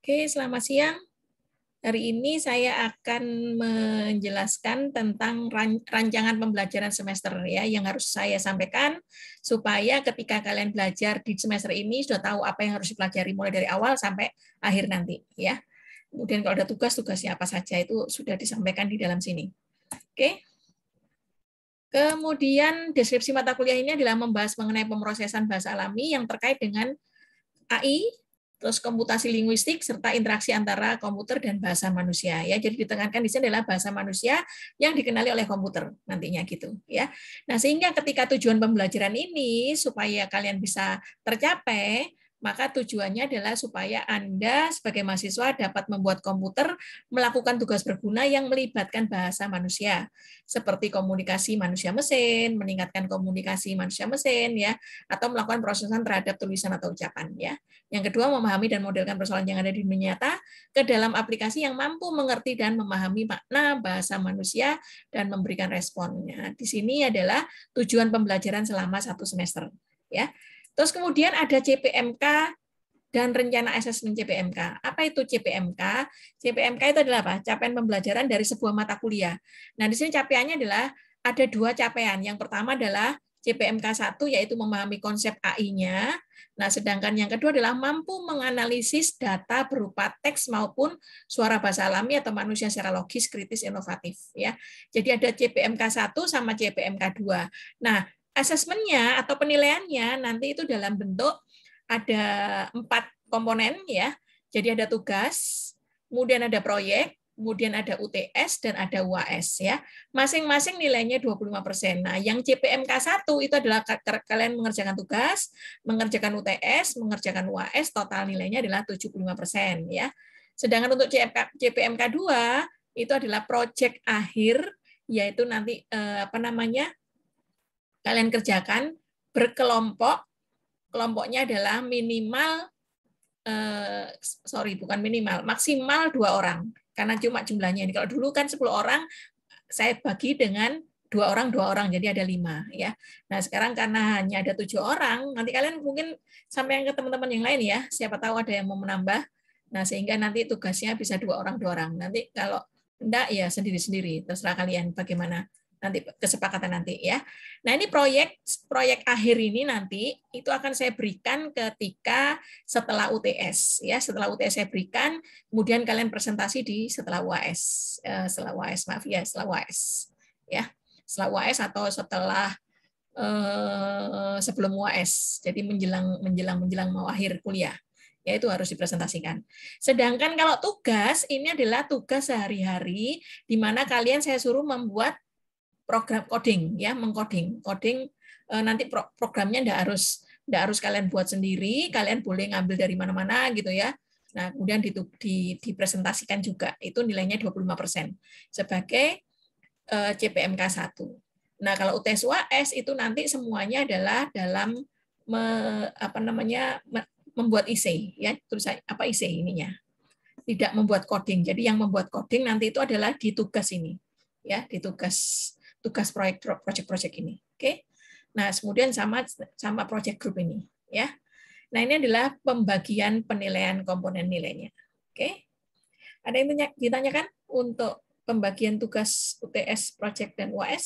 Oke, selamat siang. Hari ini saya akan menjelaskan tentang rancangan pembelajaran semester ya yang harus saya sampaikan supaya ketika kalian belajar di semester ini sudah tahu apa yang harus dipelajari mulai dari awal sampai akhir nanti ya. Kemudian kalau ada tugas-tugasnya apa saja itu sudah disampaikan di dalam sini. Oke. Kemudian deskripsi mata kuliah ini adalah membahas mengenai pemrosesan bahasa alami yang terkait dengan AI, terus komputasi linguistik serta interaksi antara komputer dan bahasa manusia ya. Jadi ditekankan di sini adalah bahasa manusia yang dikenali oleh komputer nantinya gitu ya. Nah, sehingga ketika tujuan pembelajaran ini supaya kalian bisa tercapai, maka tujuannya adalah supaya Anda sebagai mahasiswa dapat membuat komputer melakukan tugas berguna yang melibatkan bahasa manusia, seperti komunikasi manusia-mesin, meningkatkan komunikasi manusia-mesin, ya, atau melakukan prosesan terhadap tulisan atau ucapan. Ya. Yang kedua, memahami dan modelkan persoalan yang ada di dunia nyata ke dalam aplikasi yang mampu mengerti dan memahami makna bahasa manusia dan memberikan responnya. Di sini adalah tujuan pembelajaran selama 1 semester. Ya. Terus kemudian ada CPMK dan rencana asesmen CPMK. Apa itu CPMK? CPMK itu adalah apa? Capaian pembelajaran dari sebuah mata kuliah. Nah, di sini capaiannya adalah ada 2 capaian. Yang pertama adalah CPMK 1, yaitu memahami konsep AI-nya. Nah, sedangkan yang kedua adalah mampu menganalisis data berupa teks maupun suara bahasa alami atau manusia secara logis, kritis, inovatif. Ya. Jadi ada CPMK 1 sama CPMK 2. Nah, asesmennya atau penilaiannya nanti itu dalam bentuk ada 4 komponen ya. Jadi ada tugas, kemudian ada proyek, kemudian ada UTS dan ada UAS ya. Masing-masing nilainya 25%. Nah, yang CPMK 1 itu adalah kalian mengerjakan tugas, mengerjakan UTS, mengerjakan UAS, total nilainya adalah 75% ya. Sedangkan untuk CPMK 2 itu adalah proyek akhir, yaitu nanti kalian kerjakan berkelompok. Kelompoknya adalah maksimal 2 orang karena cuma jumlahnya ini. Kalau dulu kan 10 orang saya bagi dengan 2 orang, jadi ada 5 ya. Nah, sekarang karena hanya ada 7 orang, nanti kalian mungkin sampai ke teman-teman yang lain ya, siapa tahu ada yang mau menambah. Nah, sehingga nanti tugasnya bisa 2 orang. Nanti kalau enggak ya sendiri-sendiri, terserah kalian bagaimana nanti kesepakatan nanti ya. Nah, ini proyek akhir ini nanti itu akan saya berikan ketika setelah UTS ya. Setelah UTS saya berikan, kemudian kalian presentasi di setelah UAS. Setelah UAS ya. Setelah UAS atau setelah sebelum UAS. Jadi menjelang mau akhir kuliah. Ya, itu harus dipresentasikan. Sedangkan kalau tugas ini adalah tugas sehari-hari di mana kalian saya suruh membuat program coding ya, mengcoding. Coding nanti programnya enggak harus kalian buat sendiri, kalian boleh ngambil dari mana-mana gitu ya. Nah, kemudian dipresentasikan juga. Itu nilainya 25% sebagai CPMK 1. Nah, kalau UTS UAS itu nanti semuanya adalah dalam membuat IC ya, tulisan apa IC ininya. Tidak membuat coding. Jadi yang membuat coding nanti itu adalah di tugas ini. Ya, di tugas proyek ini. Oke. Nah, kemudian sama project group ini, ya. Nah, ini adalah pembagian penilaian komponen nilainya. Oke. Ada yang ditanyakan untuk pembagian tugas UTS, project dan UAS?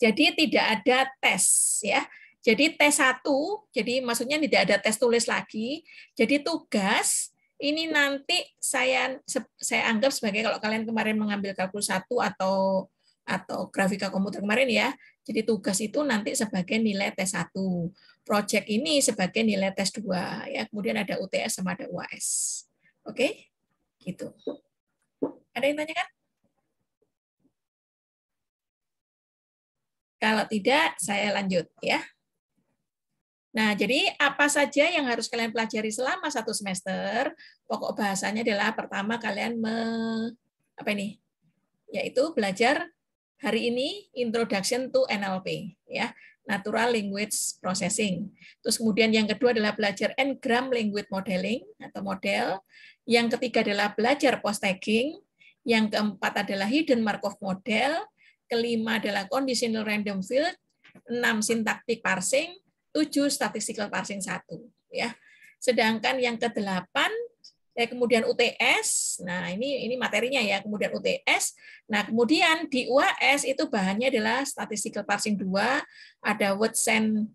Jadi tidak ada tes, ya. Jadi tes 1, jadi maksudnya tidak ada tes tulis lagi. Jadi tugas ini nanti saya anggap sebagai kalau kalian kemarin mengambil kalkulus 1 atau grafika komputer kemarin ya. Jadi tugas itu nanti sebagai nilai tes 1. Project ini sebagai nilai tes 2 ya. Kemudian ada UTS sama ada UAS. Oke? Gitu. Ada yang tanyakan? Kalau tidak, saya lanjut ya. Nah, jadi apa saja yang harus kalian pelajari selama 1 semester? Pokok bahasanya adalah pertama kalian yaitu belajar hari ini Introduction to NLP ya, Natural Language Processing. Terus kemudian yang kedua adalah belajar N-gram Language Modeling atau model. Yang ketiga adalah belajar post tagging. Yang keempat adalah Hidden Markov Model. Kelima adalah Conditional Random Field. 6 Syntactic Parsing. 7 Statistical Parsing 1 ya. Sedangkan yang ke-8 Kemudian UTS. Nah, ini materinya ya, kemudian UTS. Nah, kemudian di UAS itu bahannya adalah statistical parsing 2, ada words and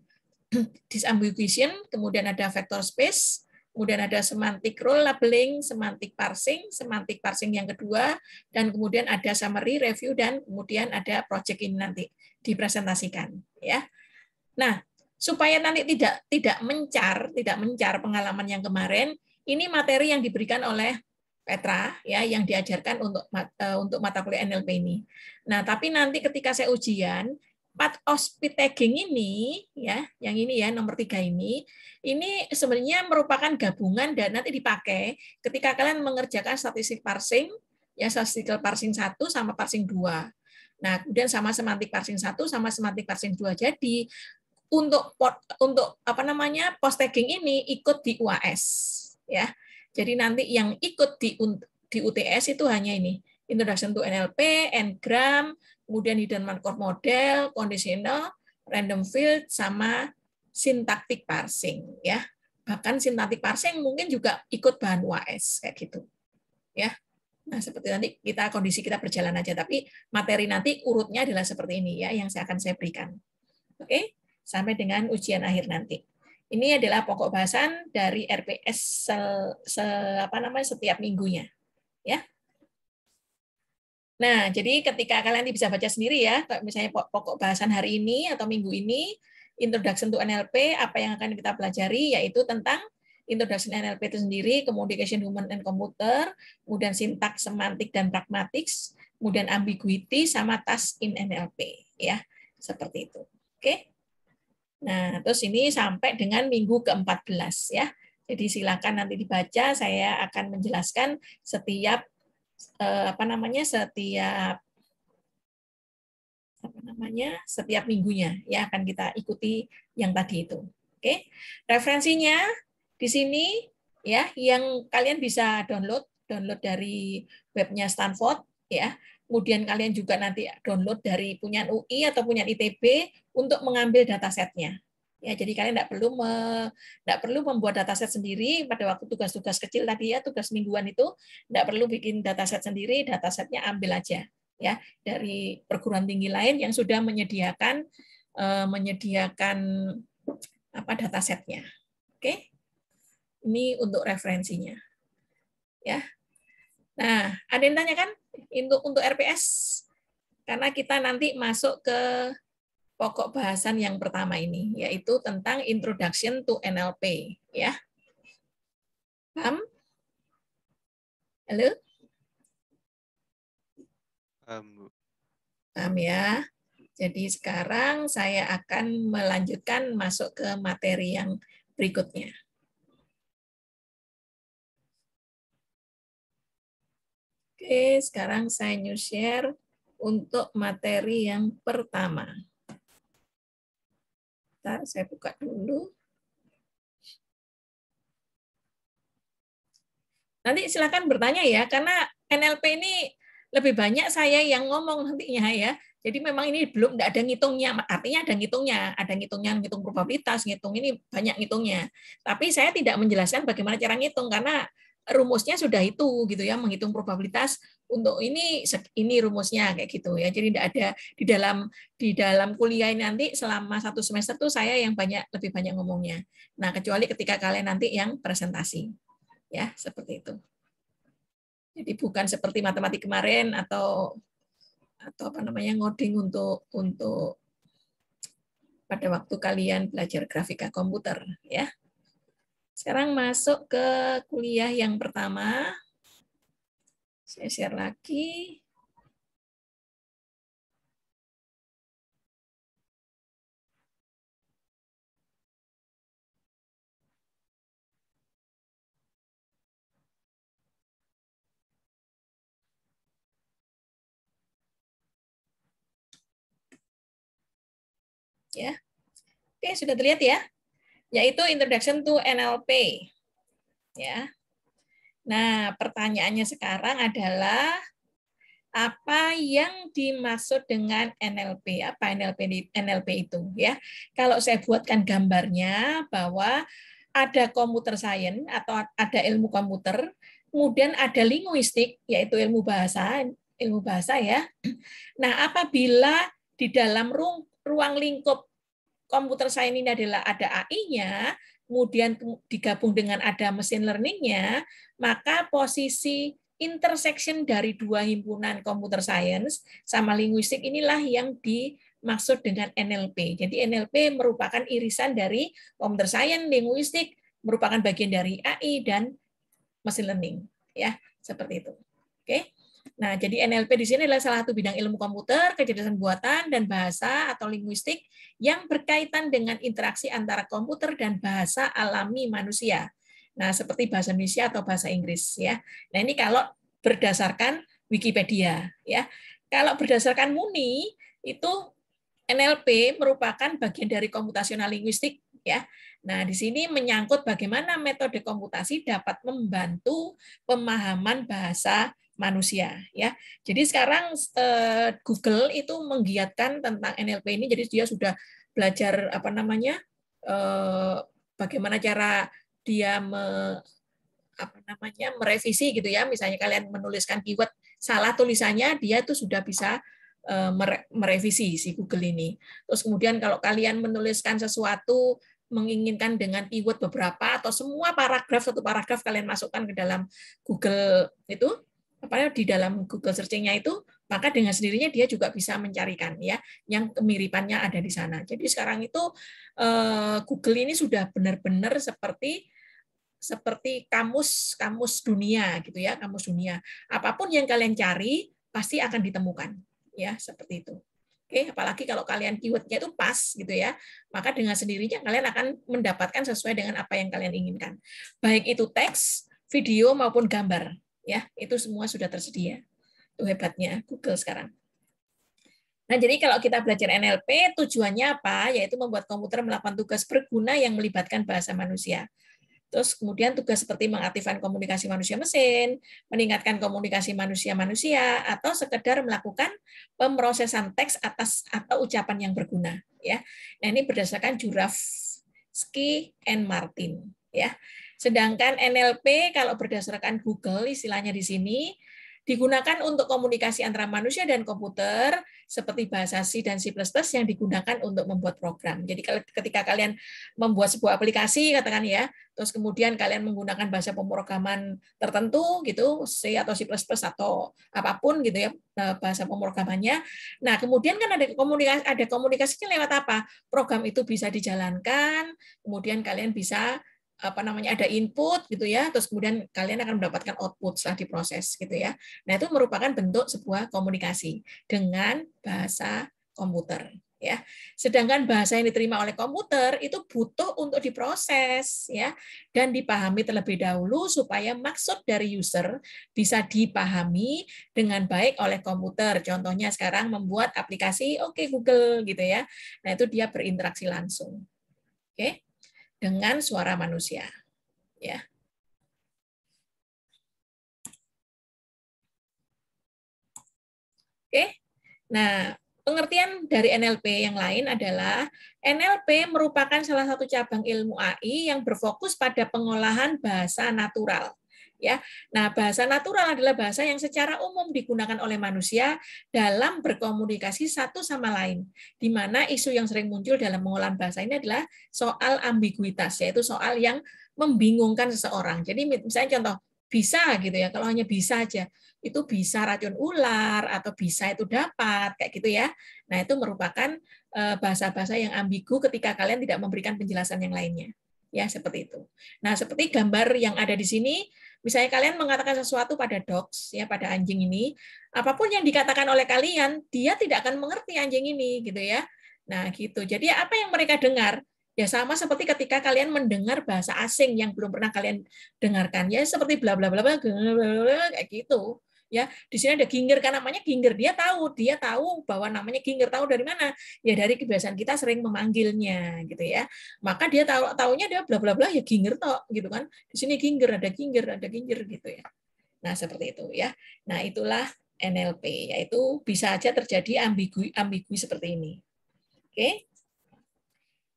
disambiguation, kemudian ada vector space, kemudian ada semantic role labeling, semantic parsing yang kedua, dan kemudian ada summary, review, dan kemudian ada project ini nanti dipresentasikan, ya. Nah, supaya nanti tidak mencar pengalaman yang kemarin, ini materi yang diberikan oleh Petra ya, yang diajarkan untuk mata kuliah NLP ini. Nah, tapi nanti ketika saya ujian, part of speed tagging ini ya, yang ini ya nomor 3 ini sebenarnya merupakan gabungan dan nanti dipakai ketika kalian mengerjakan statistik parsing ya, statistical parsing 1 sama parsing 2. Nah, kemudian sama semantik parsing 1 sama semantik parsing 2. Jadi untuk apa namanya post tagging ini ikut di UAS ya. Jadi nanti yang ikut di UTS itu hanya ini, Introduction to NLP, N-gram, kemudian Hidden Markov Model, Conditional, Random Field, sama Syntactic Parsing ya. Bahkan Syntactic Parsing mungkin juga ikut bahan UAS kayak gitu ya. Nah, seperti nanti kondisi kita berjalan aja, tapi materi nanti urutnya adalah seperti ini ya yang akan saya berikan. Oke, sampai dengan ujian akhir nanti. Ini adalah pokok bahasan dari RPS setiap minggunya, ya. Nah, jadi ketika kalian bisa baca sendiri ya, misalnya pokok bahasan hari ini atau minggu ini, Introduction to NLP, apa yang akan kita pelajari yaitu tentang Introduction NLP itu sendiri, Communication Human and Computer, kemudian sintak, semantik dan pragmatics, kemudian ambiguity sama task in NLP, ya, seperti itu. Oke. Nah, terus ini sampai dengan minggu ke-14 ya. Jadi silakan nanti dibaca, saya akan menjelaskan setiap setiap minggunya ya, akan kita ikuti yang tadi itu. Oke. Referensinya di sini ya, yang kalian bisa download dari webnya Stanford ya. Kemudian kalian juga nanti download dari punya UI atau punya ITB untuk mengambil datasetnya. Ya, jadi kalian tidak perlu membuat dataset sendiri pada waktu tugas-tugas kecil tadi ya, tugas mingguan itu tidak perlu bikin dataset sendiri, datasetnya ambil aja ya dari perguruan tinggi lain yang sudah menyediakan datasetnya. Oke, ini untuk referensinya ya. Nah, ada yang tanya kan untuk RPS, karena kita nanti masuk ke pokok bahasan yang pertama ini, yaitu tentang Introduction to NLP. Ya. Paham? Halo? Paham ya? Jadi sekarang saya akan melanjutkan masuk ke materi yang berikutnya. Oke, sekarang saya new share untuk materi yang pertama. Bentar, saya buka dulu. Nanti silakan bertanya ya, karena NLP ini lebih banyak saya yang ngomong nantinya ya. Jadi memang ini belum ada ngitungnya, artinya ada ngitungnya, ngitung probabilitas, ngitung ini banyak ngitungnya. Tapi saya tidak menjelaskan bagaimana cara ngitung karena rumusnya sudah itu gitu ya, menghitung probabilitas untuk ini rumusnya kayak gitu ya. Jadi tidak ada di dalam kuliah ini nanti selama 1 semester tuh saya yang lebih banyak ngomongnya. Nah, kecuali ketika kalian nanti yang presentasi. Ya, seperti itu. Jadi bukan seperti matematik kemarin atau ngoding untuk pada waktu kalian belajar grafika komputer ya. Sekarang masuk ke kuliah yang pertama. Saya share lagi. Ya. Oke, sudah terlihat ya? Yaitu Introduction to NLP. Ya. Nah, pertanyaannya sekarang adalah apa yang dimaksud dengan NLP? Apa NLP itu ya? Kalau saya buatkan gambarnya bahwa ada computer science atau ada ilmu komputer, kemudian ada linguistik yaitu ilmu bahasa ya. Nah, apabila di dalam ruang lingkup komputer science ini adalah ada AI-nya, kemudian digabung dengan ada machine learning-nya, maka posisi intersection dari dua himpunan computer science sama linguistik inilah yang dimaksud dengan NLP. Jadi NLP merupakan irisan dari computer science, linguistik, merupakan bagian dari AI dan machine learning, ya seperti itu. Oke. Nah, jadi NLP di sini adalah salah satu bidang ilmu komputer, kecerdasan buatan, dan bahasa atau linguistik yang berkaitan dengan interaksi antara komputer dan bahasa alami manusia. Nah, seperti bahasa Indonesia atau bahasa Inggris ya. Nah, ini kalau berdasarkan Wikipedia ya. Kalau berdasarkan MUNI itu NLP merupakan bagian dari komputasional linguistik ya. Nah, di sini menyangkut bagaimana metode komputasi dapat membantu pemahaman bahasa manusia ya. Jadi sekarang Google itu menggiatkan tentang NLP ini, jadi dia sudah belajar apa namanya bagaimana cara dia merevisi gitu ya. Misalnya kalian menuliskan keyword salah tulisannya, dia itu sudah bisa merevisi si Google ini. Terus kemudian kalau kalian menuliskan sesuatu menginginkan dengan keyword beberapa atau semua satu paragraf kalian masukkan ke dalam Google itu di dalam Google searching-nya itu, maka dengan sendirinya dia juga bisa mencarikan ya yang kemiripannya ada di sana. Jadi sekarang itu Google ini sudah benar-benar seperti kamus dunia gitu ya, kamus dunia. Apapun yang kalian cari pasti akan ditemukan ya, seperti itu. Oke, apalagi kalau kalian keyword-nya itu pas gitu ya, maka dengan sendirinya kalian akan mendapatkan sesuai dengan apa yang kalian inginkan. Baik itu teks, video maupun gambar ya, itu semua sudah tersedia. Itu hebatnya Google sekarang. Nah, jadi kalau kita belajar NLP, tujuannya apa? Yaitu membuat komputer melakukan tugas berguna yang melibatkan bahasa manusia. Terus kemudian tugas seperti mengaktifkan komunikasi manusia-mesin, meningkatkan komunikasi manusia-manusia, atau sekedar melakukan pemrosesan teks atas atau ucapan yang berguna. Ya, nah ini berdasarkan Jurafsky and Martin. Ya, sedangkan NLP kalau berdasarkan Google istilahnya di sini digunakan untuk komunikasi antara manusia dan komputer seperti bahasa C dan C++ yang digunakan untuk membuat program. Jadi ketika kalian membuat sebuah aplikasi katakan ya, terus kemudian kalian menggunakan bahasa pemrograman tertentu gitu, C atau C++ atau apapun gitu ya bahasa pemrogramannya. Nah, kemudian kan ada komunikasinya lewat apa? Program itu bisa dijalankan, kemudian kalian bisa ada input gitu ya, terus kemudian kalian akan mendapatkan output setelah diproses gitu ya. Nah, itu merupakan bentuk sebuah komunikasi dengan bahasa komputer ya. Sedangkan bahasa yang diterima oleh komputer itu butuh untuk diproses ya dan dipahami terlebih dahulu supaya maksud dari user bisa dipahami dengan baik oleh komputer. Contohnya sekarang membuat aplikasi Google gitu ya. Nah, itu dia berinteraksi langsung. Oke. Dengan suara manusia. Ya. Oke. Nah, pengertian dari NLP yang lain adalah NLP merupakan salah satu cabang ilmu AI yang berfokus pada pengolahan bahasa natural. Ya, nah bahasa natural adalah bahasa yang secara umum digunakan oleh manusia dalam berkomunikasi satu sama lain. Di mana isu yang sering muncul dalam pengolahan bahasa ini adalah soal ambiguitas, yaitu soal yang membingungkan seseorang. Jadi misalnya contoh bisa gitu ya, kalau hanya bisa aja, itu bisa racun ular atau bisa itu dapat kayak gitu ya. Nah, itu merupakan bahasa-bahasa yang ambigu ketika kalian tidak memberikan penjelasan yang lainnya. Ya, seperti itu. Nah, seperti gambar yang ada di sini, misalnya kalian mengatakan sesuatu pada dogs, ya pada anjing ini, apapun yang dikatakan oleh kalian, dia tidak akan mengerti anjing ini, gitu ya. Nah, gitu. Jadi apa yang mereka dengar? Ya sama seperti ketika kalian mendengar bahasa asing yang belum pernah kalian dengarkan, ya seperti bla bla bla bla kayak gitu. Ya, di sini ada ginger kan namanya ginger, dia tahu bahwa namanya ginger, tahu dari mana? Ya dari kebiasaan kita sering memanggilnya gitu ya. Maka dia taunya dia bla bla bla ya ginger toh gitu kan. Di sini ginger ada ginger gitu ya. Nah, seperti itu ya. Nah, itulah NLP, yaitu bisa aja terjadi ambigu seperti ini. Oke.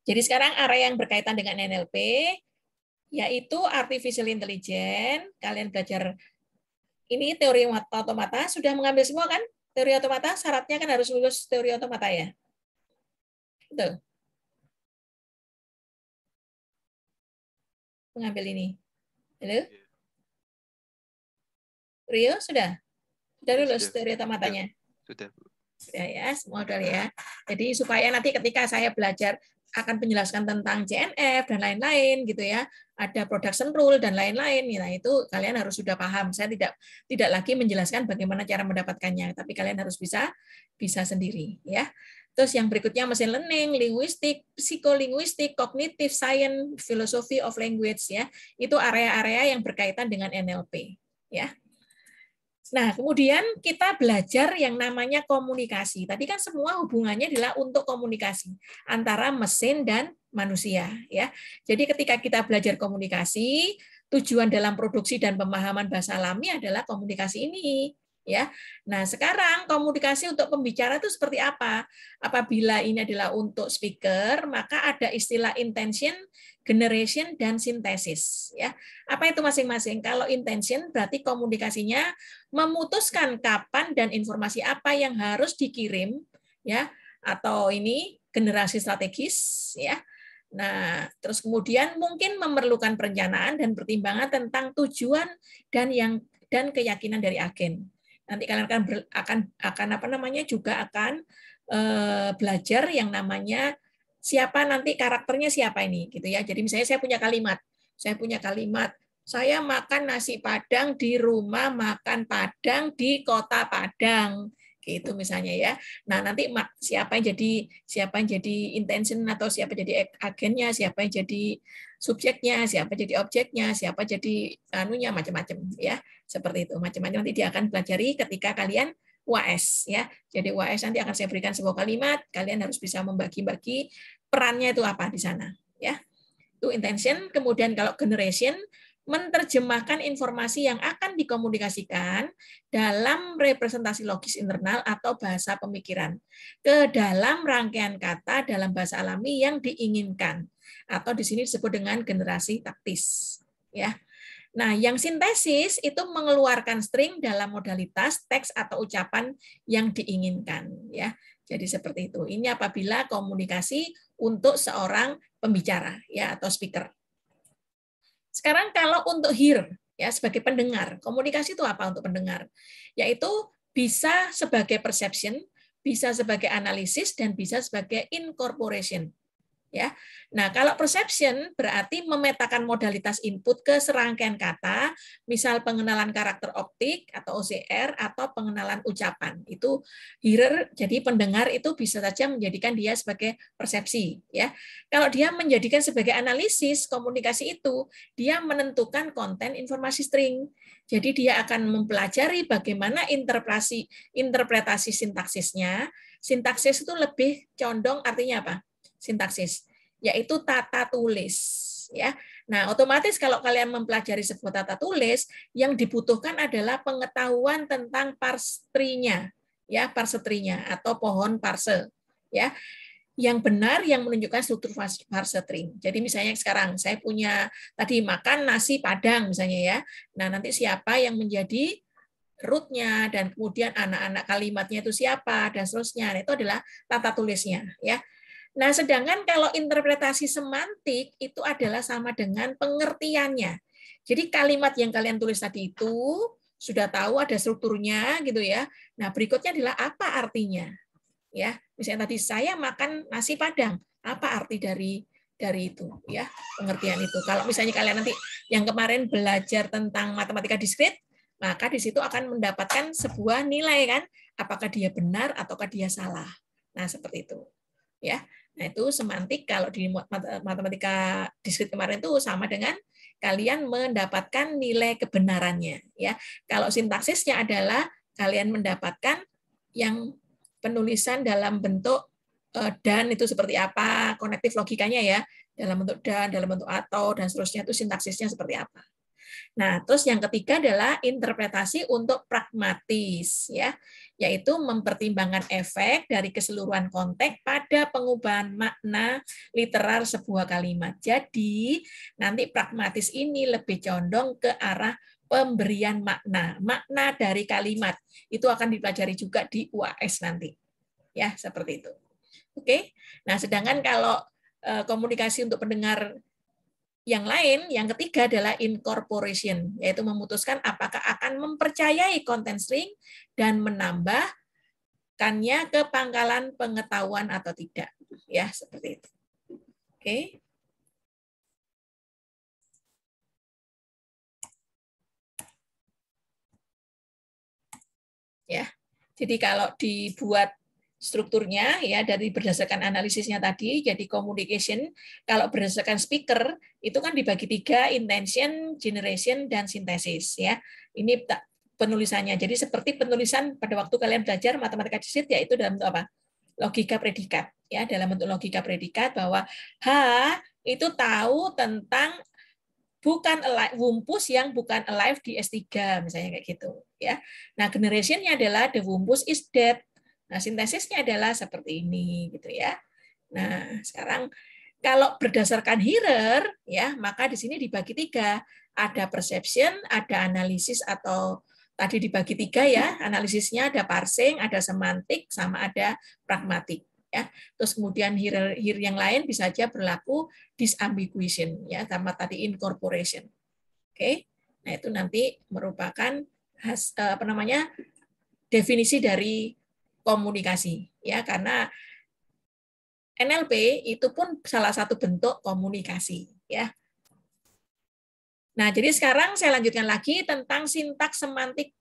Jadi sekarang area yang berkaitan dengan NLP yaitu artificial intelligence. Kalian belajar ini teori otomata, sudah mengambil semua kan? Teori otomata, syaratnya kan harus lulus teori otomata ya. Betul. Mengambil ini. Halo? Rio, sudah? Sudah lulus teori otomatanya? Sudah. Sudah ya, semua udah ya. Jadi supaya nanti ketika saya belajar akan menjelaskan tentang CNF dan lain-lain gitu ya, ada production rule dan lain-lain, nah itu kalian harus sudah paham. Saya tidak lagi menjelaskan bagaimana cara mendapatkannya, tapi kalian harus bisa sendiri ya. Terus yang berikutnya machine learning, linguistik, psikolinguistik, cognitive science, philosophy of language ya. Itu area-area yang berkaitan dengan NLP ya. Nah, kemudian kita belajar yang namanya komunikasi. Tadi kan semua hubungannya adalah untuk komunikasi antara mesin dan manusia, ya. Jadi ketika kita belajar komunikasi, tujuan dalam produksi dan pemahaman bahasa alami adalah komunikasi ini, ya. Nah, sekarang komunikasi untuk pembicara itu seperti apa? Apabila ini adalah untuk speaker, maka ada istilah intention, generation, dan sintesis, ya. Apa itu masing-masing? Kalau intention berarti komunikasinya memutuskan kapan dan informasi apa yang harus dikirim ya, atau ini generasi strategis ya. Nah, terus kemudian mungkin memerlukan perencanaan dan pertimbangan tentang tujuan dan keyakinan dari agen. Nanti kalian akan apa namanya juga akan belajar yang namanya siapa nanti karakternya siapa ini gitu ya. Jadi misalnya saya punya kalimat saya makan nasi Padang di rumah makan Padang di kota Padang gitu misalnya ya. Nah, nanti siapa yang jadi intention atau siapa jadi agennya, siapa yang jadi subjeknya, siapa jadi objeknya, siapa jadi anunya macam-macam ya. Seperti itu. Macam-macam nanti dia akan pelajari ketika kalian UAS ya. Jadi UAS nanti akan saya berikan sebuah kalimat, kalian harus bisa membagi-bagi perannya itu apa di sana ya. Itu intention, kemudian kalau generation menerjemahkan informasi yang akan dikomunikasikan dalam representasi logis internal atau bahasa pemikiran ke dalam rangkaian kata dalam bahasa alami yang diinginkan atau di sini disebut dengan generasi taktis ya. Nah, yang sintesis itu mengeluarkan string dalam modalitas teks atau ucapan yang diinginkan ya. Jadi seperti itu. Ini apabila komunikasi untuk seorang pembicara ya atau speaker. Sekarang kalau untuk hear ya sebagai pendengar, komunikasi itu apa untuk pendengar? Yaitu bisa sebagai perception, bisa sebagai analisis dan bisa sebagai incorporation. Ya. Nah, kalau perception berarti memetakan modalitas input ke serangkaian kata, misal pengenalan karakter optik atau OCR atau pengenalan ucapan. Itu hearer, jadi pendengar itu bisa saja menjadikan dia sebagai persepsi, ya. Kalau dia menjadikan sebagai analisis komunikasi itu, dia menentukan konten informasi string. Jadi dia akan mempelajari bagaimana interpretasi sintaksisnya. Sintaksis itu lebih condong artinya apa? Sintaksis, yaitu tata tulis ya. Nah, otomatis kalau kalian mempelajari sebuah tata tulis, yang dibutuhkan adalah pengetahuan tentang parse tree-nya ya, parse tree-nya atau pohon parse ya. Yang benar yang menunjukkan struktur parse tree. Jadi misalnya sekarang saya punya tadi makan nasi Padang misalnya ya. Nah, nanti siapa yang menjadi root-nya dan kemudian anak-anak kalimatnya itu siapa dan seterusnya. Nah, itu adalah tata tulisnya ya. Nah, sedangkan kalau interpretasi semantik itu adalah sama dengan pengertiannya. Jadi kalimat yang kalian tulis tadi itu sudah tahu ada strukturnya gitu ya. Nah, berikutnya adalah apa artinya? Ya, misalnya tadi saya makan nasi Padang, apa arti dari itu ya, pengertian itu. Kalau misalnya kalian nanti yang kemarin belajar tentang matematika diskrit, maka di situ akan mendapatkan sebuah nilai kan, apakah dia benar ataukah dia salah. Nah, seperti itu. Ya. Nah, itu semantik kalau di matematika diskrit kemarin itu sama dengan kalian mendapatkan nilai kebenarannya ya. Kalau sintaksisnya adalah kalian mendapatkan yang penulisan dalam bentuk dan itu seperti apa, konektif logikanya ya, dalam bentuk dan, dalam bentuk atau dan seterusnya itu sintaksisnya seperti apa. Nah, terus yang ketiga adalah interpretasi untuk pragmatis, ya, yaitu mempertimbangkan efek dari keseluruhan konteks pada pengubahan makna literal sebuah kalimat. Jadi, nanti pragmatis ini lebih condong ke arah pemberian makna dari kalimat. Itu akan dipelajari juga di UAS nanti. Ya, seperti itu. Oke. Nah, sedangkan kalau komunikasi untuk pendengar yang lain, yang ketiga adalah incorporation, yaitu memutuskan apakah akan mempercayai content string dan menambahkannya ke pangkalan pengetahuan atau tidak. Ya, seperti itu. Oke. Ya. Jadi kalau dibuat strukturnya ya dari berdasarkan analisisnya tadi, jadi communication kalau berdasarkan speaker itu kan dibagi 3, intention, generation, dan sintesis ya. Ini penulisannya. Jadi seperti penulisan pada waktu kalian belajar matematika diskrit, yaitu dalam bentuk apa? Logika predikat ya, dalam bentuk logika predikat bahwa H itu tahu tentang bukan alive, wumpus yang bukan alive di S3 misalnya kayak gitu ya. Nah, generationnya adalah the wumpus is dead. Nah, sintesisnya adalah seperti ini gitu ya. Nah, sekarang kalau berdasarkan hearer ya, maka di sini dibagi 3. Ada perception, ada analisis atau tadi dibagi 3 ya. Analisisnya ada parsing, ada semantik, sama ada pragmatik ya. Terus kemudian hearer yang lain bisa saja berlaku disambiguation ya, sama tadi incorporation. Oke. Nah, itu nanti merupakan definisi dari komunikasi ya, karena NLP itu pun salah satu bentuk komunikasi ya. Nah, jadi sekarang saya lanjutkan lagi tentang sintaks semantik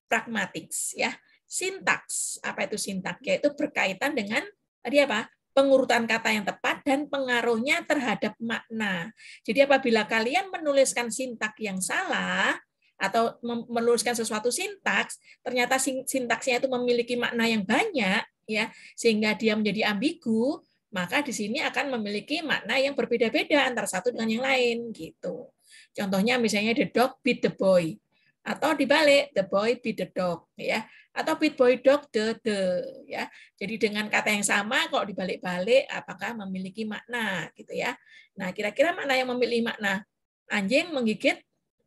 pragmatics ya. Sintaks, apa itu sintaks? Yaitu berkaitan dengan tadi apa? Pengurutan kata yang tepat dan pengaruhnya terhadap makna. Jadi apabila kalian menuliskan sintaks yang salah atau menuliskan sesuatu sintaks, ternyata sintaksnya itu memiliki makna yang banyak ya, sehingga dia menjadi ambigu, maka di sini akan memiliki makna yang berbeda-beda antara satu dengan yang lain gitu. Contohnya misalnya the dog beat the boy, atau dibalik the boy beat the dog ya, atau beat boy dog the ya. Jadi dengan kata yang sama kalau dibalik-balik apakah memiliki makna gitu ya. Nah, kira-kira makna yang memiliki makna, anjing menggigit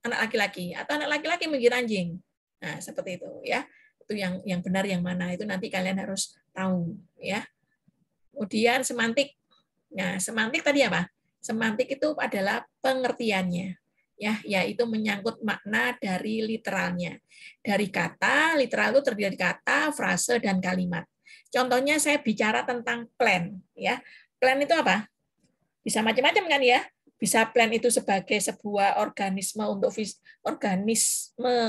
anak laki-laki atau anak laki-laki menggigit anjing. Nah, seperti itu ya. Itu yang benar yang mana itu nanti kalian harus tahu ya. Kemudian semantik. Nah, semantik tadi apa? Semantik itu adalah pengertiannya. Ya, yaitu menyangkut makna dari literalnya. Dari kata, literal itu terdiri dari kata, frase, dan kalimat. Contohnya saya bicara tentang plan. Ya, plan itu apa? Bisa macam-macam kan ya? Bisa plan itu sebagai sebuah organisme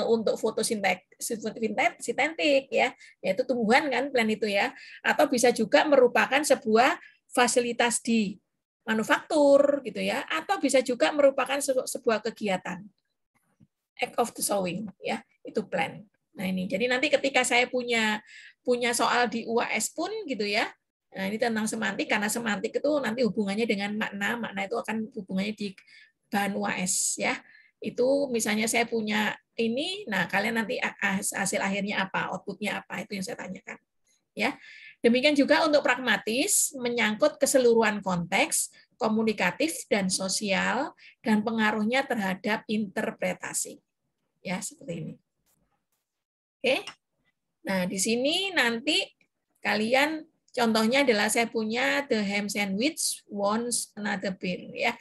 untuk fotosintetik ya, yaitu tumbuhan kan plan itu ya, atau bisa juga merupakan sebuah fasilitas di manufaktur gitu ya, atau bisa juga merupakan sebuah kegiatan act of the sowing ya, itu plan. Nah ini jadi nanti ketika saya punya soal di UAS pun gitu ya. Nah, ini tentang semantik, karena semantik itu nanti hubungannya dengan makna, makna itu akan hubungannya di bahan UAS ya. Itu misalnya saya punya ini, nah kalian nanti hasil akhirnya apa, outputnya apa, itu yang saya tanyakan. Ya. Demikian juga untuk pragmatis, menyangkut keseluruhan konteks, komunikatif dan sosial, dan pengaruhnya terhadap interpretasi. Ya, seperti ini. Oke. Nah, di sini nanti kalian contohnya adalah saya punya the ham sandwich wants another beer ya.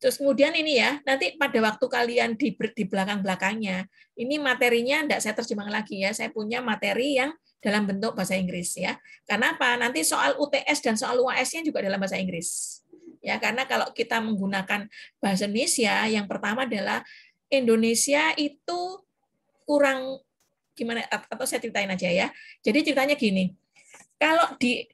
Terus kemudian ini ya, nanti pada waktu kalian di belakang-belakangnya, ini materinya enggak saya terjemahkan lagi ya. Saya punya materi yang dalam bentuk bahasa Inggris ya. Karena apa? Nanti soal UTS dan soal UAS-nya juga dalam bahasa Inggris. Ya, karena kalau kita menggunakan bahasa Indonesia, yang pertama adalah Indonesia itu kurang gimana, atau saya ceritain aja ya. Jadi ceritanya gini. Kalau di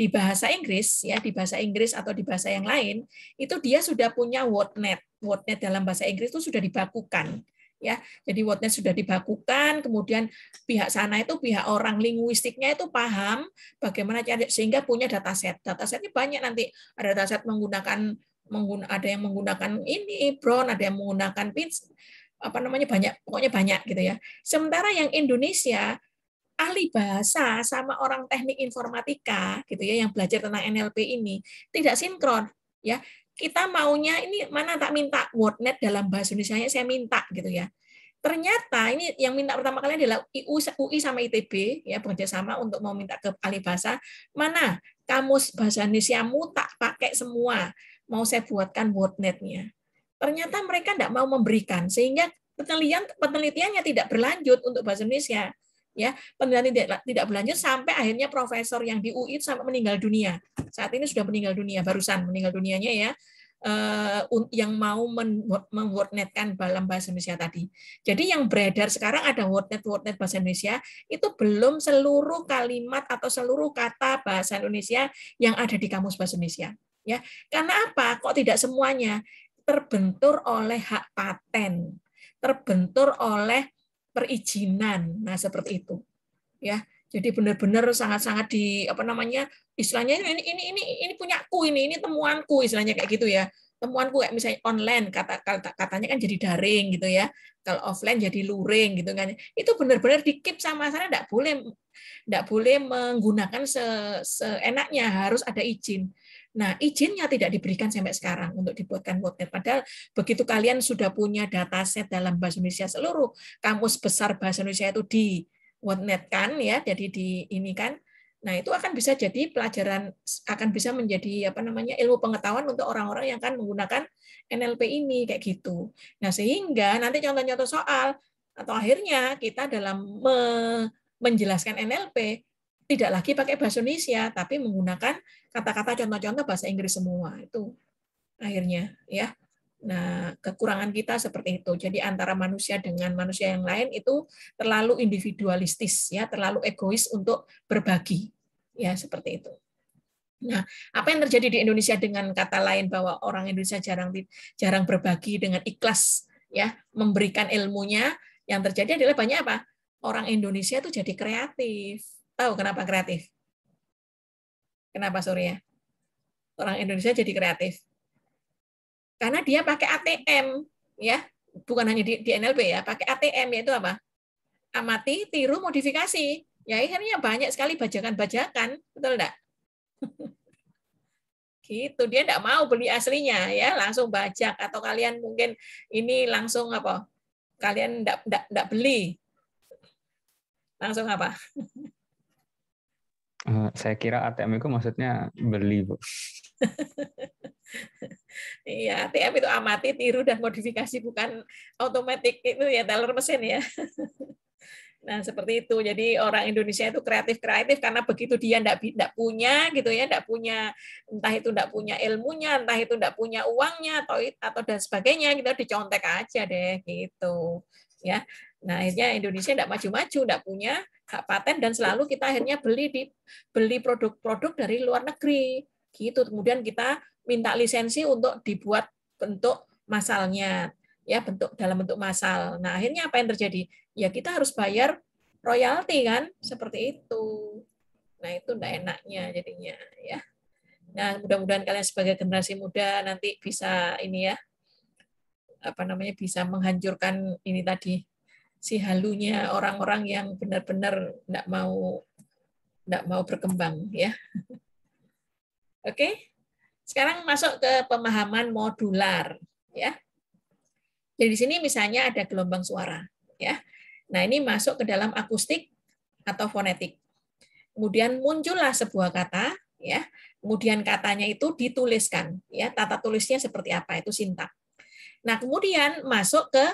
bahasa Inggris ya, di bahasa Inggris atau di bahasa yang lain, itu dia sudah punya wordnet. Wordnet dalam bahasa Inggris itu sudah dibakukan ya. Jadi wordnet sudah dibakukan, kemudian pihak sana itu pihak orang linguistiknya itu paham bagaimana sehingga punya dataset. Datasetnya banyak nanti. Ada dataset menggunakan ada yang menggunakan ini brown, ada yang menggunakan pins, apa namanya banyak, pokoknya banyak gitu ya. Sementara yang Indonesia ahli bahasa sama orang teknik informatika gitu ya yang belajar tentang NLP ini tidak sinkron ya. Kita maunya ini mana tak minta WordNet dalam bahasa Indonesianya saya minta gitu ya. Ternyata ini yang minta pertama kali adalah UI sama ITB ya bekerja sama untuk mau minta ke ahli bahasa, mana kamus bahasa Indonesiamu tak pakai semua, mau saya buatkan WordNet-nya. Ternyata mereka tidak mau memberikan sehingga penelitiannya tidak berlanjut untuk bahasa Indonesia. Ya, penelitian tidak berlanjut sampai akhirnya profesor yang di UI sampai meninggal dunia. Saat ini sudah meninggal dunia, barusan meninggal dunianya ya, yang mau mewordnetkan dalam bahasa Indonesia tadi. Jadi yang beredar sekarang ada wordnet bahasa Indonesia itu belum seluruh kalimat atau seluruh kata bahasa Indonesia yang ada di kamus bahasa Indonesia. Ya, karena apa? Kok tidak semuanya terbentur oleh hak paten, terbentur oleh perizinan. Nah, seperti itu. Ya. Jadi benar-benar sangat-sangat di apa namanya? Istilahnya ini punyaku, ini temuanku istilahnya kayak gitu ya. Temuanku kayak misalnya online katanya kan jadi daring gitu ya. Kalau offline jadi luring gitu kan. Itu benar-benar dikip sama sana enggak boleh menggunakan seenaknya, harus ada izin. Nah, izinnya tidak diberikan sampai sekarang untuk dibuatkan WordNet. Padahal begitu kalian sudah punya dataset dalam bahasa Indonesia seluruh kamus besar bahasa Indonesia itu di WordNet kan ya, jadi di ini kan. Nah, itu akan bisa jadi pelajaran, akan bisa menjadi apa namanya ilmu pengetahuan untuk orang-orang yang akan menggunakan NLP ini kayak gitu. Nah, sehingga nanti contoh-contoh soal atau akhirnya kita dalam menjelaskan NLP tidak lagi pakai bahasa Indonesia tapi menggunakan kata-kata contoh-contoh bahasa Inggris semua itu akhirnya ya. Nah, kekurangan kita seperti itu. Jadi antara manusia dengan manusia yang lain itu terlalu individualistis ya, terlalu egois untuk berbagi. Ya, seperti itu. Nah, apa yang terjadi di Indonesia dengan kata lain bahwa orang Indonesia jarang berbagi dengan ikhlas ya, memberikan ilmunya, yang terjadi adalah banyak apa? Orang Indonesia itu jadi kreatif. Tahu kenapa kreatif? Kenapa Surya? Orang Indonesia jadi kreatif. Karena dia pakai ATM, ya, bukan hanya di NLP ya, pakai ATM yaitu apa? Amati, tiru, modifikasi. Ya akhirnya banyak sekali bajakan-bajakan, betul enggak? Gitu, dia enggak mau beli aslinya ya, langsung bajak atau kalian mungkin ini langsung apa? Kalian enggak beli. Langsung apa? Saya kira ATM itu maksudnya beli, Bu. Iya, ATM itu amati, tiru, dan modifikasi, bukan otomatis itu ya, teller mesin ya. Nah, seperti itu. Jadi orang Indonesia itu kreatif karena begitu dia enggak punya gitu ya, enggak punya, entah itu enggak punya ilmunya, entah itu enggak punya uangnya atau dan sebagainya, kita dicontek aja deh gitu. Ya. Nah, akhirnya Indonesia enggak maju-maju, enggak punya hak paten dan selalu kita akhirnya beli produk-produk dari luar negeri. Gitu. Kemudian kita minta lisensi untuk dibuat bentuk masalnya, ya, dalam bentuk masal. Nah, akhirnya apa yang terjadi? Ya kita harus bayar royalti kan, seperti itu. Nah, itu enggak enaknya jadinya ya. Nah, mudah-mudahan kalian sebagai generasi muda nanti bisa ini ya, apa namanya, bisa menghancurkan ini tadi, si halunya orang-orang yang benar-benar enggak mau berkembang ya. Oke. Sekarang masuk ke pemahaman modular ya. Jadi di sini misalnya ada gelombang suara ya. Nah, ini masuk ke dalam akustik atau fonetik. Kemudian muncullah sebuah kata ya. Kemudian katanya itu dituliskan ya, tata tulisnya seperti apa, itu sintak. Nah, kemudian masuk ke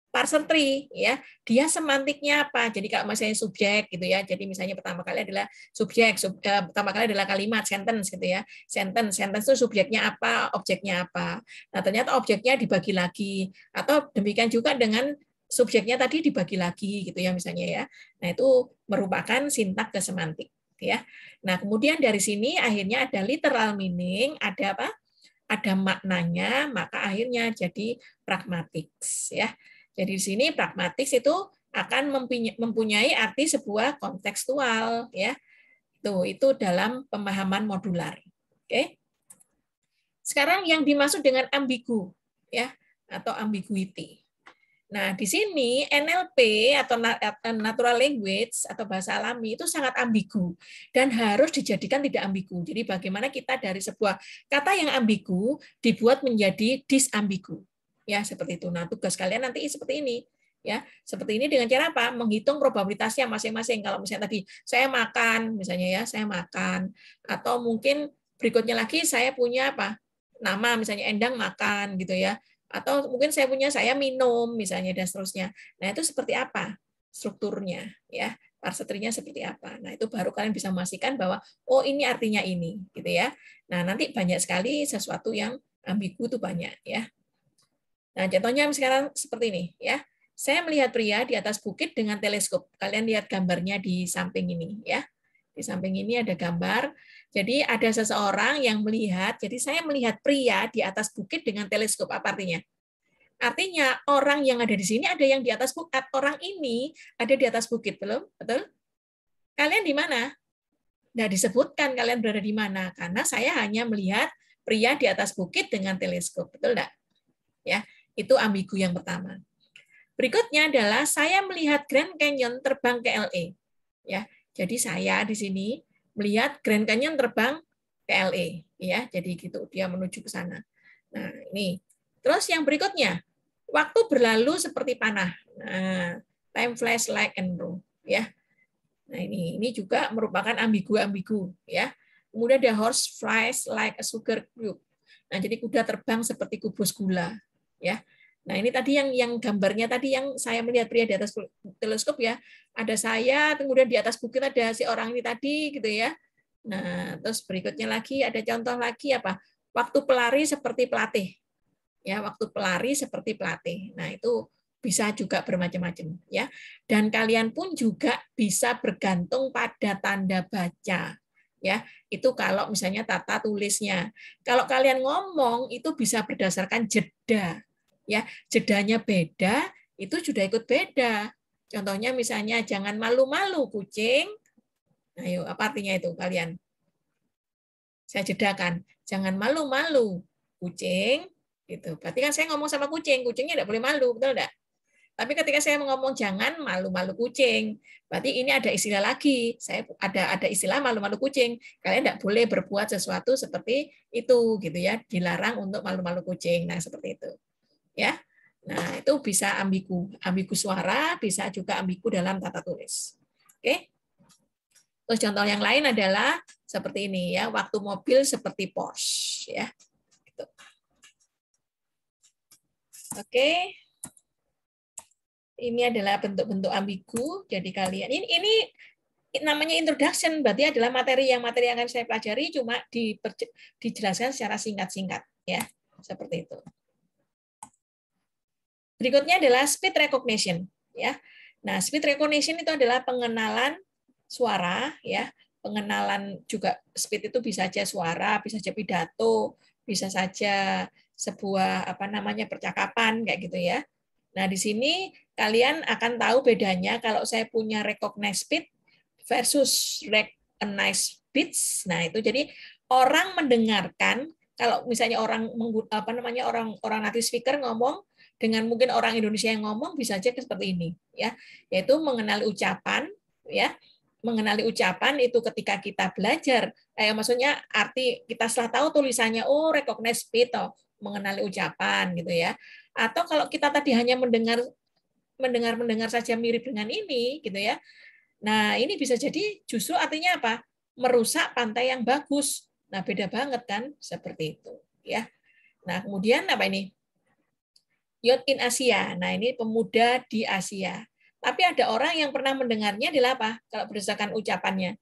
parser tree ya. Dia semantiknya apa? Jadi kalau misalnya subjek gitu ya. Jadi misalnya pertama kali adalah subjek, pertama kali adalah kalimat, sentence gitu ya. Sentence itu subjeknya apa, objeknya apa. Nah, ternyata objeknya dibagi lagi atau demikian juga dengan subjeknya tadi dibagi lagi gitu ya misalnya ya. Nah, itu merupakan sintak ke semantik ya. Nah, kemudian dari sini akhirnya ada literal meaning, ada apa? Ada maknanya, maka akhirnya jadi pragmatics ya. Jadi di sini pragmatis itu akan mempunyai arti sebuah kontekstual ya. Itu dalam pemahaman modular. Oke. Sekarang yang dimaksud dengan ambigu, ya, atau ambiguity. Nah, di sini NLP atau natural language atau bahasa alami itu sangat ambigu dan harus dijadikan tidak ambigu. Jadi bagaimana kita dari sebuah kata yang ambigu dibuat menjadi disambigu. Ya, seperti itu. Nah, tugas kalian nanti seperti ini. Ya, seperti ini dengan cara apa? Menghitung probabilitasnya masing-masing. Kalau misalnya tadi saya makan, misalnya ya, saya makan, atau mungkin berikutnya lagi saya punya apa? Nama misalnya Endang makan gitu ya. Atau mungkin saya minum misalnya dan seterusnya. Nah, itu seperti apa strukturnya ya, parsetrinya seperti apa. Nah, itu baru kalian bisa memastikan bahwa oh ini artinya ini gitu ya. Nah, nanti banyak sekali sesuatu yang ambigu itu banyak ya. Nah, contohnya sekarang seperti ini ya. Saya melihat pria di atas bukit dengan teleskop. Kalian lihat gambarnya di samping ini ya. Di samping ini ada gambar. Jadi ada seseorang yang melihat, jadi saya melihat pria di atas bukit dengan teleskop. Apa artinya? Artinya orang yang ada di sini ada yang di atas bukit. Orang ini ada di atas bukit, belum? Betul? Kalian di mana? Nah, disebutkan kalian berada di mana. Karena saya hanya melihat pria di atas bukit dengan teleskop. Betul enggak? Ya, itu ambigu yang pertama. Berikutnya adalah saya melihat Grand Canyon terbang ke LA. Ya, jadi saya di sini melihat Grand Canyon terbang ke LA, ya. Jadi gitu, dia menuju ke sana. Nah, ini. Terus yang berikutnya, waktu berlalu seperti panah. Nah, time flies like an arrow, ya. Nah, ini juga merupakan ambigu-ambigu, ya. Kemudian the horse flies like a sugar cube. Nah, jadi kuda terbang seperti kubus gula, ya. Nah, ini tadi yang gambarnya tadi yang saya melihat pria di atas teleskop ya. Ada saya, kemudian di atas bukit ada si orang ini tadi gitu ya. Nah, terus berikutnya lagi ada contoh lagi apa? Waktu pelari seperti pelatih. Ya, waktu pelari seperti pelatih. Nah, itu bisa juga bermacam-macam ya. Dan kalian pun juga bisa bergantung pada tanda baca. Ya, itu kalau misalnya tata tulisnya. Kalau kalian ngomong itu bisa berdasarkan jeda. Ya, jedanya beda, itu sudah ikut beda. Contohnya misalnya jangan malu-malu kucing. Ayo, apa artinya itu kalian? Saya jedakan. Jangan malu-malu kucing. Gitu. Berarti kan saya ngomong sama kucing, kucingnya tidak boleh malu, betul enggak? Tapi ketika saya ngomong jangan malu-malu kucing, berarti ini ada istilah lagi. Saya ada istilah malu-malu kucing. Kalian tidak boleh berbuat sesuatu seperti itu, gitu ya. Dilarang untuk malu-malu kucing. Nah, seperti itu. Ya. Nah, itu bisa ambigu suara, bisa juga ambigu dalam tata tulis. Oke. Terus contoh yang lain adalah seperti ini ya, waktu mobil seperti Porsche ya. Gitu. Oke. Ini adalah bentuk-bentuk ambigu. Jadi kalian ini namanya introduction, berarti adalah materi yang akan saya pelajari, cuma dijelaskan secara singkat-singkat ya, seperti itu. Berikutnya adalah speed recognition ya. Nah, speed recognition itu adalah pengenalan suara ya. Pengenalan juga speed itu bisa saja suara, bisa saja pidato, bisa saja sebuah percakapan kayak gitu ya. Nah, di sini kalian akan tahu bedanya kalau saya punya recognize speed versus recognize speech. Nah, itu jadi orang mendengarkan, kalau misalnya orang orang native speaker ngomong dengan mungkin orang Indonesia yang ngomong bisa aja seperti ini ya, yaitu mengenali ucapan ya. Mengenali ucapan itu ketika kita belajar, maksudnya arti kita setelah tahu tulisannya, oh recognize speech, mengenali ucapan gitu ya. Atau kalau kita tadi hanya mendengar saja mirip dengan ini gitu ya. Nah, ini bisa jadi justru artinya apa? Merusak pantai yang bagus. Nah, beda banget kan seperti itu ya. Nah, kemudian apa ini? Youth in Asia. Nah, ini pemuda di Asia. Tapi ada orang yang pernah mendengarnya adalah apa? Kalau berdasarkan ucapannya.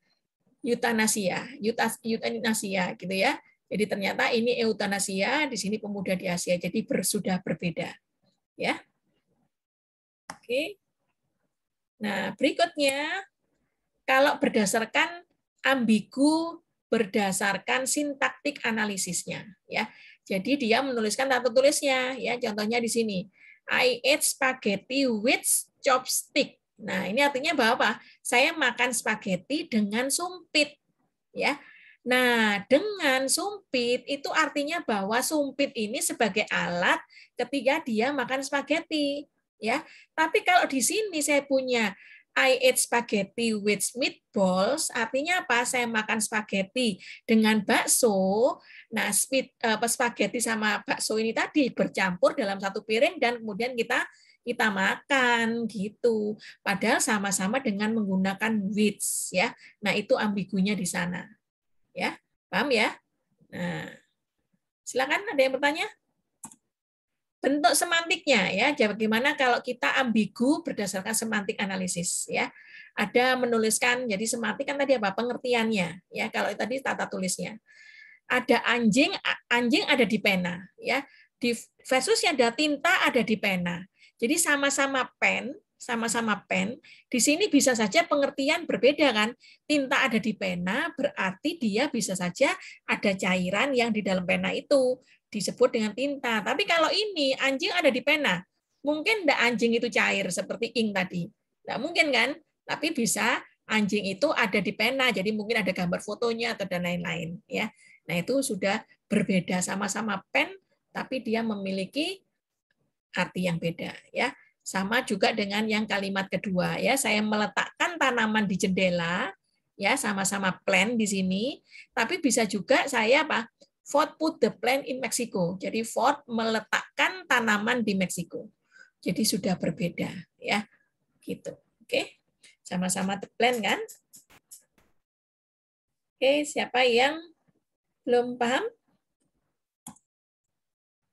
Euthanasia, euthanasia gitu ya. Jadi ternyata ini euthanasia, di sini pemuda di Asia. Jadi sudah berbeda. Ya. Oke. Nah, berikutnya kalau berdasarkan ambigu berdasarkan sintaktik analisisnya ya. Jadi dia menuliskan tata tulisnya ya. Contohnya di sini. I ate spaghetti with chopstick. Nah, ini artinya bahwa apa? Saya makan spaghetti dengan sumpit ya. Nah, dengan sumpit itu artinya bahwa sumpit ini sebagai alat ketika dia makan spaghetti, ya. Tapi kalau di sini saya punya I ate spaghetti with meatballs, artinya apa? Saya makan spaghetti dengan bakso. Nah, spaghetti sama bakso ini tadi bercampur dalam satu piring dan kemudian kita makan gitu. Padahal sama-sama dengan menggunakan with, ya. Nah, itu ambigunya di sana. Ya, paham ya? Nah, silakan ada yang bertanya? Bentuk semantiknya ya, bagaimana kalau kita ambigu berdasarkan semantik analisis ya. Ada menuliskan, jadi semantik kan tadi apa? Pengertiannya ya. Kalau tadi tata tulisnya. Ada anjing, anjing ada di pena ya. Di versusnya ada tinta ada di pena. Jadi sama-sama pen, di sini bisa saja pengertian berbeda kan. Tinta ada di pena berarti dia bisa saja ada cairan yang di dalam pena itu disebut dengan tinta. Tapi kalau ini anjing ada di pena, mungkin enggak anjing itu cair seperti ink tadi. Enggak mungkin kan? Tapi bisa anjing itu ada di pena, jadi mungkin ada gambar fotonya atau dan lain-lain ya. Nah, itu sudah berbeda, sama-sama pen tapi dia memiliki arti yang beda ya. Sama juga dengan yang kalimat kedua ya, saya meletakkan tanaman di jendela ya, sama-sama plant di sini, tapi bisa juga saya apa? Ford put the plant in Mexico. Jadi Ford meletakkan tanaman di Meksiko. Jadi sudah berbeda ya. Gitu. Oke. Sama-sama the plant kan? Oke, siapa yang belum paham?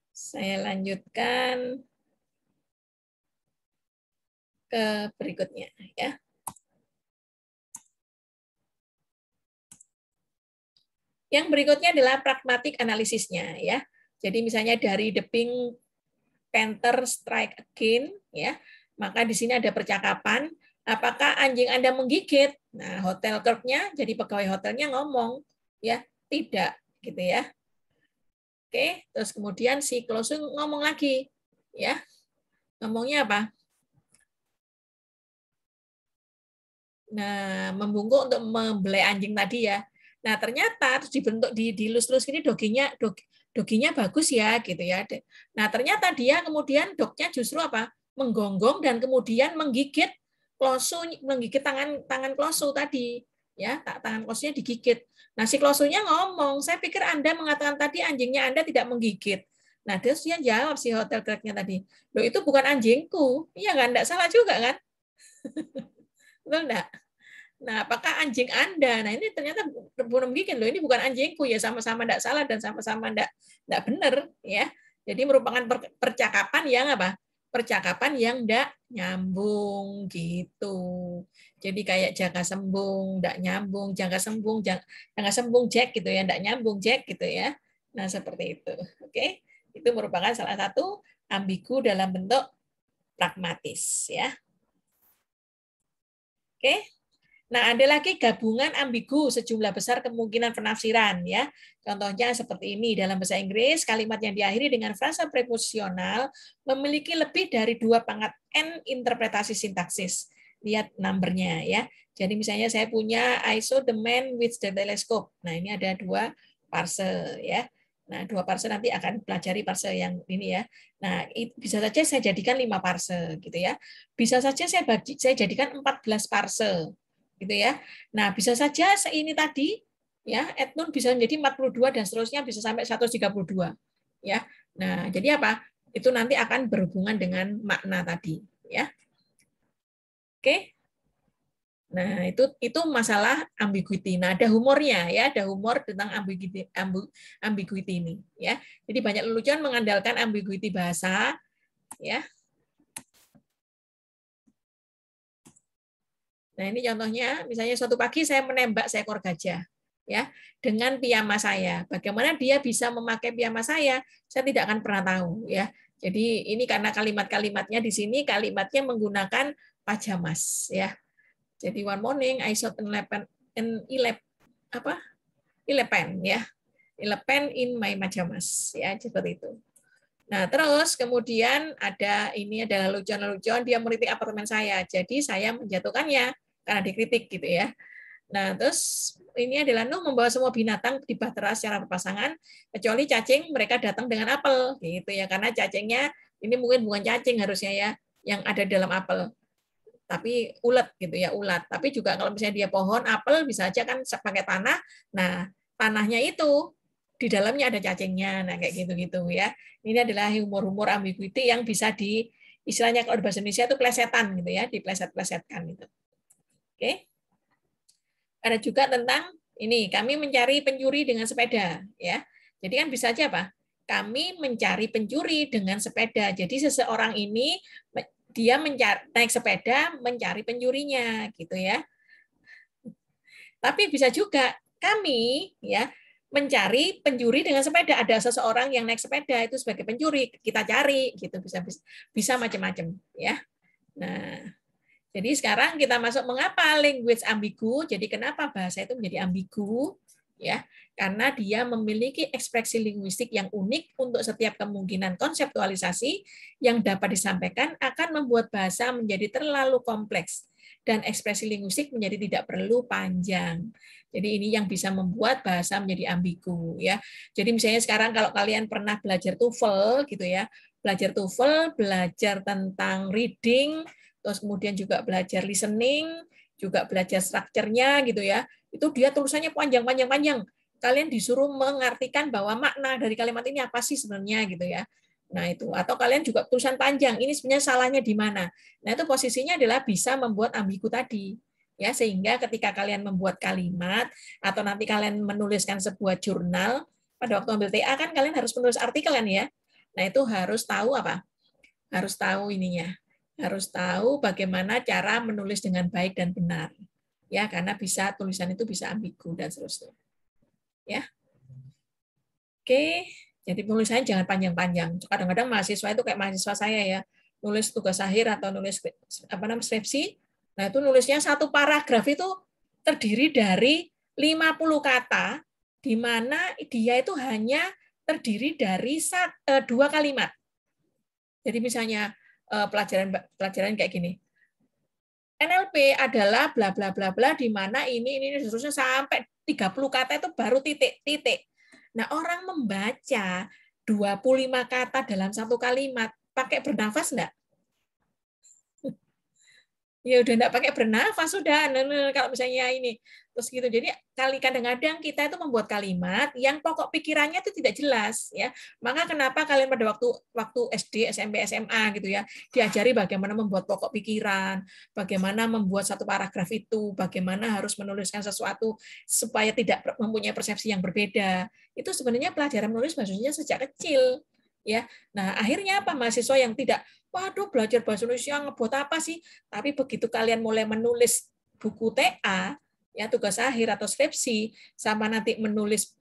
Saya lanjutkan ke berikutnya ya. Yang berikutnya adalah pragmatic analisisnya ya. Jadi misalnya dari the pink panther strike again ya, maka di sini ada percakapan, apakah anjing Anda menggigit? Nah, hotel clerk-nya jadi pegawai hotelnya ngomong ya, tidak gitu ya. Oke, terus kemudian si closing ngomong lagi ya. Ngomongnya apa? Nah, membungkuk untuk membelai anjing tadi ya. Nah, ternyata terus dibentuk dilus-lus ini doginya bagus ya gitu ya. Nah, ternyata dia kemudian dognya justru apa? Menggonggong dan kemudian menggigit menggigit tangan klosu tadi. Ya, tangan klosunya digigit. Nah, si klosunya ngomong, "Saya pikir Anda mengatakan tadi anjingnya Anda tidak menggigit." Nah, terus dia jawab si hotel clerk-nya tadi, "Loh, itu bukan anjingku." Iya kan? Enggak salah juga kan? Betul enggak? Nah, apakah anjing Anda? Nah, ini ternyata belum bikin loh. Ini bukan anjingku ya, sama-sama tidak salah dan sama-sama tidak benar ya. Jadi merupakan percakapan yang apa? Percakapan yang tidak nyambung gitu. Jadi kayak jaga sembung, tidak nyambung, jaga sembung, jaga sembung Jack gitu ya, tidak nyambung Jack gitu ya. Nah, seperti itu. Oke. Itu merupakan salah satu ambigu dalam bentuk pragmatis ya. Oke. Nah, ada lagi gabungan ambigu sejumlah besar kemungkinan penafsiran ya. Contohnya seperti ini dalam bahasa Inggris, kalimat yang diakhiri dengan frasa preposisional memiliki lebih dari 2 pangkat n interpretasi sintaksis. Lihat numbernya ya. Jadi misalnya saya punya I saw the man with the telescope. Nah, ini ada 2 parse ya. Nah, 2 parse nanti akan pelajari parse yang ini ya. Nah, bisa saja saya jadikan 5 parse gitu ya. Bisa saja saya jadikan 14 parse gitu ya. Nah, bisa saja ini tadi ya, etnun bisa menjadi 42 dan seterusnya bisa sampai 132 ya. Nah, jadi apa? Itu nanti akan berhubungan dengan makna tadi ya. Oke. Nah, itu masalah ambiguity. Nah, ada humornya ya, ada humor tentang ambiguity ini ya. Jadi banyak lelucon mengandalkan ambiguity bahasa ya. Nah, ini contohnya, misalnya suatu pagi saya menembak seekor gajah, ya, dengan piyama saya. Bagaimana dia bisa memakai piyama saya tidak akan pernah tahu, ya. Jadi ini karena kalimat-kalimatnya di sini kalimatnya menggunakan pajamas, ya. Jadi one morning I saw elephant, ya, elephant in my pajamas, ya, seperti itu. Nah, terus kemudian ini adalah lelucon-lelucon, dia mengkritik apartemen saya. Jadi saya menjatuhkannya karena dikritik gitu ya. Nah, terus ini adalah Nuh membawa semua binatang di bahtera secara berpasangan, kecuali cacing mereka datang dengan apel, gitu ya. Karena cacingnya ini mungkin bukan cacing harusnya ya, yang ada dalam apel, tapi ulat gitu ya, ulat. Tapi juga kalau misalnya dia pohon apel bisa aja kan pakai tanah. Nah, tanahnya itu di dalamnya ada cacingnya. Nah, kayak gitu-gitu ya. Ini adalah humor-humor ambiguity yang bisa di istilahnya kalau di bahasa Indonesia itu plesetan gitu ya, dipleset-plesetkan gitu. Oke. Ada juga tentang ini, kami mencari pencuri dengan sepeda ya. Jadi kan bisa aja apa? Kami mencari pencuri dengan sepeda. Jadi seseorang ini dia naik sepeda mencari pencurinya gitu ya. Tapi bisa juga kami ya mencari pencuri dengan sepeda. Ada seseorang yang naik sepeda itu sebagai pencuri, kita cari gitu, bisa macam-macam ya. Nah, jadi sekarang kita masuk mengapa language ambigu. Jadi kenapa bahasa itu menjadi ambigu? Ya, karena dia memiliki ekspresi linguistik yang unik untuk setiap kemungkinan konseptualisasi yang dapat disampaikan akan membuat bahasa menjadi terlalu kompleks dan ekspresi linguistik menjadi tidak perlu panjang. Jadi ini yang bisa membuat bahasa menjadi ambigu ya. Jadi misalnya sekarang kalau kalian pernah belajar TOEFL gitu ya, belajar TOEFL, belajar tentang reading, terus kemudian juga belajar listening, juga belajar strukturnya gitu ya. Itu dia tulisannya panjang-panjang-panjang. Kalian disuruh mengartikan bahwa makna dari kalimat ini apa sih sebenarnya gitu ya. Nah itu, atau kalian juga tulisan panjang, ini sebenarnya salahnya di mana. Nah itu posisinya adalah bisa membuat ambigu tadi. Ya, sehingga ketika kalian membuat kalimat atau nanti kalian menuliskan sebuah jurnal, pada waktu ambil TA kan kalian harus menulis artikel kan ya. Nah itu harus tahu apa? Harus tahu ininya, harus tahu bagaimana cara menulis dengan baik dan benar. Ya, karena bisa tulisan itu bisa ambigu dan seterusnya. Ya. Oke, jadi tulisannya jangan panjang-panjang. Kadang-kadang mahasiswa itu kayak mahasiswa saya ya, nulis tugas akhir atau nulis skripsi. Nah, itu nulisnya satu paragraf itu terdiri dari 50 kata di mana dia itu hanya terdiri dari 2 kalimat. Jadi misalnya pelajaran kayak gini. NLP adalah bla bla bla bla di mana ini seterusnya sampai 30 kata itu baru titik. Nah, orang membaca 25 kata dalam satu kalimat pakai bernafas enggak? Ya udah enggak pakai bernafas sudah. Nah, kalau misalnya ini terus gitu. Jadi kadang-kadang kita itu membuat kalimat yang pokok pikirannya itu tidak jelas ya. Maka kenapa kalian pada waktu SD, SMP, SMA gitu ya, diajari bagaimana membuat pokok pikiran, bagaimana membuat satu paragraf itu, bagaimana harus menuliskan sesuatu supaya tidak mempunyai persepsi yang berbeda. Itu sebenarnya pelajaran menulis bahasanya sejak kecil ya. Nah, akhirnya apa? Mahasiswa yang tidak, waduh belajar bahasa Indonesia ngebuat apa sih? Tapi begitu kalian mulai menulis buku TA, ya tugas akhir atau skripsi, sama nanti menulis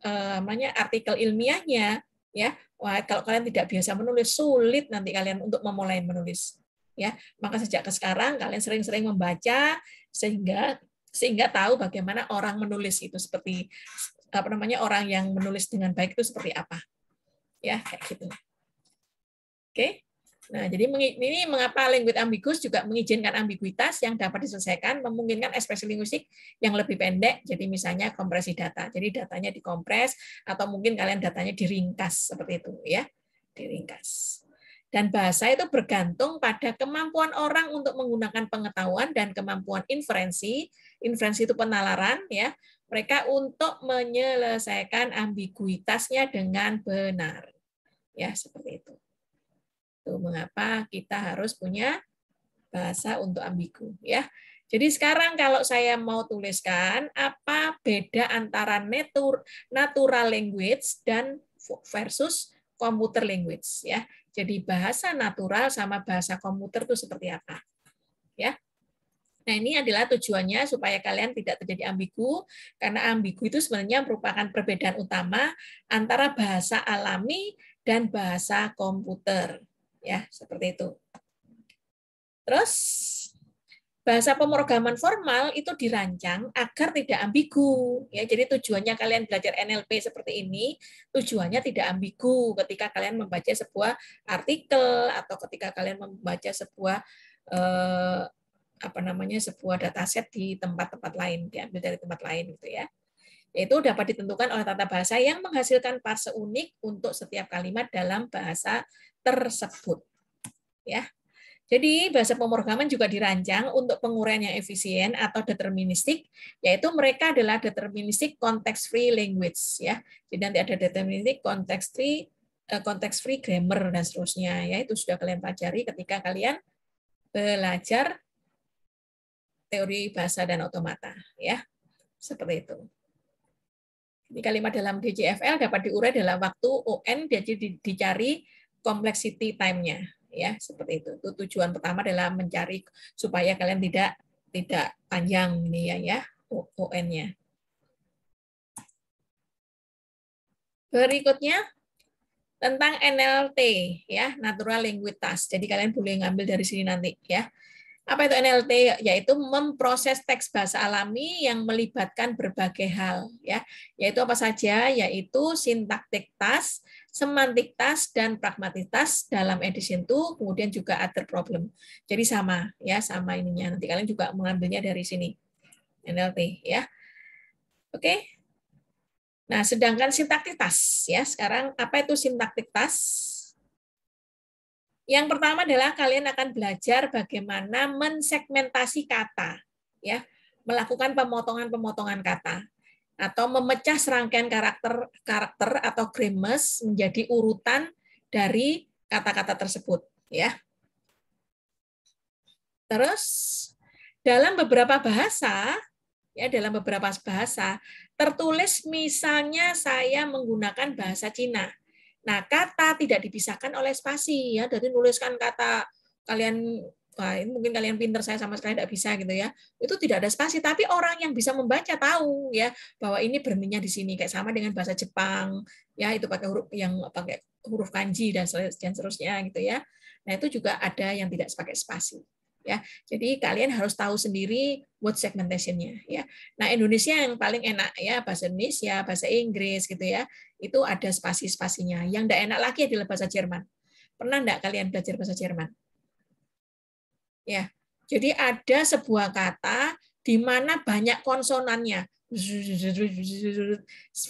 artikel ilmiahnya, ya, wah kalau kalian tidak biasa menulis sulit nanti kalian untuk memulai menulis, ya. Maka sejak sekarang kalian sering-sering membaca sehingga tahu bagaimana orang menulis itu seperti orang yang menulis dengan baik itu seperti apa, ya kayak gitu. Oke. Nah, jadi ini mengapa language ambigus juga mengizinkan ambiguitas yang dapat diselesaikan, memungkinkan ekspresi linguistik yang lebih pendek, jadi misalnya kompresi data. Jadi datanya dikompres, atau mungkin kalian datanya diringkas, seperti itu. Ya, diringkas. Dan bahasa itu bergantung pada kemampuan orang untuk menggunakan pengetahuan dan kemampuan inferensi. Inferensi itu penalaran, ya. Mereka untuk menyelesaikan ambiguitasnya dengan benar. Ya, seperti itu. Itu mengapa kita harus punya bahasa untuk ambigu ya. Jadi sekarang kalau saya mau tuliskan apa beda antara natural language dan versus computer language ya. Jadi bahasa natural sama bahasa komputer itu seperti apa? Ya. Nah, ini adalah tujuannya supaya kalian tidak terjadi ambigu, karena ambigu itu sebenarnya merupakan perbedaan utama antara bahasa alami dan bahasa komputer. Ya, seperti itu. Terus bahasa pemrograman formal itu dirancang agar tidak ambigu. Ya, jadi tujuannya kalian belajar NLP seperti ini, tujuannya tidak ambigu ketika kalian membaca sebuah artikel atau ketika kalian membaca sebuah sebuah dataset di tempat-tempat lain, diambil dari tempat lain gitu ya. Yaitu dapat ditentukan oleh tata bahasa yang menghasilkan parse unik untuk setiap kalimat dalam bahasa tersebut. Ya. Jadi bahasa pemrograman juga dirancang untuk penguraian yang efisien atau deterministik, yaitu mereka adalah deterministik context-free language. Ya. Jadi nanti ada deterministik context-free grammar dan seterusnya. Ya, itu sudah kalian pelajari ketika kalian belajar teori bahasa dan otomata. Ya, seperti itu. Ini kalimat dalam DCFL dapat diurai dalam waktu ON, jadi dicari complexity time-nya. Ya, seperti itu. Itu tujuan pertama adalah mencari supaya kalian tidak panjang ini ya ON-nya. Berikutnya tentang NLT ya, Natural Language Task. Jadi kalian boleh ngambil dari sini nanti ya. Apa itu NLT? Yaitu memproses teks bahasa alami yang melibatkan berbagai hal, ya. Yaitu apa saja? Yaitu sintaktik task, semantik task, dan pragmatic task dalam edition 2, kemudian juga other problem. Jadi sama, ya, sama ininya. Nanti kalian juga mengambilnya dari sini, NLT, ya. Oke. Nah, sedangkan sintaktik task, ya. Sekarang apa itu sintaktik task? Yang pertama adalah kalian akan belajar bagaimana mensegmentasi kata, ya, melakukan pemotongan-pemotongan kata, atau memecah serangkaian karakter atau grimes menjadi urutan dari kata-kata tersebut, ya. Terus dalam beberapa bahasa, ya, dalam beberapa bahasa tertulis misalnya saya menggunakan bahasa Cina. Nah, kata tidak dipisahkan oleh spasi, ya. Jadi nuliskan kata kalian, wah, ini mungkin kalian pinter, saya sama sekali tidak bisa gitu ya. Itu tidak ada spasi, tapi orang yang bisa membaca tahu ya bahwa ini berhentinya di sini, kayak sama dengan bahasa Jepang, ya, itu pakai huruf kanji dan seterusnya gitu ya. Nah, itu juga ada yang tidak pakai spasi. Ya, jadi kalian harus tahu sendiri word segmentation-nya ya. Nah, Indonesia yang paling enak ya, bahasa Indonesia, bahasa Inggris gitu ya. Itu ada spasi-spasinya. Yang tidak enak lagi adalah bahasa Jerman. Pernah enggak kalian belajar bahasa Jerman? Ya. Jadi ada sebuah kata di mana banyak konsonannya.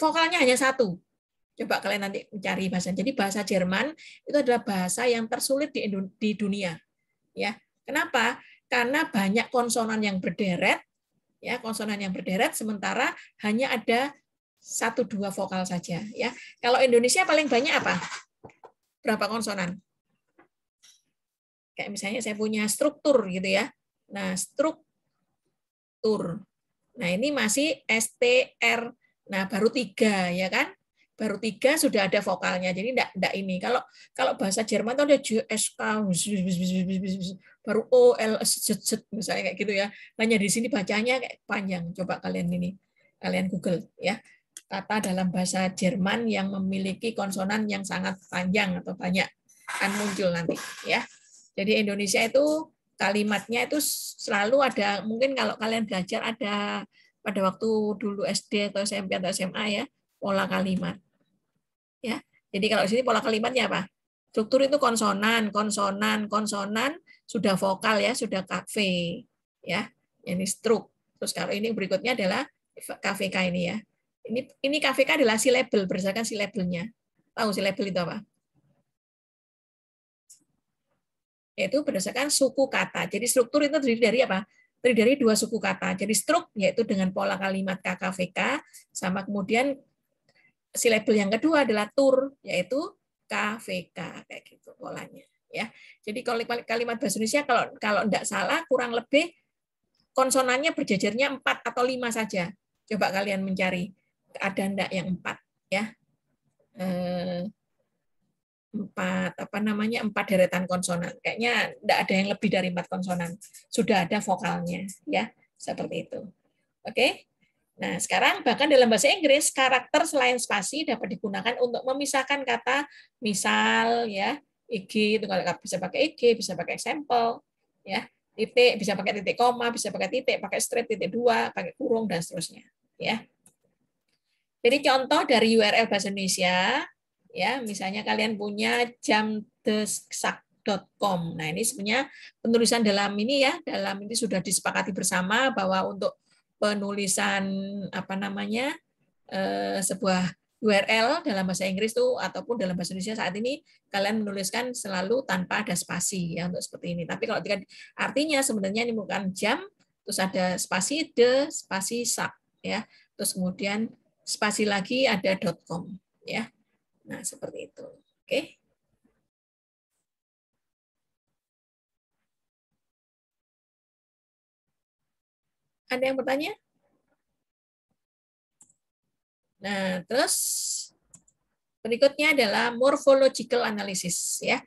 Vokalnya hanya satu. Coba kalian nanti mencari bahasa. Jadi bahasa Jerman itu adalah bahasa yang tersulit di dunia. Ya. Kenapa? Karena banyak konsonan yang berderet, ya, konsonan yang berderet, sementara hanya ada 1-2 vokal saja. Ya. Kalau Indonesia paling banyak apa? Berapa konsonan? Kayak misalnya saya punya struktur gitu ya. Nah, struktur. Nah, ini masih STR. Nah, baru 3 ya kan? Baru 3 sudah ada vokalnya. Jadi enggak ini. Kalau bahasa Jerman itu ada JSK, baru O, L, misalnya kayak gitu ya. Hanya di sini bacanya kayak panjang. Coba kalian Google ya. Kata dalam bahasa Jerman yang memiliki konsonan yang sangat panjang atau banyak akan muncul nanti ya. Jadi Indonesia itu kalimatnya itu selalu ada, mungkin kalau kalian belajar ada pada waktu dulu SD atau SMP atau SMA ya, pola kalimat. Ya. Jadi kalau di sini pola kalimatnya apa? Struktur itu konsonan, sudah vokal ya, sudah kafe ya. Ini struk. Terus kalau ini berikutnya adalah KVK ini ya. Ini KVK adalah silabel, berdasarkan silabelnya. Tahu silabel itu apa? Yaitu berdasarkan suku kata. Jadi struktur itu terdiri dari apa? Terdiri dari 2 suku kata. Jadi struk yaitu dengan pola kalimat KKVK, sama kemudian silabel yang kedua adalah tur, yaitu KVK, kayak gitu polanya. Ya. Jadi kalau kalimat bahasa Indonesia kalau tidak salah kurang lebih konsonannya berjajarnya 4 atau 5 saja. Coba kalian mencari, ada enggak yang 4 ya? 4 deretan konsonan. Kayaknya enggak ada yang lebih dari 4 konsonan. Sudah ada vokalnya ya, seperti itu. Oke. Nah, sekarang bahkan dalam bahasa Inggris karakter selain spasi dapat digunakan untuk memisahkan kata, misal ya, ig itu kalau bisa pakai ig, bisa pakai example ya. Titik bisa pakai titik koma, bisa pakai titik, pakai straight titik 2, pakai kurung dan seterusnya ya. Jadi contoh dari URL bahasa Indonesia ya, misalnya kalian punya jamdesak.com. Nah, ini sebenarnya penulisan dalam ini ya, dalam ini sudah disepakati bersama bahwa untuk penulisan sebuah URL dalam bahasa Inggris tuh ataupun dalam bahasa Indonesia saat ini kalian menuliskan selalu tanpa ada spasi ya untuk seperti ini. Tapi kalau artinya sebenarnya ini bukan jam, terus ada spasi de, spasi sub ya. Terus kemudian spasi lagi ada .com ya. Nah, seperti itu. Oke. Ada yang bertanya? Nah, terus berikutnya adalah morphological analysis ya.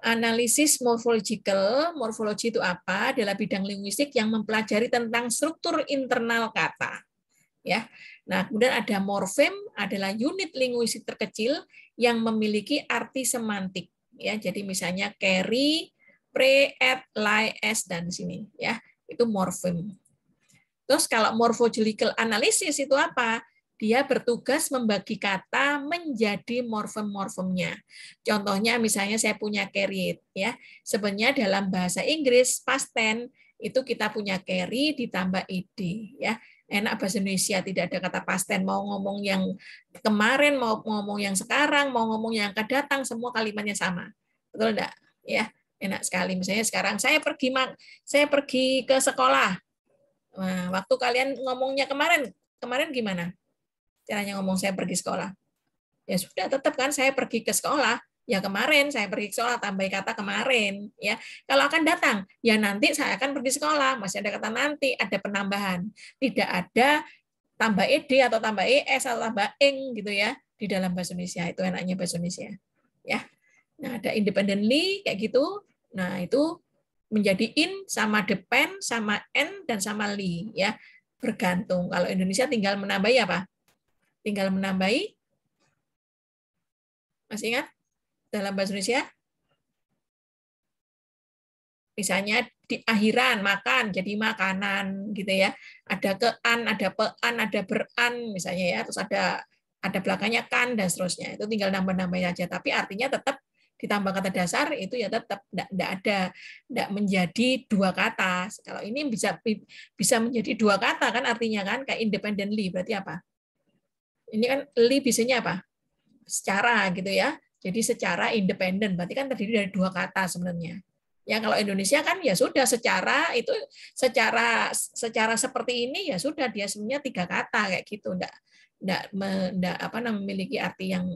Analisis morphological, morfologi itu apa? Adalah bidang linguistik yang mempelajari tentang struktur internal kata. Ya. Nah, kemudian ada morfem adalah unit linguistik terkecil yang memiliki arti semantik. Ya, jadi misalnya carry, pre, at, lie, as dan sini ya. Itu morfem. Terus kalau morphological analysis itu apa? Dia bertugas membagi kata menjadi morfem-morfemnya. Contohnya misalnya saya punya carry ya. Sebenarnya dalam bahasa Inggris past tense itu kita punya carry ditambah ed ya. Enak bahasa Indonesia tidak ada kata past tense, mau ngomong yang kemarin, mau ngomong yang sekarang, mau ngomong yang akan datang, semua kalimatnya sama. Betul enggak? Ya, enak sekali. Misalnya sekarang saya pergi ke sekolah. Nah, waktu kalian ngomongnya kemarin gimana? Caranya ngomong saya pergi sekolah. Ya sudah, tetap kan saya pergi ke sekolah. Ya kemarin saya pergi ke sekolah, tambah kata kemarin. Ya, kalau akan datang, ya nanti saya akan pergi sekolah. Masih ada kata nanti, ada penambahan. Tidak ada tambah ed atau tambah es atau tambah eng gitu ya di dalam bahasa Indonesia. Itu enaknya bahasa Indonesia. Ya. Nah, ada independently kayak gitu. Nah, itu menjadi in sama depend sama and dan sama li ya. Bergantung. Kalau Indonesia tinggal menambahi apa? Tinggal menambahi, masih ingat dalam bahasa Indonesia? Misalnya di akhiran makan jadi makanan gitu ya. Ada kean, ada pean, ada beran misalnya ya. Terus ada belakangnya kan dan seterusnya. Itu tinggal nambah-nambahin aja. Tapi artinya tetap ditambah kata dasar itu ya tetap tidak menjadi dua kata. Kalau ini bisa menjadi dua kata kan artinya kan kayak independently berarti apa? Ini kan li bisanya apa? Secara gitu ya. Jadi secara independen, berarti kan terdiri dari dua kata sebenarnya. Ya kalau Indonesia kan ya sudah secara itu secara seperti ini ya sudah dia sebenarnya tiga kata kayak gitu, enggak memiliki arti yang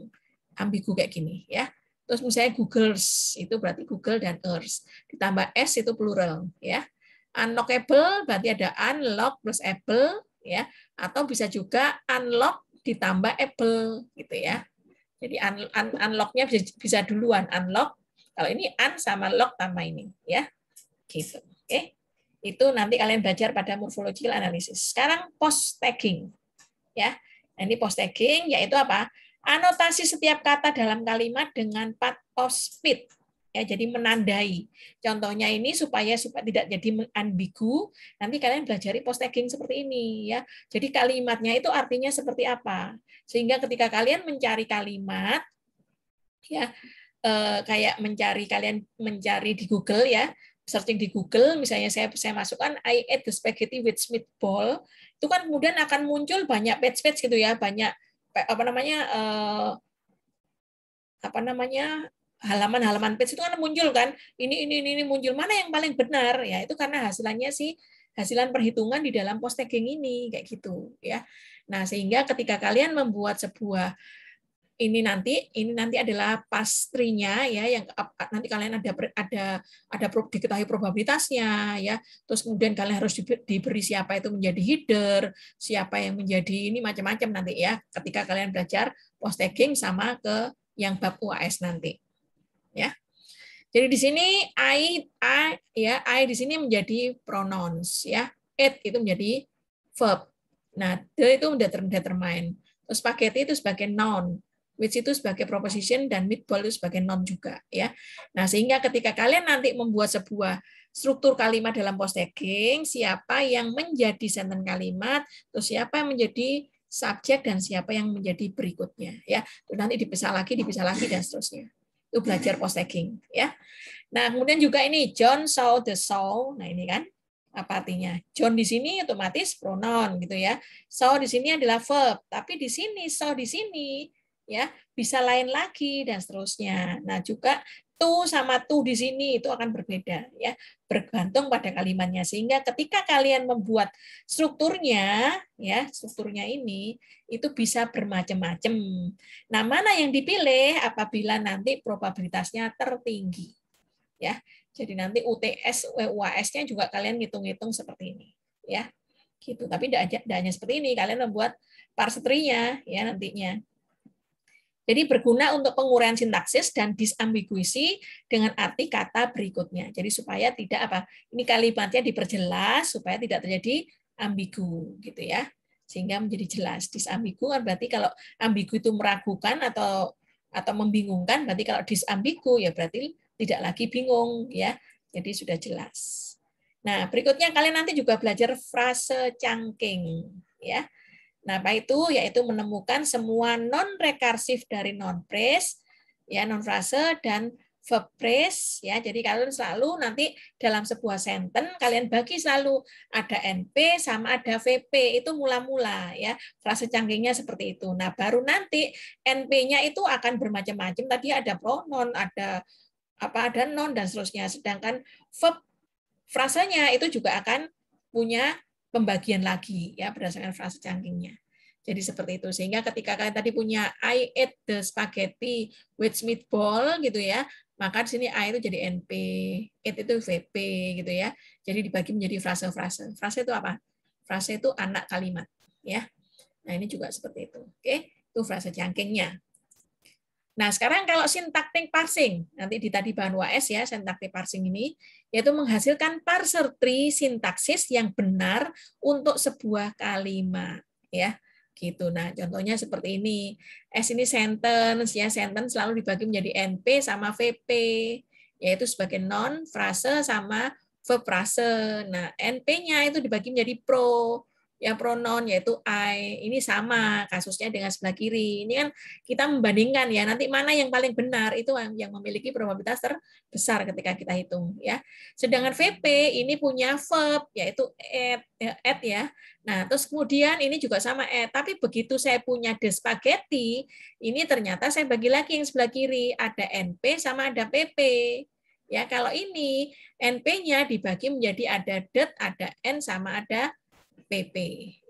ambigu kayak gini ya. Terus misalnya Googles itu berarti Google dan Earth. Ditambah S itu plural ya. Unlockable berarti ada unlock plus able ya, atau bisa juga unlock ditambah able gitu ya. Jadi unlock-nya bisa duluan unlock. Kalau ini un sama lock tambah ini ya. Gitu. Oke. Itu nanti kalian belajar pada morphological analysis. Sekarang post tagging. Ya. Nah, ini post tagging yaitu apa? Anotasi setiap kata dalam kalimat dengan part of speech. Ya, jadi menandai. Contohnya ini supaya tidak jadi ambigu, nanti kalian belajar post tagging seperti ini ya. Jadi kalimatnya itu artinya seperti apa? Sehingga ketika kalian mencari kalimat ya kayak kalian mencari di Google ya, searching di Google misalnya saya masukkan I ate the spaghetti with meatball, itu kan kemudian akan muncul banyak page-page gitu ya, banyak halaman-halaman page itu kan muncul kan, ini muncul, mana yang paling benar ya, itu karena hasilan perhitungan di dalam post tagging ini kayak gitu ya. Nah, sehingga ketika kalian membuat sebuah ini nanti adalah pastrinya ya, yang nanti kalian ada diketahui probabilitasnya ya. Terus kemudian kalian harus diberi siapa itu menjadi header, siapa yang menjadi ini macam-macam nanti ya, ketika kalian belajar post tagging sama ke yang bab UAS nanti. Ya. Jadi di sini I di sini menjadi pronouns ya. It itu menjadi verb. Nah, the itu determine. Terus spaghetti itu sebagai noun, which itu sebagai proposition, dan meatball itu sebagai noun juga ya. Nah, sehingga ketika kalian nanti membuat sebuah struktur kalimat dalam post tagging, siapa yang menjadi sentence kalimat, terus siapa yang menjadi subjek dan siapa yang menjadi berikutnya ya. Terus nanti dipisah lagi dan seterusnya. Itu belajar post tagging ya. Nah, kemudian juga ini John saw the sow. Nah, ini kan Apa artinya? John di sini otomatis pronoun gitu ya. So di sini adalah verb, tapi di sini so di sini ya bisa lain lagi dan seterusnya. Nah, juga to sama to di sini itu akan berbeda ya, bergantung pada kalimatnya. Sehingga ketika kalian membuat strukturnya ya, strukturnya ini itu bisa bermacam-macam. Nah, mana yang dipilih apabila nanti probabilitasnya tertinggi. Ya. Jadi nanti UTS, UAS-nya juga kalian ngitung-ngitung seperti ini, ya. Gitu. Tapi tidak hanya seperti ini, kalian membuat parse tree-nya ya nantinya. Jadi berguna untuk penguraian sintaksis dan disambiguisi dengan arti kata berikutnya. Jadi supaya tidak apa? Ini kalimatnya diperjelas supaya tidak terjadi ambigu gitu ya. Sehingga menjadi jelas. Disambigu kan berarti kalau ambigu itu meragukan atau membingungkan, berarti kalau disambigu ya berarti tidak lagi bingung ya. Jadi sudah jelas. Nah, berikutnya kalian nanti juga belajar frase cangking ya. Nah, apa itu? Yaitu menemukan semua non-rekarsif dari non-phrase, ya, non-frase, dan verb phrase. Ya. Jadi kalian selalu nanti dalam sebuah sentence, kalian bagi selalu ada NP sama ada VP. Itu mula-mula. Ya. Frase cangkingnya seperti itu. Nah, baru nanti NP-nya itu akan bermacam-macam. Tadi ada pronoun, ada non, dan seterusnya. Sedangkan verb frasanya itu juga akan punya pembagian lagi ya berdasarkan frase cangkingnya. Jadi seperti itu. Sehingga ketika kalian tadi punya I ate the spaghetti with meatball gitu ya, maka di sini I itu jadi NP, it itu VP gitu ya. Jadi dibagi menjadi frase-frase. Frase itu apa? Frase itu anak kalimat ya. Nah, ini juga seperti itu. Oke, itu frase cangkingnya. Nah, sekarang kalau syntactic parsing, nanti di tadi bahan UAS ya, syntactic parsing ini, yaitu menghasilkan parser tree sintaksis yang benar untuk sebuah kalimat. Ya, gitu. Nah, contohnya seperti ini. S ini sentence, ya, sentence selalu dibagi menjadi NP sama VP, yaitu sebagai non, frase, sama verb frase. Nah, NP-nya itu dibagi menjadi pro, ya pronoun yaitu I. Ini sama kasusnya dengan sebelah kiri. Ini kan kita membandingkan ya, nanti mana yang paling benar itu yang memiliki probabilitas terbesar ketika kita hitung ya. Sedangkan VP ini punya verb yaitu add ya. Nah, terus kemudian ini juga sama add, tapi begitu saya punya the spaghetti, ini ternyata saya bagi lagi yang sebelah kiri, ada NP sama ada PP. Ya, kalau ini NP-nya dibagi menjadi ada det, ada N sama ada PP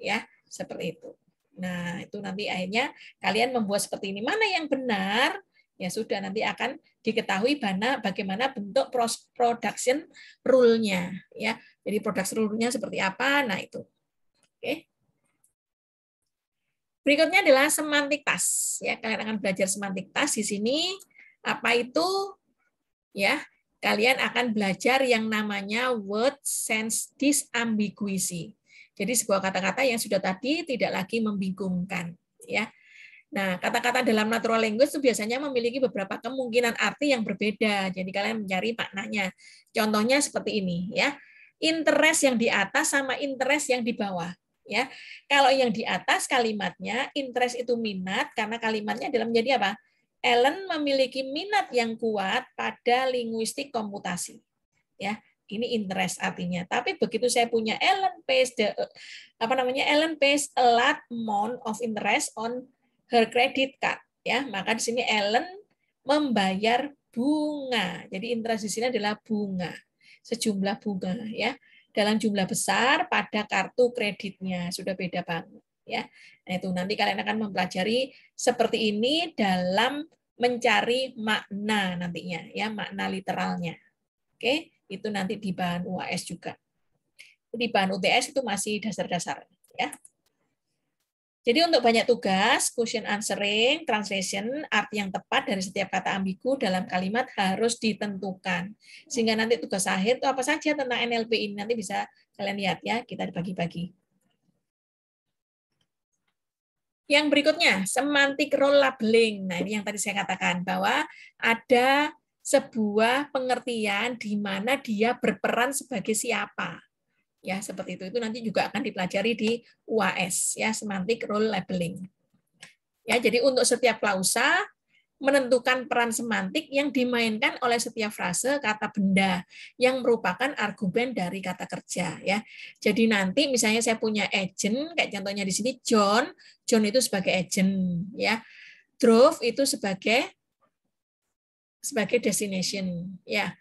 ya, seperti itu. Nah, itu nanti akhirnya kalian membuat seperti ini. Mana yang benar? Ya sudah, nanti akan diketahui bagaimana bentuk production rule-nya ya. Jadi production rule-nya seperti apa? Nah, itu. Oke. Berikutnya adalah semantik task ya. Kalian akan belajar semantik task di sini. Apa itu? Ya, kalian akan belajar yang namanya word sense disambiguity. Jadi sebuah kata-kata yang sudah tadi tidak lagi membingungkan, ya. Nah, kata-kata dalam natural language itu biasanya memiliki beberapa kemungkinan arti yang berbeda. Jadi kalian mencari maknanya. Contohnya seperti ini, ya. Interest yang di atas sama interest yang di bawah, ya. Kalau yang di atas kalimatnya interest itu minat karena kalimatnya adalah menjadi apa? Ellen memiliki minat yang kuat pada linguistik komputasi, ya. Ini interest artinya. Tapi begitu saya punya Ellen pays a lot amount of interest on her credit card, ya, maka di sini Ellen membayar bunga. Jadi interest di sini adalah bunga, sejumlah bunga, ya, dalam jumlah besar pada kartu kreditnya. Sudah beda banget, ya. Nah, itu nanti kalian akan mempelajari seperti ini dalam mencari makna nantinya, ya, makna literalnya. Oke. Itu nanti di bahan UAS juga. Di bahan UTS itu masih dasar-dasar, ya. Jadi untuk banyak tugas, question answering, translation, arti yang tepat dari setiap kata ambigu dalam kalimat harus ditentukan. Sehingga nanti tugas akhir itu apa saja tentang NLP ini nanti bisa kalian lihat ya, kita dibagi-bagi. Yang berikutnya, semantic role labeling. Nah, ini yang tadi saya katakan bahwa ada sebuah pengertian di mana dia berperan sebagai siapa. Ya, seperti itu. Itu nanti juga akan dipelajari di UAS, ya, semantic role labeling. Ya, jadi untuk setiap klausa menentukan peran semantik yang dimainkan oleh setiap frase kata benda yang merupakan argumen dari kata kerja ya. Jadi nanti misalnya saya punya agent, kayak contohnya di sini John itu sebagai agent ya. Drove itu sebagai destination ya.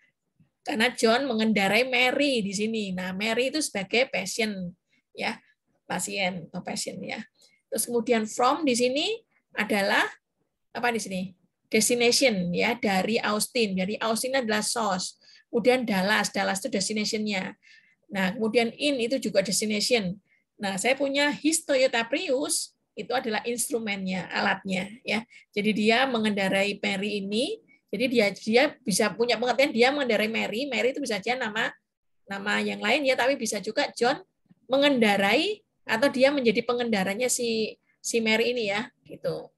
Karena John mengendarai Mary di sini. Nah, Mary itu sebagai pasien ya, pasien atau pasien ya. Terus kemudian from di sini adalah apa di sini? Destination ya, dari Austin. Jadi Austin adalah source. Kemudian Dallas itu destination-nya. Nah, kemudian in itu juga destination. Nah, saya punya his Toyota Prius itu adalah instrumennya, alatnya ya. Jadi dia mengendarai Mary ini. Jadi dia bisa punya pengertian dia mengendarai Mary. Mary itu bisa saja nama yang lain ya, tapi bisa juga John mengendarai atau dia menjadi pengendaranya si Mary ini ya, gitu.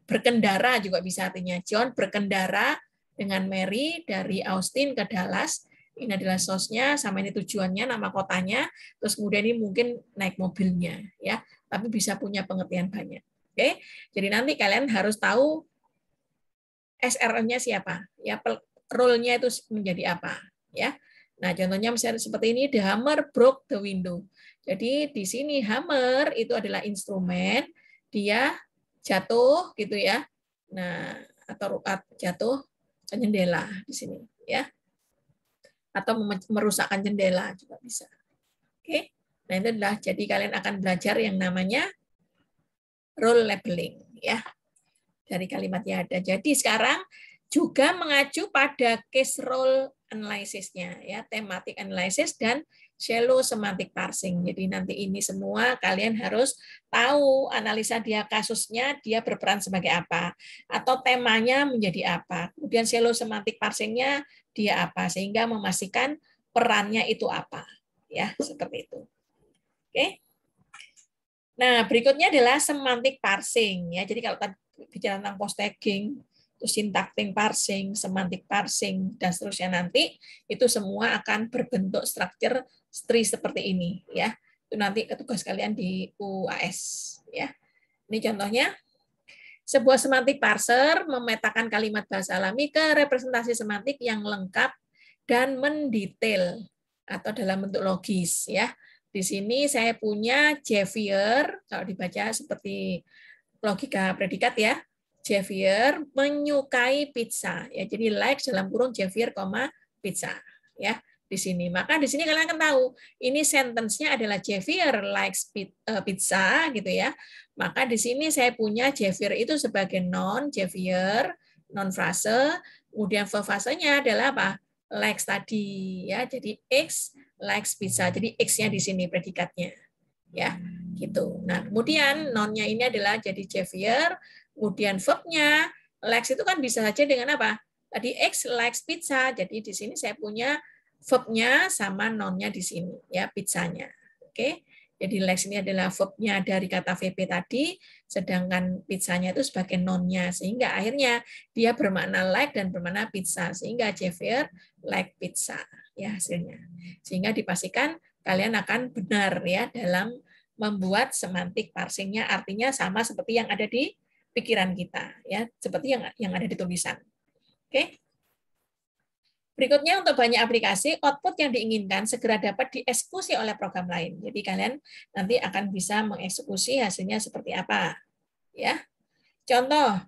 Berkendara juga bisa artinya. John berkendara dengan Mary dari Austin ke Dallas. Ini adalah source-nya, sama ini tujuannya, nama kotanya, terus kemudian ini mungkin naik mobilnya, ya. Tapi bisa punya pengertian banyak. Oke, jadi nanti kalian harus tahu SR-nya siapa, ya, role-nya itu menjadi apa, ya. Nah, contohnya misalnya seperti ini, the hammer broke the window. Jadi di sini hammer itu adalah instrumen, dia jatuh gitu ya. Nah, atau jatuh ke jendela di sini ya. Atau merusakkan jendela juga bisa. Oke. Nah, itu adalah jadi kalian akan belajar yang namanya role labeling ya. Dari kalimat yang ada. Jadi sekarang juga mengacu pada case role analysis-nya ya, thematic analysis dan shallow semantic parsing. Jadi nanti ini semua kalian harus tahu analisa dia kasusnya dia berperan sebagai apa atau temanya menjadi apa. Kemudian shallow semantic parsing-nya dia apa sehingga memastikan perannya itu apa. Ya, seperti itu. Oke. Nah, berikutnya adalah semantic parsing ya. Jadi kalau tadi bicara tentang post tagging, terus syntactic parsing, semantic parsing, dan seterusnya nanti, itu semua akan berbentuk struktur tree seperti ini. Ya. Itu nanti tugas kalian di UAS. Ya. Ini contohnya, sebuah semantic parser memetakan kalimat bahasa alami ke representasi semantik yang lengkap dan mendetail atau dalam bentuk logis. Ya. Di sini saya punya Javier, kalau dibaca seperti logika predikat ya, Javier menyukai pizza ya, jadi likes dalam kurung Javier, pizza ya di sini. Maka di sini kalian akan tahu ini sentence-nya adalah Javier likes pizza gitu ya. Maka di sini saya punya Javier itu sebagai noun, Javier non frase, kemudian verb frasenya adalah apa? Likes tadi ya. Jadi X likes pizza. Jadi X-nya di sini predikatnya. Ya, gitu. Nah, kemudian noun-nya ini adalah jadi Javier. Kemudian verb-nya, likes itu kan bisa saja dengan apa? Tadi X likes pizza. Jadi di sini saya punya verb-nya sama noun-nya di sini, ya, pizzanya. Oke. Jadi likes ini adalah verb-nya dari kata VP tadi, sedangkan pizzanya itu sebagai noun-nya. Sehingga akhirnya dia bermakna like dan bermakna pizza. Sehingga Javier like pizza, ya hasilnya. Sehingga dipastikan kalian akan benar ya dalam membuat semantik parsingnya, artinya sama seperti yang ada di pikiran kita ya, seperti yang ada di tulisan. Oke. Berikutnya untuk banyak aplikasi, output yang diinginkan segera dapat dieksekusi oleh program lain. Jadi kalian nanti akan bisa mengeksekusi hasilnya seperti apa. Ya. Contoh,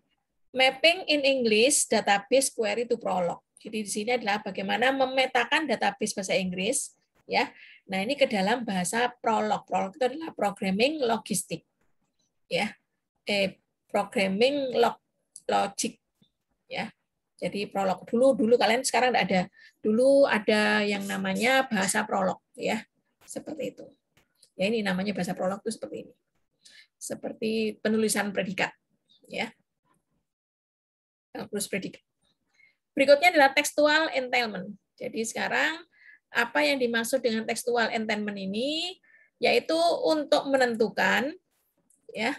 mapping in English database query to Prolog. Jadi di sini adalah bagaimana memetakan database bahasa Inggris ya. Nah, ini ke dalam bahasa Prolog. Prolog itu adalah programming logistik. Ya. Programming logic ya. Jadi Prolog dulu kalian sekarang tidak ada. Dulu ada yang namanya bahasa Prolog ya. Seperti itu. Ya, ini namanya bahasa Prolog itu seperti ini. Seperti penulisan predikat ya. Terus predikat. Berikutnya adalah textual entailment. Jadi sekarang apa yang dimaksud dengan textual entailment ini yaitu untuk menentukan ya,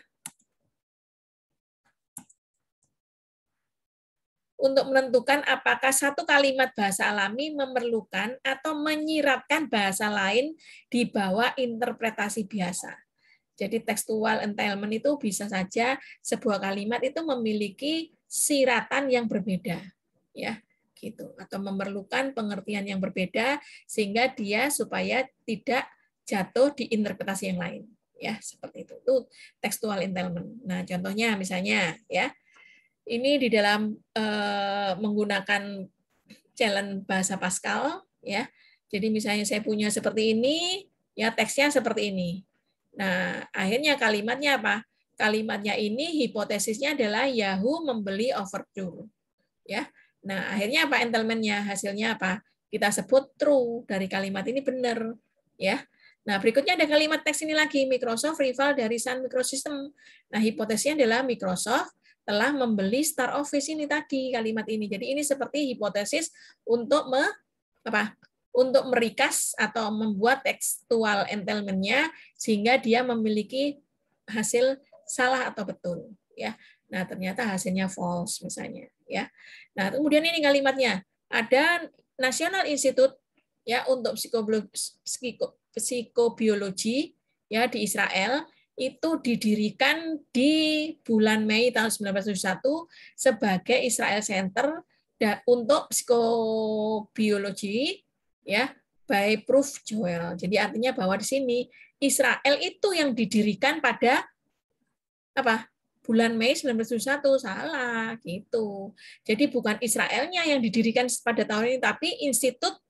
untuk menentukan apakah satu kalimat bahasa alami memerlukan atau menyiratkan bahasa lain di bawah interpretasi biasa. Jadi textual entailment itu bisa saja sebuah kalimat itu memiliki siratan yang berbeda, ya, gitu, atau memerlukan pengertian yang berbeda sehingga dia supaya tidak jatuh di interpretasi yang lain, ya, seperti itu. Itu textual entailment. Nah, contohnya misalnya, ya, ini di dalam menggunakan challenge bahasa Pascal, ya. Jadi misalnya saya punya seperti ini, ya teksnya seperti ini. Nah, akhirnya kalimatnya apa? Kalimatnya ini hipotesisnya adalah Yahoo membeli overture, ya. Nah, akhirnya apa entailment-nya? Hasilnya apa? Kita sebut true, dari kalimat ini benar, ya. Nah, berikutnya ada kalimat teks ini lagi, Microsoft rival dari Sun Microsystem. Nah, hipotesisnya adalah Microsoft telah membeli Star Office ini tadi, kalimat ini. Jadi ini seperti hipotesis untuk untuk merikas atau membuat tekstual entailment-nya sehingga dia memiliki hasil salah atau betul, ya. Nah, ternyata hasilnya false misalnya, ya. Nah, kemudian ini kalimatnya. Ada National Institute, ya, untuk psikobiologi, ya, di Israel itu didirikan di bulan Mei tahun 1971 sebagai Israel Center untuk psikobiologi, ya, by Proof Joel. Jadi artinya bahwa di sini Israel itu yang didirikan pada apa? Bulan Mei 1971, salah gitu. Jadi bukan Israelnya yang didirikan pada tahun ini, tapi Institut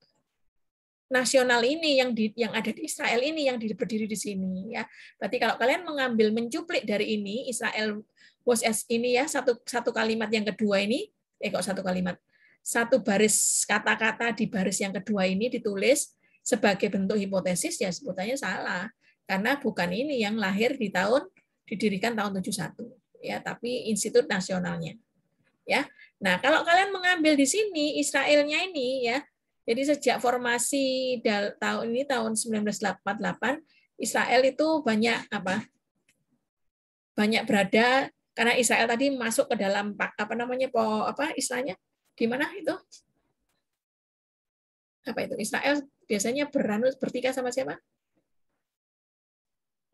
Nasional ini yang ada di Israel ini yang berdiri di sini, ya. Berarti kalau kalian mengambil mencuplik dari ini Israel was as ini, ya, satu kalimat yang kedua ini, satu baris kata-kata di baris yang kedua ini ditulis sebagai bentuk hipotesis, ya sebutannya salah karena bukan ini yang lahir didirikan tahun 71, ya, tapi Institut Nasionalnya, ya. Nah, kalau kalian mengambil di sini Israelnya ini, ya, jadi sejak formasi tahun 1948 Israel itu banyak berada karena Israel tadi masuk ke dalam istilahnya di mana itu? Apa itu? Israel biasanya bertikai sama siapa?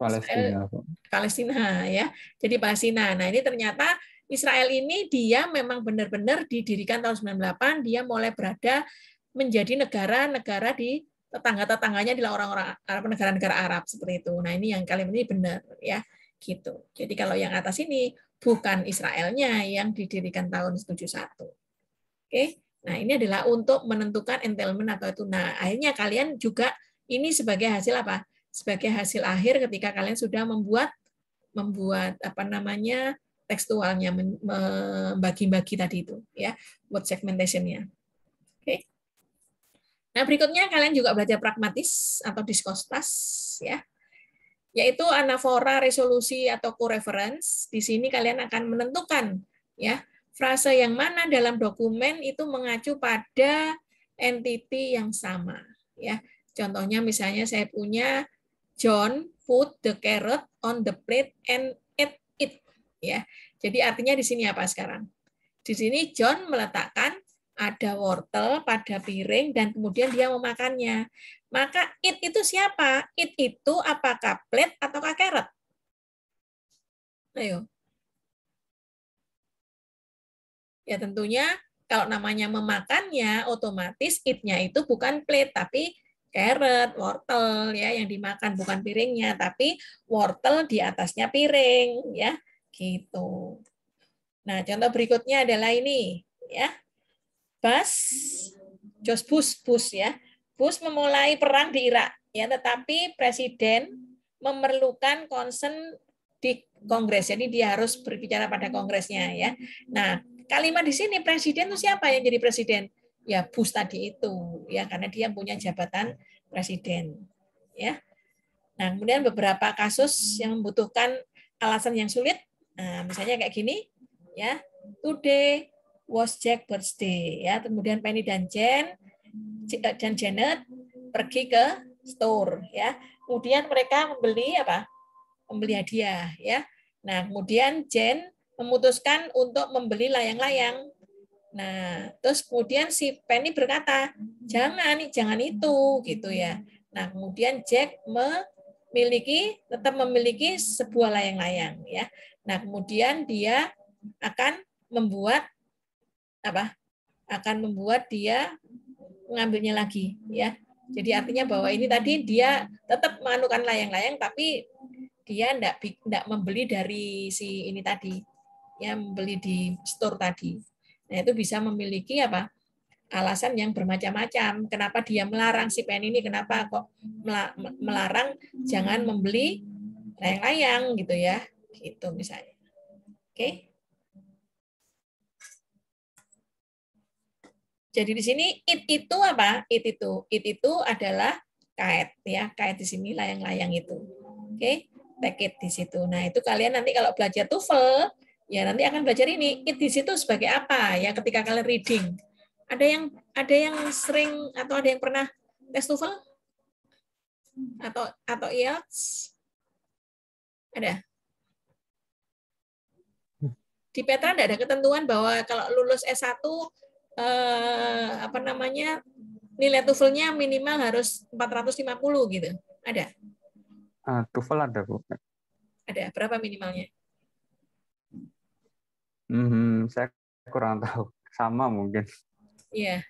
Palestina. Palestina, ya. Jadi Palestina. Nah, ini ternyata Israel ini dia memang benar-benar didirikan tahun 98, dia mulai berada menjadi negara-negara di tetangga-tetangganya adalah orang-orang Arab, negara-negara Arab seperti itu. Nah, ini yang kalimat ini benar, ya, gitu. Jadi kalau yang atas ini bukan Israelnya yang didirikan tahun 71. Oke. Nah, ini adalah untuk menentukan entailment atau itu. Nah, akhirnya kalian juga ini sebagai hasil apa? Sebagai hasil akhir ketika kalian sudah membuat tekstualnya, membagi-bagi tadi itu, ya, buat segmentation-nya. Oke. Nah, berikutnya kalian juga belajar pragmatis atau diskostas, ya, yaitu anafora, resolusi atau co-reference. Di sini kalian akan menentukan, ya, frase yang mana dalam dokumen itu mengacu pada entity yang sama, ya. Contohnya misalnya saya punya John put the carrot on the plate and ate it, ya. Jadi artinya di sini apa sekarang? Di sini John meletakkan ada wortel pada piring dan kemudian dia memakannya. Maka it itu siapa? It itu apakah plate atau carrot? Ayo. Ya tentunya kalau namanya memakannya otomatis it-nya itu bukan plate tapi carrot, wortel, ya, yang dimakan bukan piringnya tapi wortel di atasnya piring, ya. Gitu. Nah, contoh berikutnya adalah ini, ya. Bush, ya. Bush memulai perang di Irak, ya, tetapi presiden memerlukan concern di Kongres. Jadi dia harus berbicara pada Kongresnya, ya. Nah, kalimat di sini presiden itu siapa yang jadi presiden? Ya Bush tadi itu, ya, karena dia punya jabatan presiden, ya. Nah, kemudian beberapa kasus yang membutuhkan alasan yang sulit. Nah, misalnya kayak gini, ya. Today was Jack's birthday, ya. Kemudian Penny dan Janet pergi ke store, ya. Kemudian mereka membeli apa? Membeli hadiah, ya. Nah, kemudian Jane memutuskan untuk membeli layang-layang. Nah, terus kemudian si Penny berkata, jangan itu, gitu, ya. Nah, kemudian Jack tetap memiliki sebuah layang-layang, ya. Nah, kemudian dia akan membuat apa? Akan membuat dia mengambilnya lagi, ya. Jadi artinya bahwa ini tadi dia tetap menganukan layang-layang, tapi dia enggak membeli dari si ini tadi, ya, membeli di store tadi. Nah, itu bisa memiliki apa? Alasan yang bermacam-macam. Kenapa dia melarang si pen ini? Kenapa kok melarang jangan membeli layang-layang gitu ya? Gitu misalnya. Oke. Jadi di sini it itu apa? It itu adalah kait ya, kait di sini layang-layang itu. Oke, take it di situ. Nah, itu kalian nanti kalau belajar TOEFL ya nanti akan belajar ini. It di situ sebagai apa ya ketika kalian reading. Ada yang sering atau ada yang pernah tes TOEFL? Atau IELTS? Ada? Di Petra tidak ada ketentuan bahwa kalau lulus S1 nilai TOEFL-nya minimal harus 450 gitu. Ada? TOEFL ada, Bu. Ada. Berapa minimalnya? Saya kurang tahu. Sama mungkin. Iya.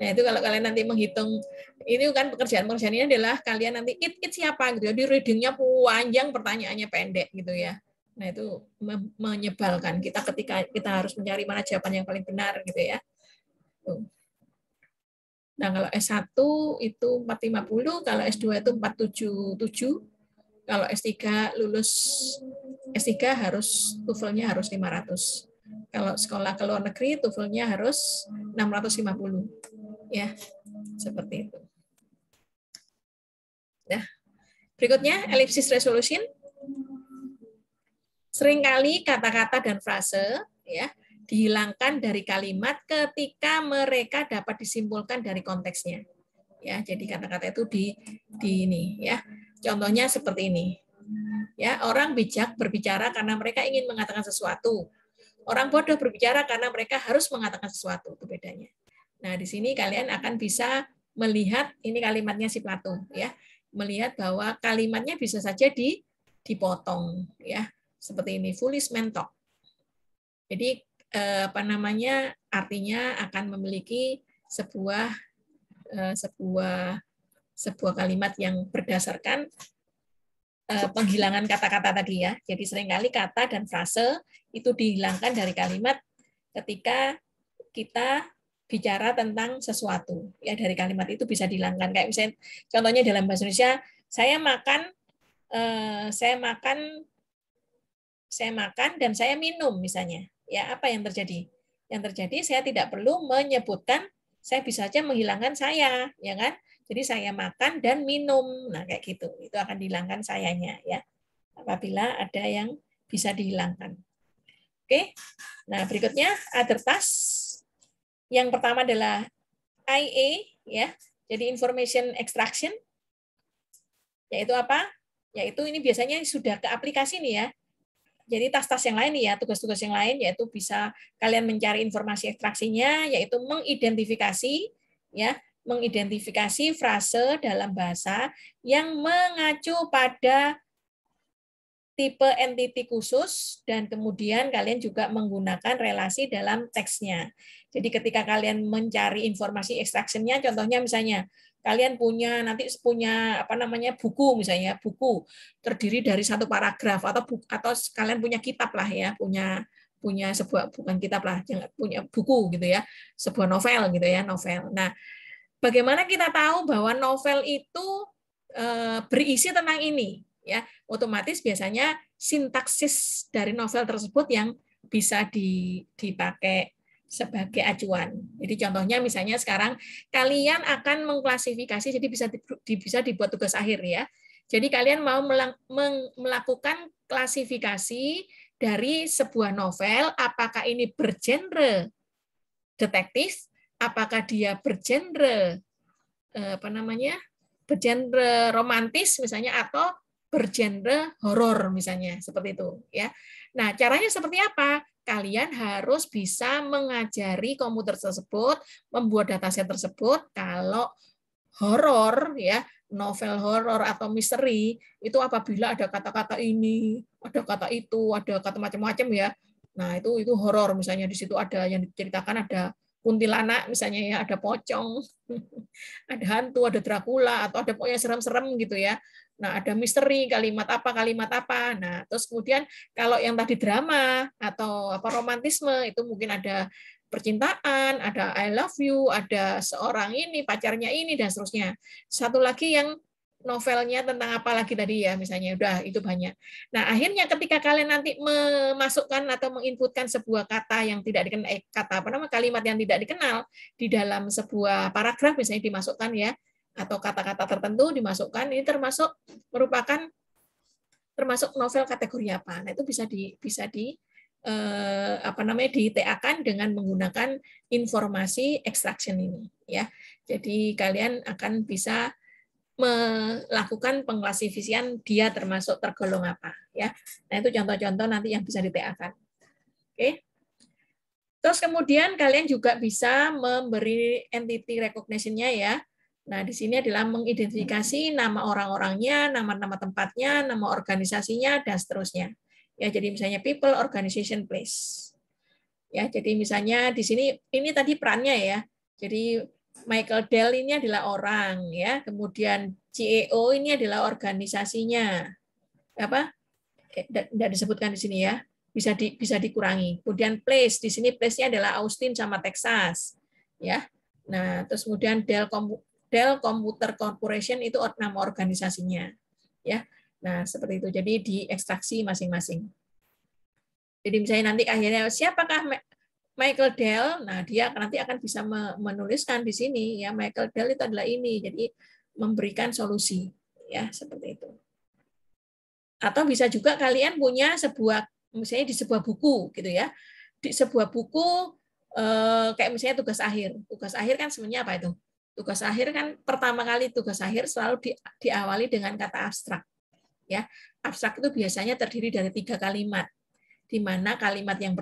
Nah, itu kalau kalian nanti menghitung, ini kan pekerjaan ini adalah kalian nanti it siapa gitu ya. Di readingnya panjang, pertanyaannya pendek gitu ya. Nah, itu menyebalkan kita ketika kita harus mencari mana jawaban yang paling benar gitu ya. Tuh. Nah, kalau S1 itu 450, kalau S2 itu 477, kalau S3 lulus S3 harus TOEFL-nya harus 500. Kalau sekolah ke luar negeri TOEFL-nya harus 650. Ya, seperti itu. Nah, berikutnya ellipsis resolution. Seringkali kata-kata dan frase ya dihilangkan dari kalimat ketika mereka dapat disimpulkan dari konteksnya. Ya, jadi kata-kata itu di ini ya. Contohnya seperti ini. Ya, orang bijak berbicara karena mereka ingin mengatakan sesuatu. Orang bodoh berbicara karena mereka harus mengatakan sesuatu. Itu bedanya. Nah, di sini kalian akan bisa melihat ini kalimatnya si Plato ya. Melihat bahwa kalimatnya bisa saja dipotong ya. Seperti ini, foolish man talk. Jadi artinya akan memiliki sebuah kalimat yang berdasarkan penghilangan kata-kata tadi ya. Jadi seringkali kata dan frase itu dihilangkan dari kalimat ketika kita bicara tentang sesuatu. Ya, dari kalimat itu bisa dihilangkan. Kayak misalnya contohnya dalam bahasa Indonesia, saya makan dan saya minum misalnya. Ya, apa yang terjadi? Yang terjadi saya tidak perlu menyebutkan, saya bisa saja menghilangkan saya, ya kan? Jadi saya makan dan minum. Nah, kayak gitu. Itu akan dihilangkan sayanya ya. Apabila ada yang bisa dihilangkan. Oke. Nah, berikutnya other task. Yang pertama adalah IA ya. Jadi information extraction. Yaitu apa? Yaitu ini biasanya sudah ke aplikasi nih ya. Jadi tas-tas yang lain ya, tugas-tugas yang lain yaitu bisa kalian mencari informasi ekstraksinya, yaitu mengidentifikasi frase dalam bahasa yang mengacu pada tipe entity khusus dan kemudian kalian juga menggunakan relasi dalam teksnya. Jadi ketika kalian mencari informasi extraction-nya, contohnya misalnya kalian punya buku misalnya, buku terdiri dari satu paragraf atau kalian punya kitab lah ya, punya sebuah, bukan kitab lah, punya buku gitu ya, sebuah novel gitu ya, novel. Nah, bagaimana kita tahu bahwa novel itu berisi tentang ini ya? Otomatis biasanya sintaksis dari novel tersebut yang bisa dipakai sebagai acuan. Jadi contohnya misalnya sekarang kalian akan mengklasifikasi, jadi bisa dibuat tugas akhir ya. Jadi kalian mau melakukan klasifikasi dari sebuah novel, apakah ini bergenre detektif, apakah dia bergenre bergenre romantis misalnya atau bergenre horor misalnya, seperti itu ya. Nah, caranya seperti apa? Kalian harus bisa mengajari komputer tersebut, membuat dataset tersebut kalau horor ya, novel horor atau misteri itu apabila ada kata-kata ini, ada kata itu, ada kata macam-macam ya. Nah, itu horor, misalnya di situ ada yang diceritakan ada kuntilanak misalnya ya, ada pocong, ada hantu, ada Dracula, atau ada pokoknya serem-serem gitu ya. Nah, ada misteri, kalimat apa, kalimat apa. Nah, terus kemudian kalau yang tadi drama atau apa romantisme itu mungkin ada percintaan, ada I love you, ada seorang ini, pacarnya ini, dan seterusnya. Satu lagi yang novelnya tentang apa lagi tadi ya, misalnya udah itu banyak. Nah, akhirnya ketika kalian nanti memasukkan atau menginputkan sebuah kata yang tidak dikenal, kata apa namanya, kalimat yang tidak dikenal di dalam sebuah paragraf misalnya dimasukkan ya, atau kata-kata tertentu dimasukkan, ini merupakan termasuk novel kategori apa. Nah, itu bisa di apa namanya di TA-kan dengan menggunakan informasi extraction ini ya. Jadi kalian akan bisa melakukan pengklasifikasian dia termasuk tergolong apa ya. Nah, itu contoh-contoh nanti yang bisa di-TA-kan. Oke. Terus kemudian kalian juga bisa memberi entity recognition-nya ya. Nah, di sini adalah mengidentifikasi nama orang-orangnya, nama-nama tempatnya, nama organisasinya, dan seterusnya. Ya, jadi misalnya people, organization, place. Ya, jadi misalnya di sini ini tadi perannya ya. Jadi Michael Dell ini adalah orang ya, kemudian CEO ini adalah organisasinya. Apa? Tidak disebutkan di sini ya. Bisa dikurangi. Kemudian place, di sini place-nya adalah Austin sama Texas. Ya. Nah, terus kemudian Dell Computer Corporation itu nama organisasinya. Ya. Nah, seperti itu. Jadi diekstraksi masing-masing. Jadi misalnya nanti akhirnya siapakah Michael Dell, nah dia nanti akan bisa menuliskan di sini ya Michael Dell itu adalah ini, jadi memberikan solusi ya seperti itu. Atau bisa juga kalian punya sebuah misalnya di sebuah buku gitu ya, di sebuah buku kayak misalnya tugas akhir. Tugas akhir kan sebenarnya apa itu? Tugas akhir kan pertama kali tugas akhir selalu diawali dengan kata abstrak ya. Abstrak itu biasanya terdiri dari 3 kalimat. Di mana kalimat yang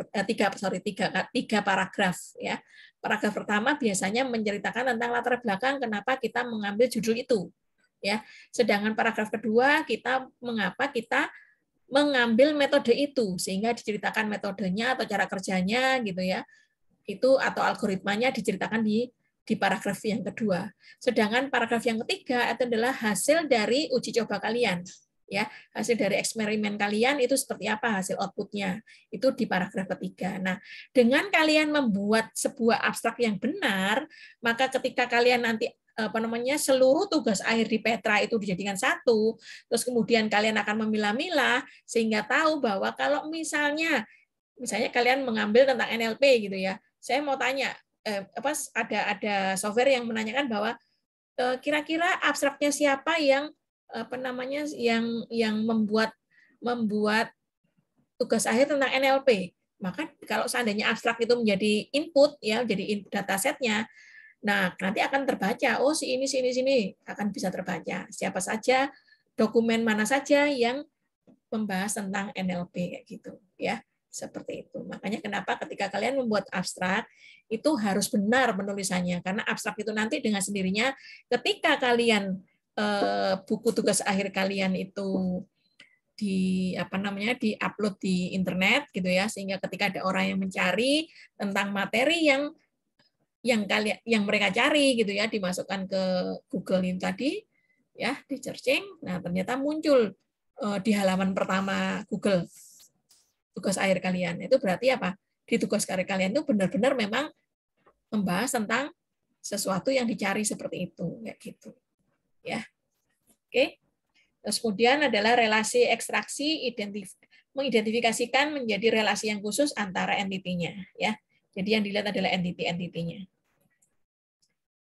tiga paragraf ya. Paragraf pertama biasanya menceritakan tentang latar belakang kenapa kita mengambil judul itu ya. Sedangkan paragraf kedua mengapa kita mengambil metode itu sehingga diceritakan metodenya atau cara kerjanya gitu ya. Itu atau algoritmanya diceritakan di paragraf yang kedua. Sedangkan paragraf yang ketiga itu adalah hasil dari uji coba kalian. Ya, hasil dari eksperimen kalian itu seperti apa hasil outputnya itu di paragraf ketiga. Nah, dengan kalian membuat sebuah abstrak yang benar, maka ketika kalian nanti apa namanya seluruh tugas akhir di Petra itu dijadikan satu, terus kemudian kalian akan memilah-milah sehingga tahu bahwa kalau misalnya kalian mengambil tentang NLP gitu ya, saya mau tanya ada software yang menanyakan bahwa kira-kira abstraknya siapa yang apa namanya yang membuat tugas akhir tentang NLP. Maka kalau seandainya abstrak itu menjadi input ya, jadi datasetnya, nah nanti akan terbaca. Oh si ini akan bisa terbaca. Siapa saja, dokumen mana saja yang membahas tentang NLP kayak gitu ya. Seperti itu. Makanya kenapa ketika kalian membuat abstrak itu harus benar penulisannya karena abstrak itu nanti dengan sendirinya ketika kalian buku tugas akhir kalian itu diupload di internet gitu ya sehingga ketika ada orang yang mencari tentang materi yang mereka cari gitu ya dimasukkan ke Google ini tadi ya di searching, nah ternyata muncul di halaman pertama Google tugas akhir kalian. Itu berarti apa? Di tugas akhir kalian itu benar-benar memang membahas tentang sesuatu yang dicari seperti itu, kayak gitu. Ya. Oke. Terus kemudian adalah relasi ekstraksi mengidentifikasikan menjadi relasi yang khusus antara entity-nya, ya. Jadi yang dilihat adalah entity-entity-nya.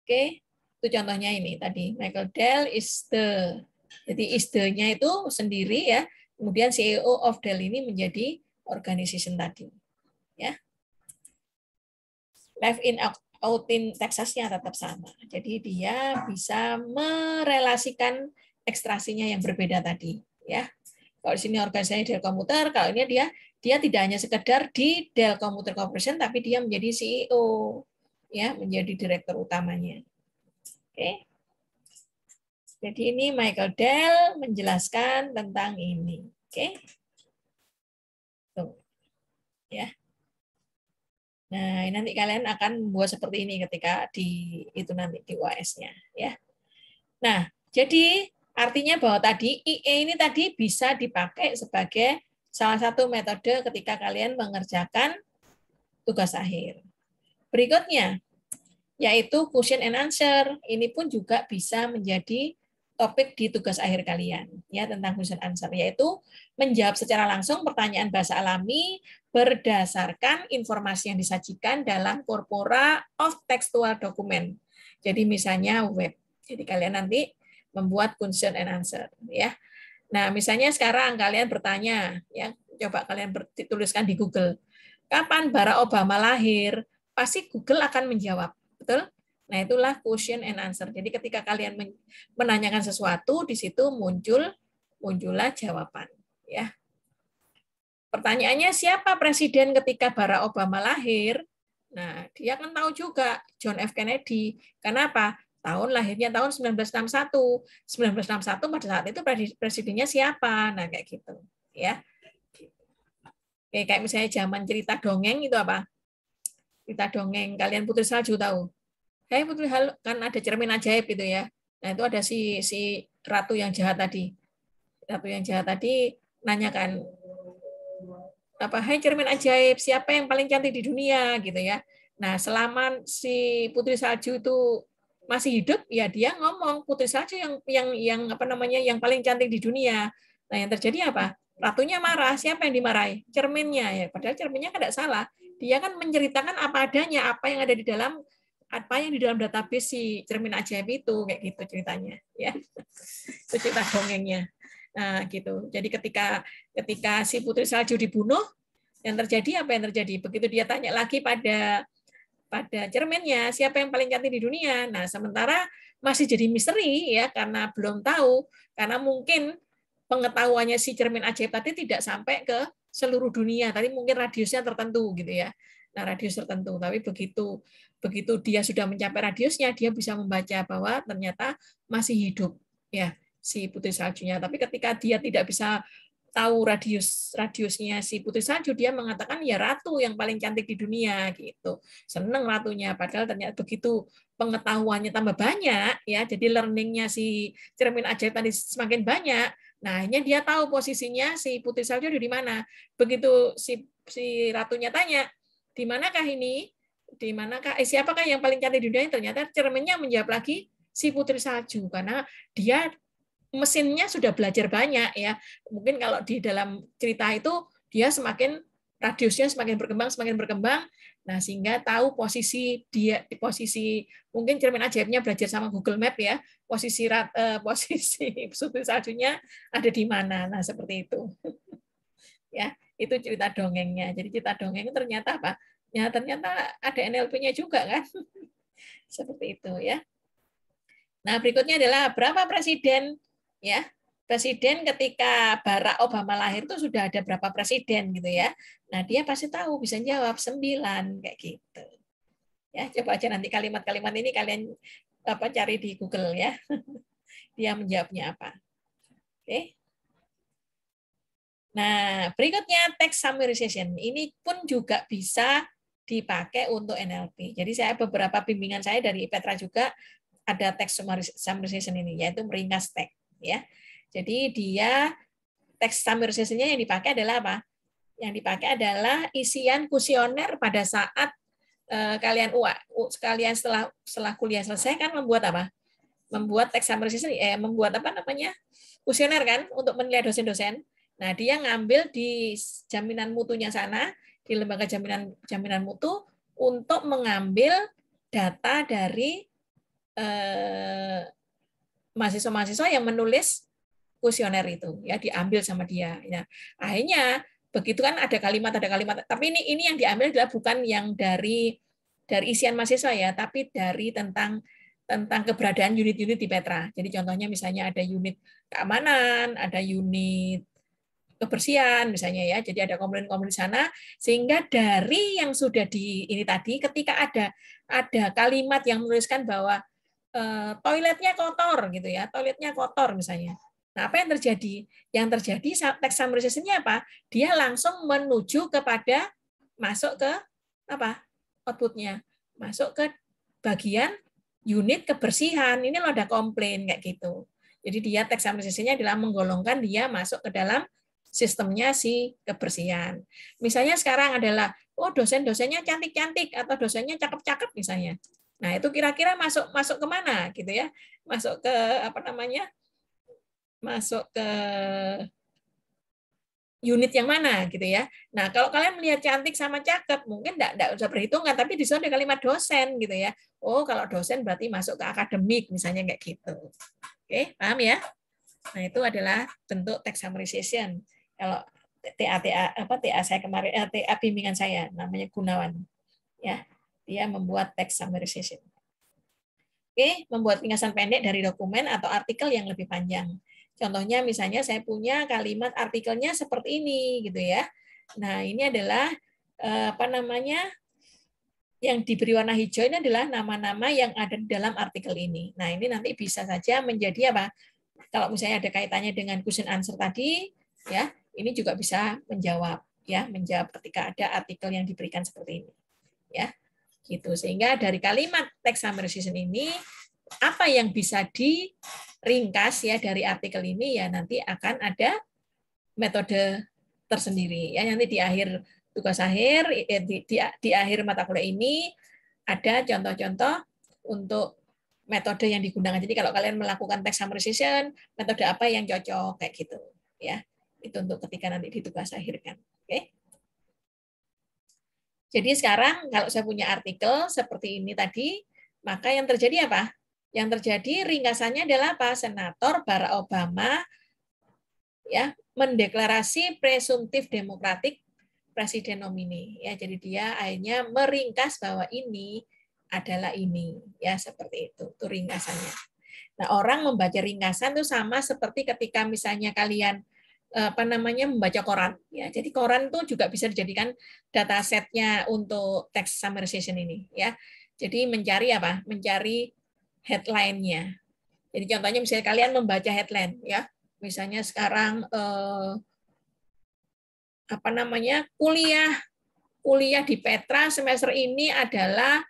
Oke. Itu contohnya ini tadi Michael Dell is the. Jadi is the-nya itu sendiri ya. Kemudian CEO of Dell ini menjadi organization tadi. Ya. Live in Austin, Texas-nya tetap sama. Jadi dia bisa merelasikan ekstraksinya yang berbeda tadi, ya. Kalau di sini organisasinya Dell Computer, kalau ini dia tidak hanya sekedar di Dell Computer Corporation, tapi dia menjadi CEO, ya, menjadi direktur utamanya. Oke. Jadi ini Michael Dell menjelaskan tentang ini, oke. Tuh, ya. Nah, nanti kalian akan membuat seperti ini ketika di itu nanti di UAS-nya ya. Nah, jadi artinya bahwa tadi IE ini tadi bisa dipakai sebagai salah satu metode ketika kalian mengerjakan tugas akhir. Berikutnya, yaitu question and answer. Ini pun juga bisa menjadi topik di tugas akhir kalian ya tentang question answer, yaitu menjawab secara langsung pertanyaan bahasa alami berdasarkan informasi yang disajikan dalam corpora of textual document. Jadi misalnya web. Jadi kalian nanti membuat question and answer ya. Nah, misalnya sekarang kalian bertanya ya, coba kalian tuliskan di Google. Kapan Barack Obama lahir? Pasti Google akan menjawab. Betul? Nah, itulah question and answer. Jadi ketika kalian menanyakan sesuatu, di situ muncullah jawaban. Ya. Pertanyaannya, siapa presiden ketika Barack Obama lahir? Nah, dia kan tahu juga John F. Kennedy. Kenapa? Tahun lahirnya tahun 1961. 1961 pada saat itu presidennya siapa? Nah, kayak gitu. Ya. Kayak misalnya zaman cerita dongeng itu apa? Cerita dongeng. Kalian Putri Salju tahu? Putri Salju kan ada cermin ajaib gitu ya. Nah, itu ada si ratu yang jahat tadi. Ratu yang jahat tadi nanyakan, apa, hai cermin ajaib, siapa yang paling cantik di dunia gitu ya. Nah, selama si Putri Salju itu masih hidup, ya dia ngomong Putri Salju yang apa namanya yang paling cantik di dunia. Nah, yang terjadi apa? Ratunya marah. Siapa yang dimarahi? Cerminnya ya. Padahal cerminnya kan tidak salah. Dia kan menceritakan apa adanya, apa yang ada di dalam database si cermin ajaib itu, kayak gitu ceritanya ya. Itu cerita dongengnya. Nah, gitu. Jadi ketika si Putri Salju dibunuh, yang terjadi apa yang terjadi? Begitu dia tanya lagi pada cerminnya, siapa yang paling cantik di dunia? Nah, sementara masih jadi misteri ya karena belum tahu, karena mungkin pengetahuannya si cermin ajaib tadi tidak sampai ke seluruh dunia. Tadi mungkin radiusnya tertentu gitu ya. Nah, radius tertentu. Tapi begitu dia sudah mencapai radiusnya, dia bisa membaca bahwa ternyata masih hidup ya si Putri Saljunya. Tapi ketika dia tidak bisa tahu radiusnya si Putri Salju, dia mengatakan ya ratu yang paling cantik di dunia gitu. Seneng ratunya, padahal ternyata begitu pengetahuannya tambah banyak ya, jadi learningnya si cermin ajaib tadi semakin banyak. Nah, akhirnya dia tahu posisinya si Putri Salju di mana. Begitu si ratunya tanya, di manakah ini? Di manakah? Siapakah yang paling cantik di dunia? Ternyata cerminnya menjawab lagi si Putri Salju karena dia mesinnya sudah belajar banyak ya. Mungkin kalau di dalam cerita itu dia radiusnya semakin berkembang. Nah, sehingga tahu posisi posisi mungkin cermin ajaibnya belajar sama Google Map ya, posisi Putri Saljunya ada di mana. Nah, seperti itu. Ya, itu cerita dongengnya. Jadi cerita dongeng ternyata apa? Ya, ternyata ada NLP-nya juga kan. Seperti itu ya. Nah, berikutnya adalah berapa presiden ya? Presiden ketika Barack Obama lahir itu sudah ada berapa presiden gitu ya. Nah, dia pasti tahu, bisa jawab 9 kayak gitu. Ya, coba aja nanti kalimat-kalimat ini kalian cari di Google ya. Dia menjawabnya apa. Oke. Nah, berikutnya text summarization. Ini pun juga bisa dipakai untuk NLP. Jadi saya beberapa bimbingan saya dari Petra juga ada text summarization ini, yaitu meringkas teks ya. Jadi dia text summarization-nya yang dipakai adalah apa? Yang dipakai adalah isian kuesioner pada saat kalian setelah kuliah selesai kan membuat apa? Membuat text summarization, membuat apa namanya? Kuesioner kan untuk menilai dosen-dosen. Nah, dia ngambil di jaminan mutunya sana, di lembaga jaminan mutu untuk mengambil data dari mahasiswa-mahasiswa yang menulis kuesioner itu ya, diambil sama dia ya. Akhirnya begitu kan ada kalimat tapi ini yang diambil adalah bukan yang dari isian mahasiswa ya, tapi dari tentang keberadaan unit-unit di Petra. Jadi contohnya misalnya ada unit keamanan, ada unit kebersihan misalnya ya. Jadi ada komponen-komponen di sana, sehingga dari yang sudah ini tadi ketika ada kalimat yang menuliskan bahwa toiletnya kotor gitu ya, toiletnya kotor misalnya. Nah, apa yang terjadi? Yang terjadi text summarization-nya apa? Dia langsung menuju kepada masuk ke apa? outputnya, masuk ke bagian unit kebersihan. Ini loh ada komplain kayak gitu. Jadi dia tax amortization-nya adalah menggolongkan dia masuk ke dalam sistemnya si kebersihan. Misalnya sekarang adalah, oh dosen-dosennya cantik-cantik atau dosennya cakep-cakep misalnya. Nah itu kira-kira masuk ke mana gitu ya? Masuk ke apa namanya? Masuk ke unit yang mana gitu ya. Nah, kalau kalian melihat cantik sama cakep, mungkin enggak usah perhitungan, tapi di situ ada kalimat dosen gitu ya. Oh, kalau dosen berarti masuk ke akademik misalnya kayak gitu. Oke, paham ya? Nah, itu adalah bentuk tax summarization. Kalau TA saya kemarin TA bimbingan saya namanya Gunawan. Ya. Dia membuat tax summarization. Oke, membuat ringkasan pendek dari dokumen atau artikel yang lebih panjang. Contohnya misalnya saya punya kalimat artikelnya seperti ini gitu ya. Nah, ini adalah apa namanya? Yang diberi warna hijau ini adalah nama-nama yang ada di dalam artikel ini. Nah, ini nanti bisa saja menjadi apa? Kalau misalnya ada kaitannya dengan question answer tadi, ya, ini juga bisa menjawab ketika ada artikel yang diberikan seperti ini. Ya. Gitu. Sehingga dari kalimat tax summarization ini apa yang bisa diringkas ya dari artikel ini ya nanti akan ada metode tersendiri ya nanti di akhir tugas akhir di akhir mata kuliah ini ada contoh-contoh untuk metode yang digunakan. Jadi kalau kalian melakukan tax summarization, metode apa yang cocok kayak gitu ya. Itu untuk ketika nanti di tugas akhir kan. Oke. Jadi sekarang kalau saya punya artikel seperti ini tadi, maka yang terjadi apa? Yang terjadi ringkasannya adalah apa? Senator Barack Obama ya mendeklarasi presumptif demokratik presiden nomini. Ya, jadi dia akhirnya meringkas bahwa ini adalah ini, ya seperti itu. Itu ringkasannya. Nah, orang membaca ringkasan itu sama seperti ketika misalnya kalian membaca koran ya. Jadi koran itu juga bisa dijadikan datasetnya untuk text summarization ini ya. Jadi mencari apa? Mencari headline-nya. Jadi contohnya misalnya kalian membaca headline ya. Misalnya sekarang kuliah di Petra semester ini adalah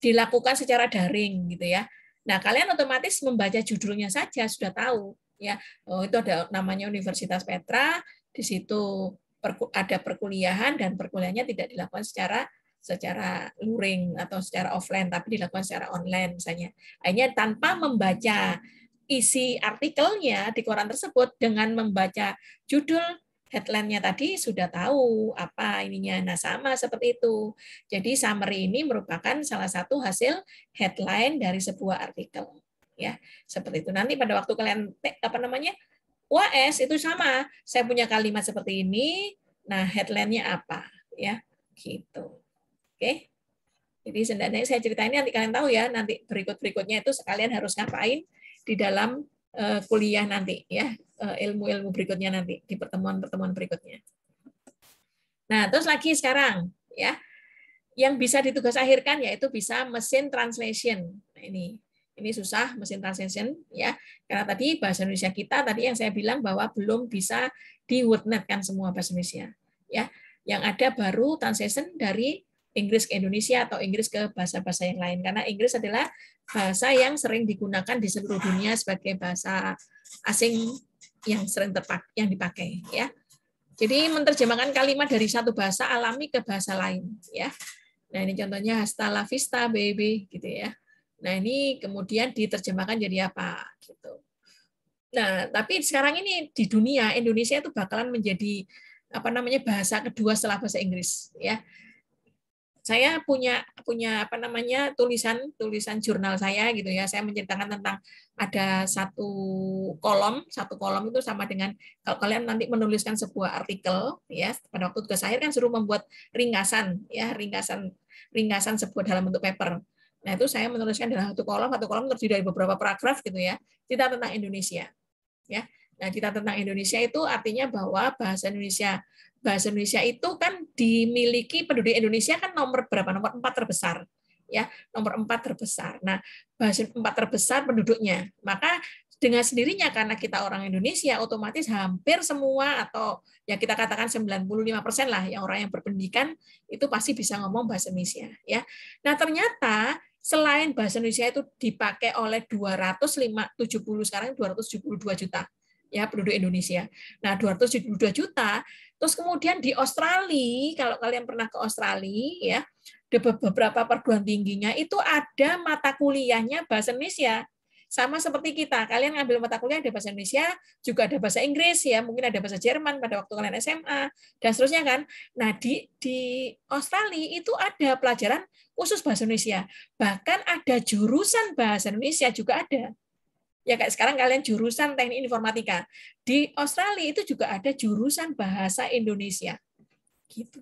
dilakukan secara daring gitu ya. Nah, kalian otomatis membaca judulnya saja sudah tahu ya. Oh, itu ada namanya Universitas Petra, di situ ada perkuliahan dan perkuliahannya tidak dilakukan secara luring atau secara offline tapi dilakukan secara online misalnya. Akhirnya tanpa membaca isi artikelnya di koran tersebut dengan membaca judul headline-nya tadi sudah tahu apa ininya. Nah, sama seperti itu. Jadi summary ini merupakan salah satu hasil headline dari sebuah artikel. Ya, seperti itu. Nanti pada waktu kalian UAS itu sama. Saya punya kalimat seperti ini. Nah, headline-nya apa? Ya, gitu. Oke. Jadi sebenarnya saya ceritain nanti kalian tahu ya, nanti berikutnya itu sekalian harus ngapain di dalam kuliah nanti ya, ilmu-ilmu berikutnya nanti di pertemuan-pertemuan berikutnya. Nah, terus lagi sekarang ya, yang bisa ditugas akhirkan yaitu bisa mesin translation. Nah, ini susah mesin translation ya, karena tadi bahasa Indonesia kita tadi yang saya bilang bahwa belum bisa di wordnet-kan semua bahasa Indonesia ya. Yang ada baru translation dari Inggris ke Indonesia atau Inggris ke bahasa-bahasa yang lain, karena Inggris adalah bahasa yang sering digunakan di seluruh dunia sebagai bahasa asing yang sering dipakai ya. Jadi menerjemahkan kalimat dari satu bahasa alami ke bahasa lain ya. Nah, ini contohnya hasta la vista baby gitu ya. Nah, ini kemudian diterjemahkan jadi apa gitu. Nah, tapi sekarang ini di dunia Indonesia itu bakalan menjadi bahasa kedua setelah bahasa Inggris ya. Saya punya tulisan jurnal saya gitu ya. Saya menceritakan tentang ada satu kolom itu sama dengan kalau kalian nanti menuliskan sebuah artikel ya, pada waktu tugas akhir kan suruh membuat ringkasan sebuah dalam bentuk paper. Nah, itu saya menuliskan dalam satu kolom terdiri dari beberapa paragraf gitu ya, cerita tentang Indonesia. Ya. Nah, cerita tentang Indonesia itu artinya bahwa bahasa Indonesia itu kan dimiliki penduduk Indonesia kan nomor 4 terbesar ya, nomor 4 terbesar. Nah, bahasa 4 terbesar penduduknya, maka dengan sendirinya karena kita orang Indonesia, otomatis hampir semua atau ya kita katakan 95% lah yang orang yang berpendidikan itu pasti bisa ngomong bahasa Indonesia ya. Nah, ternyata selain bahasa Indonesia itu dipakai oleh 270 sekarang 272 juta ya penduduk Indonesia. Nah, 272 juta. Terus kemudian di Australia, kalau kalian pernah ke Australia ya, di beberapa perguruan tingginya itu ada mata kuliahnya bahasa Indonesia. Sama seperti kita, kalian ngambil mata kuliah ada bahasa Indonesia, juga ada bahasa Inggris ya, mungkin ada bahasa Jerman pada waktu kalian SMA dan seterusnya kan. Nah, di Australia itu ada pelajaran khusus bahasa Indonesia. Bahkan ada jurusan bahasa Indonesia juga ada. Ya kayak sekarang kalian jurusan teknik informatika. Di Australia itu juga ada jurusan bahasa Indonesia. Gitu.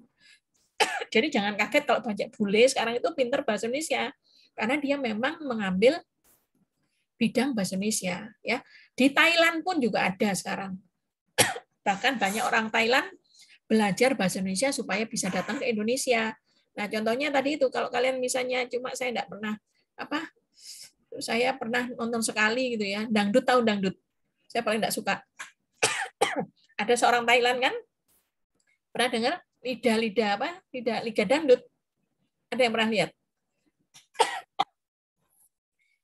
Jadi jangan kaget kalau banyak bule sekarang itu pinter bahasa Indonesia karena dia memang mengambil bidang bahasa Indonesia ya. Di Thailand pun juga ada sekarang. Bahkan banyak orang Thailand belajar bahasa Indonesia supaya bisa datang ke Indonesia. Nah, contohnya tadi itu kalau kalian misalnya cuma saya enggak pernah saya pernah nonton sekali gitu ya, dangdut, tahu dangdut. Saya paling enggak suka. Ada seorang Thailand kan? Pernah dengar Liga dangdut? Ada yang pernah lihat?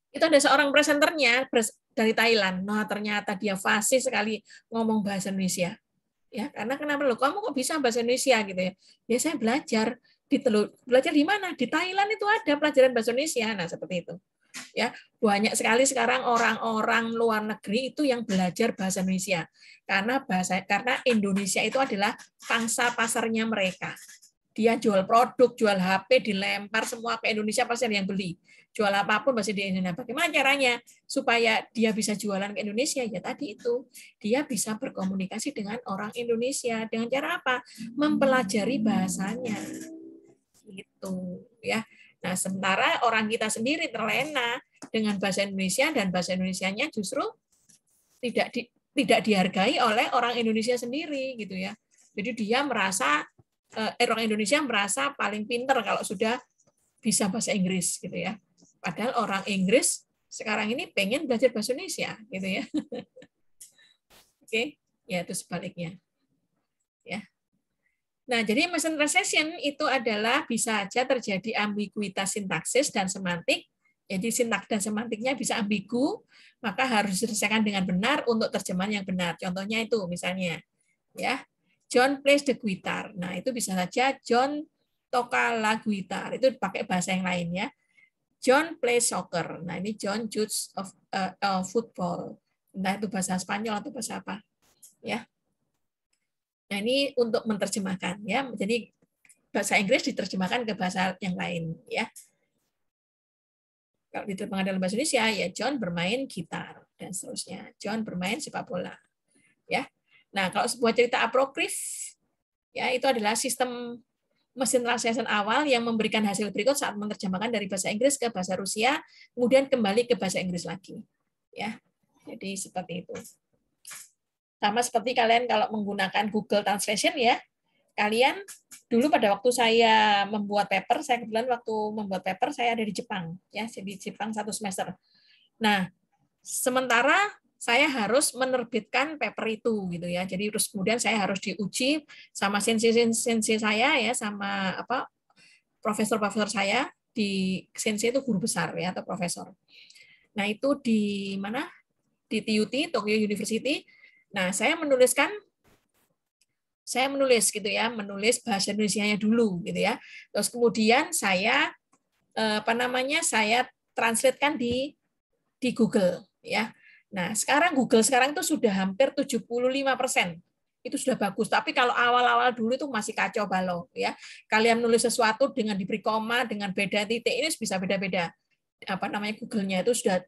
Itu ada seorang presenternya dari Thailand. Nah, ternyata dia fasih sekali ngomong bahasa Indonesia. Ya, karena kenapa lo? Kamu kok bisa bahasa Indonesia gitu ya? Ya saya belajar belajar di mana? Di Thailand itu ada pelajaran bahasa Indonesia. Nah, seperti itu. Ya, banyak sekali sekarang orang-orang luar negeri itu yang belajar bahasa Indonesia. Karena Indonesia itu adalah pangsa pasarnya mereka. Dia jual produk, jual HP, dilempar semua ke Indonesia pasti ada yang beli. Jual apapun pasti di Indonesia. Bagaimana caranya supaya dia bisa jualan ke Indonesia? Ya tadi itu, dia bisa berkomunikasi dengan orang Indonesia. Dengan cara apa? Mempelajari bahasanya. Gitu ya. Nah, sementara orang kita sendiri terlena dengan bahasa Indonesia dan bahasa Indonesianya justru tidak dihargai oleh orang Indonesia sendiri gitu ya. Jadi dia merasa orang Indonesia merasa paling pinter kalau sudah bisa bahasa Inggris gitu ya. Padahal orang Inggris sekarang ini pengen belajar bahasa Indonesia gitu ya. Oke, ya itu sebaliknya. Ya. Nah, jadi machine translation itu adalah bisa aja terjadi ambiguitas sintaksis dan semantik. Jadi sintak dan semantiknya bisa ambigu, maka harus diselesaikan dengan benar untuk terjemahan yang benar. Contohnya itu misalnya ya. John plays the guitar. Nah, itu bisa saja John toca la guitar. Itu pakai bahasa yang lain ya. John plays soccer. Nah, ini John shoots of football. Nah, itu bahasa Spanyol atau bahasa apa? Ya. Nah, ini untuk menerjemahkan ya. Jadi bahasa Inggris diterjemahkan ke bahasa yang lain ya. Kalau diterjemahkan dalam bahasa Indonesia ya John bermain gitar dan seterusnya. John bermain sepak bola. Ya. Nah, kalau sebuah cerita apokrif, ya itu adalah sistem mesin translation awal yang memberikan hasil berikut saat menerjemahkan dari bahasa Inggris ke bahasa Rusia, kemudian kembali ke bahasa Inggris lagi. Ya, jadi seperti itu. Sama seperti kalian kalau menggunakan Google Translation ya, kalian dulu pada waktu saya membuat paper, saya kebetulan waktu membuat paper saya ada di Jepang, ya, di Jepang 1 semester. Nah, sementara saya harus menerbitkan paper itu gitu ya. Jadi terus kemudian saya harus diuji sama sensei saya ya, sama apa profesor saya di sensei itu guru besar ya atau profesor. Nah, itu di mana? Di TUT, Tokyo University. Nah, saya menulis gitu ya, menulis bahasa Indonesianya dulu gitu ya. Terus kemudian saya saya translatekan di Google ya. Nah, Google sekarang itu sudah hampir 75%. Itu sudah bagus. Tapi kalau awal-awal dulu itu masih kacau balau ya. Kalian menulis sesuatu dengan diberi koma, dengan beda titik, ini bisa beda-beda. Google-nya itu sudah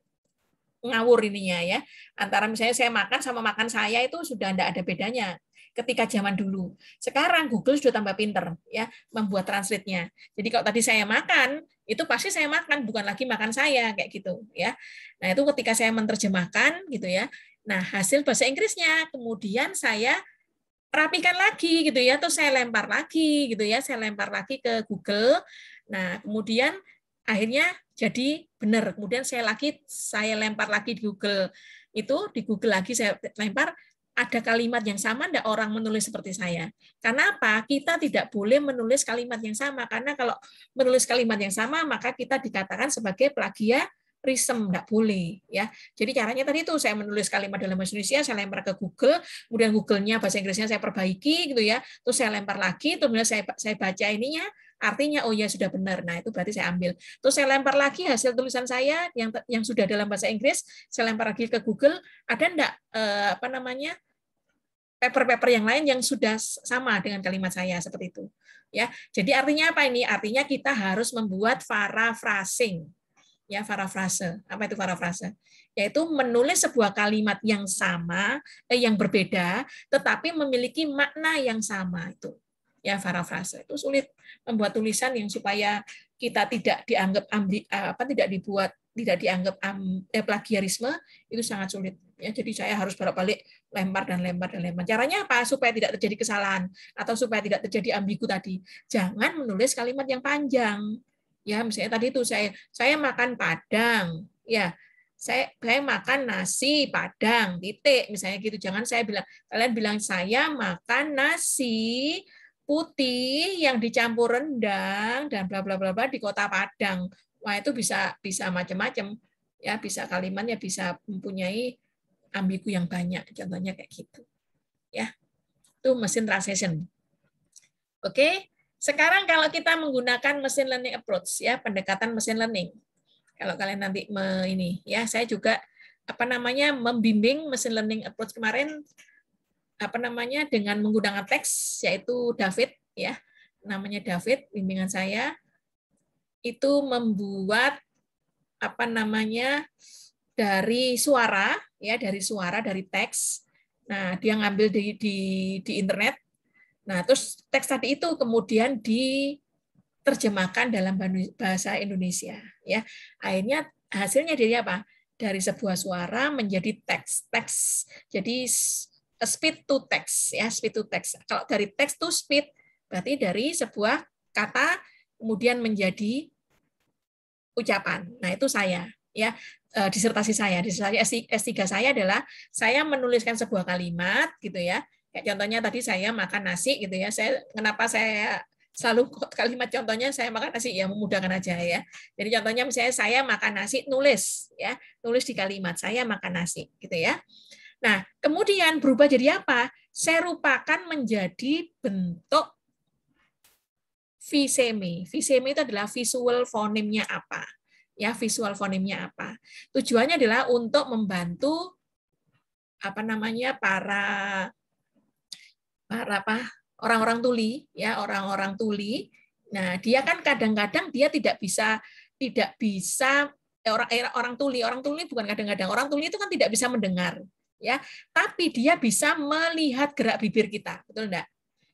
ngawur ininya ya. Antara misalnya saya makan sama makan saya itu sudah tidak ada bedanya ketika zaman dulu. Sekarang Google sudah tambah pinter ya membuat translate-nya. Jadi kalau tadi saya makan, itu pasti saya makan, bukan lagi makan saya kayak gitu ya. Nah, itu ketika saya menerjemahkan gitu ya. Nah, hasil bahasa Inggrisnya kemudian saya rapikan lagi gitu ya, terus saya lempar lagi gitu ya, saya lempar lagi ke Google. Nah, kemudian akhirnya Jadi benar. Kemudian saya lempar lagi di Google lagi saya lempar, ada kalimat yang sama, enggak orang menulis seperti saya. Karena apa? Kita tidak boleh menulis kalimat yang sama, karena kalau menulis kalimat yang sama, maka kita dikatakan sebagai plagiarisme, enggak boleh. Ya. Jadi caranya tadi itu, saya menulis kalimat dalam bahasa Indonesia, saya lempar ke Google, kemudian Google-nya bahasa Inggrisnya saya perbaiki, gitu ya. Terus saya lempar lagi, kemudian saya baca ininya, artinya oh ya sudah benar. Nah, itu berarti saya ambil. Terus saya lempar lagi hasil tulisan saya yang sudah dalam bahasa Inggris, saya lempar lagi ke Google, ada enggak paper-paper yang lain yang sudah sama dengan kalimat saya seperti itu. Ya. Jadi artinya apa ini? Artinya kita harus membuat paraphrasing. Ya, parafrase. Apa itu parafrase? Yaitu menulis sebuah kalimat yang sama, yang berbeda, tetapi memiliki makna yang sama itu. Ya, parafrase. Itu sulit membuat tulisan yang supaya kita tidak dianggap tidak dianggap plagiarisme, itu sangat sulit. Ya, jadi saya harus bolak-balik lempar dan lempar dan lempar. Caranya apa? Supaya tidak terjadi kesalahan atau supaya tidak terjadi ambigu tadi. Jangan menulis kalimat yang panjang. Ya, misalnya tadi itu saya makan padang. Ya, saya makan nasi padang, titik. Misalnya gitu. Jangan kalian bilang saya makan nasi putih yang dicampur rendang dan bla bla bla bla di kota Padang. Wah, itu bisa macam-macam. Ya, bisa kalimatnya bisa mempunyai ambigu yang banyak. Contohnya kayak gitu. Ya. Itu mesin translation. Oke. Sekarang kalau kita menggunakan machine learning approach, ya, pendekatan machine learning. Kalau kalian nanti saya juga membimbing machine learning approach kemarin dengan menggunakan teks, yaitu David, ya, namanya David, bimbingan saya itu membuat dari suara, ya, dari teks. Nah, dia ngambil di internet. Nah, terus teks tadi itu kemudian diterjemahkan dalam bahasa Indonesia, ya. Akhirnya hasilnya dari apa? Dari sebuah suara menjadi teks. Jadi speed to text, ya, speed to text. Kalau dari text to speed berarti dari sebuah kata kemudian menjadi ucapan. Nah, itu saya, ya, disertasi S3 saya adalah saya menuliskan sebuah kalimat gitu ya. Kayak contohnya tadi saya makan nasi gitu ya. Kenapa saya selalu kalimat contohnya saya makan nasi, ya memudahkan aja ya. Jadi contohnya misalnya saya makan nasi, nulis ya, nulis di kalimat saya makan nasi gitu ya. Nah, kemudian berubah jadi apa? Saya rupakan menjadi bentuk viseme. Viseme itu adalah visual fonemnya apa? Ya, visual fonemnya apa? Tujuannya adalah untuk membantu para orang-orang tuli, ya, orang-orang tuli. Nah, dia kan kadang-kadang dia tidak bisa orang tuli bukan kadang-kadang, orang tuli itu kan tidak bisa mendengar, ya, tapi dia bisa melihat gerak bibir kita, betul enggak?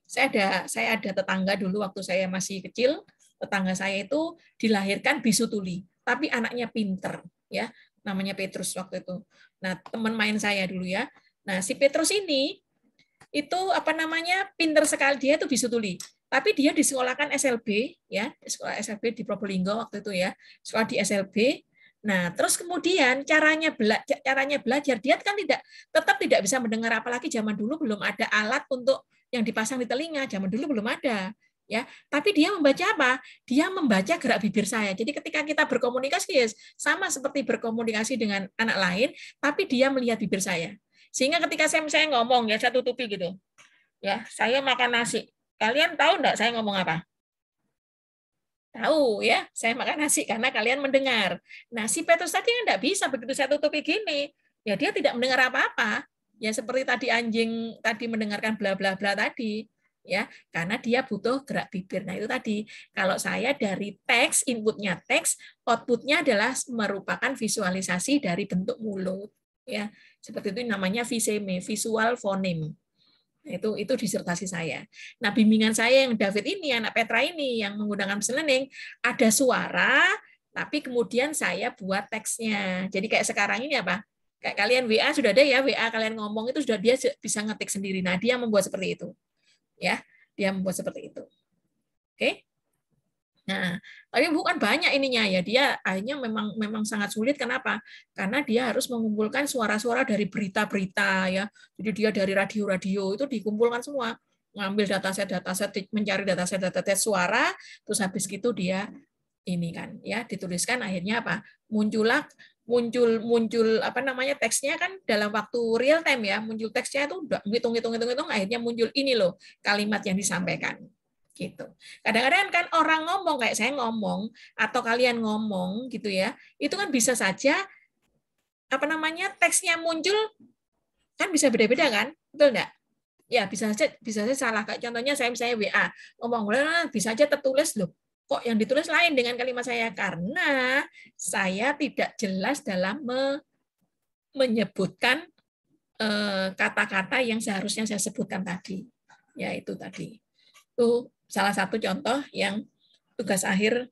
Saya ada tetangga dulu waktu saya masih kecil, tetangga saya itu dilahirkan bisu tuli, tapi anaknya pinter, ya, namanya Petrus waktu itu. Nah, teman main saya dulu ya. Nah, si Petrus ini itu pinter sekali, dia itu bisu tuli. Tapi dia disekolahkan SLB, ya, sekolah SLB di Probolinggo waktu itu ya, sekolah di SLB. Nah, terus kemudian caranya belajar dia kan tetap tidak bisa mendengar, apalagi zaman dulu belum ada alat untuk yang dipasang di telinga, zaman dulu belum ada, ya. Tapi dia membaca apa? Dia membaca gerak bibir saya. Jadi ketika kita berkomunikasi sama seperti berkomunikasi dengan anak lain, tapi dia melihat bibir saya. Sehingga ketika saya misalnya ngomong, ya saya tutupi gitu, ya, saya makan nasi. Kalian tahu enggak saya ngomong apa? Tahu ya, saya makan nasi karena kalian mendengar. Nah, si Petrus tadi enggak bisa, begitu saya tutupi gini, ya dia tidak mendengar apa-apa. Ya seperti tadi anjing tadi mendengarkan bla bla bla tadi, ya, karena dia butuh gerak bibir. Nah, itu tadi. Kalau saya dari teks, inputnya teks, outputnya adalah merupakan visualisasi dari bentuk mulut, ya. Seperti itu namanya viseme, visual phoneme. Itu disertasi saya. Nah, bimbingan saya yang David ini, anak Petra ini, yang menggunakan machine learning, ada suara, tapi kemudian saya buat teksnya. Jadi kayak sekarang ini apa? Kayak kalian WA sudah ada ya, WA kalian ngomong itu sudah dia bisa ngetik sendiri. Nah, dia membuat seperti itu. Ya, dia membuat seperti itu. Oke? Nah, tapi bukan banyak ininya ya. Dia akhirnya memang sangat sulit. Kenapa? Karena dia harus mengumpulkan suara-suara dari berita-berita ya. Jadi dia dari radio-radio itu dikumpulkan semua. Ngambil dataset, mencari dataset suara, terus habis gitu dia ini kan ya dituliskan akhirnya apa? muncul muncul apa namanya teksnya kan dalam waktu real time ya. Muncul teksnya itu udah hitung akhirnya muncul ini loh kalimat yang disampaikan gitu. Kadang-kadang kan orang ngomong kayak saya ngomong atau kalian ngomong gitu ya, itu kan bisa saja apa namanya teksnya muncul kan bisa beda-beda kan, betul nggak? Ya bisa saja salah. Kayak contohnya saya misalnya WA ngomong bisa aja tertulis loh. Kok yang ditulis lain dengan kalimat saya karena saya tidak jelas dalam menyebutkan kata-kata yang seharusnya saya sebutkan tadi. Ya itu tadi. Itu salah satu contoh yang tugas akhir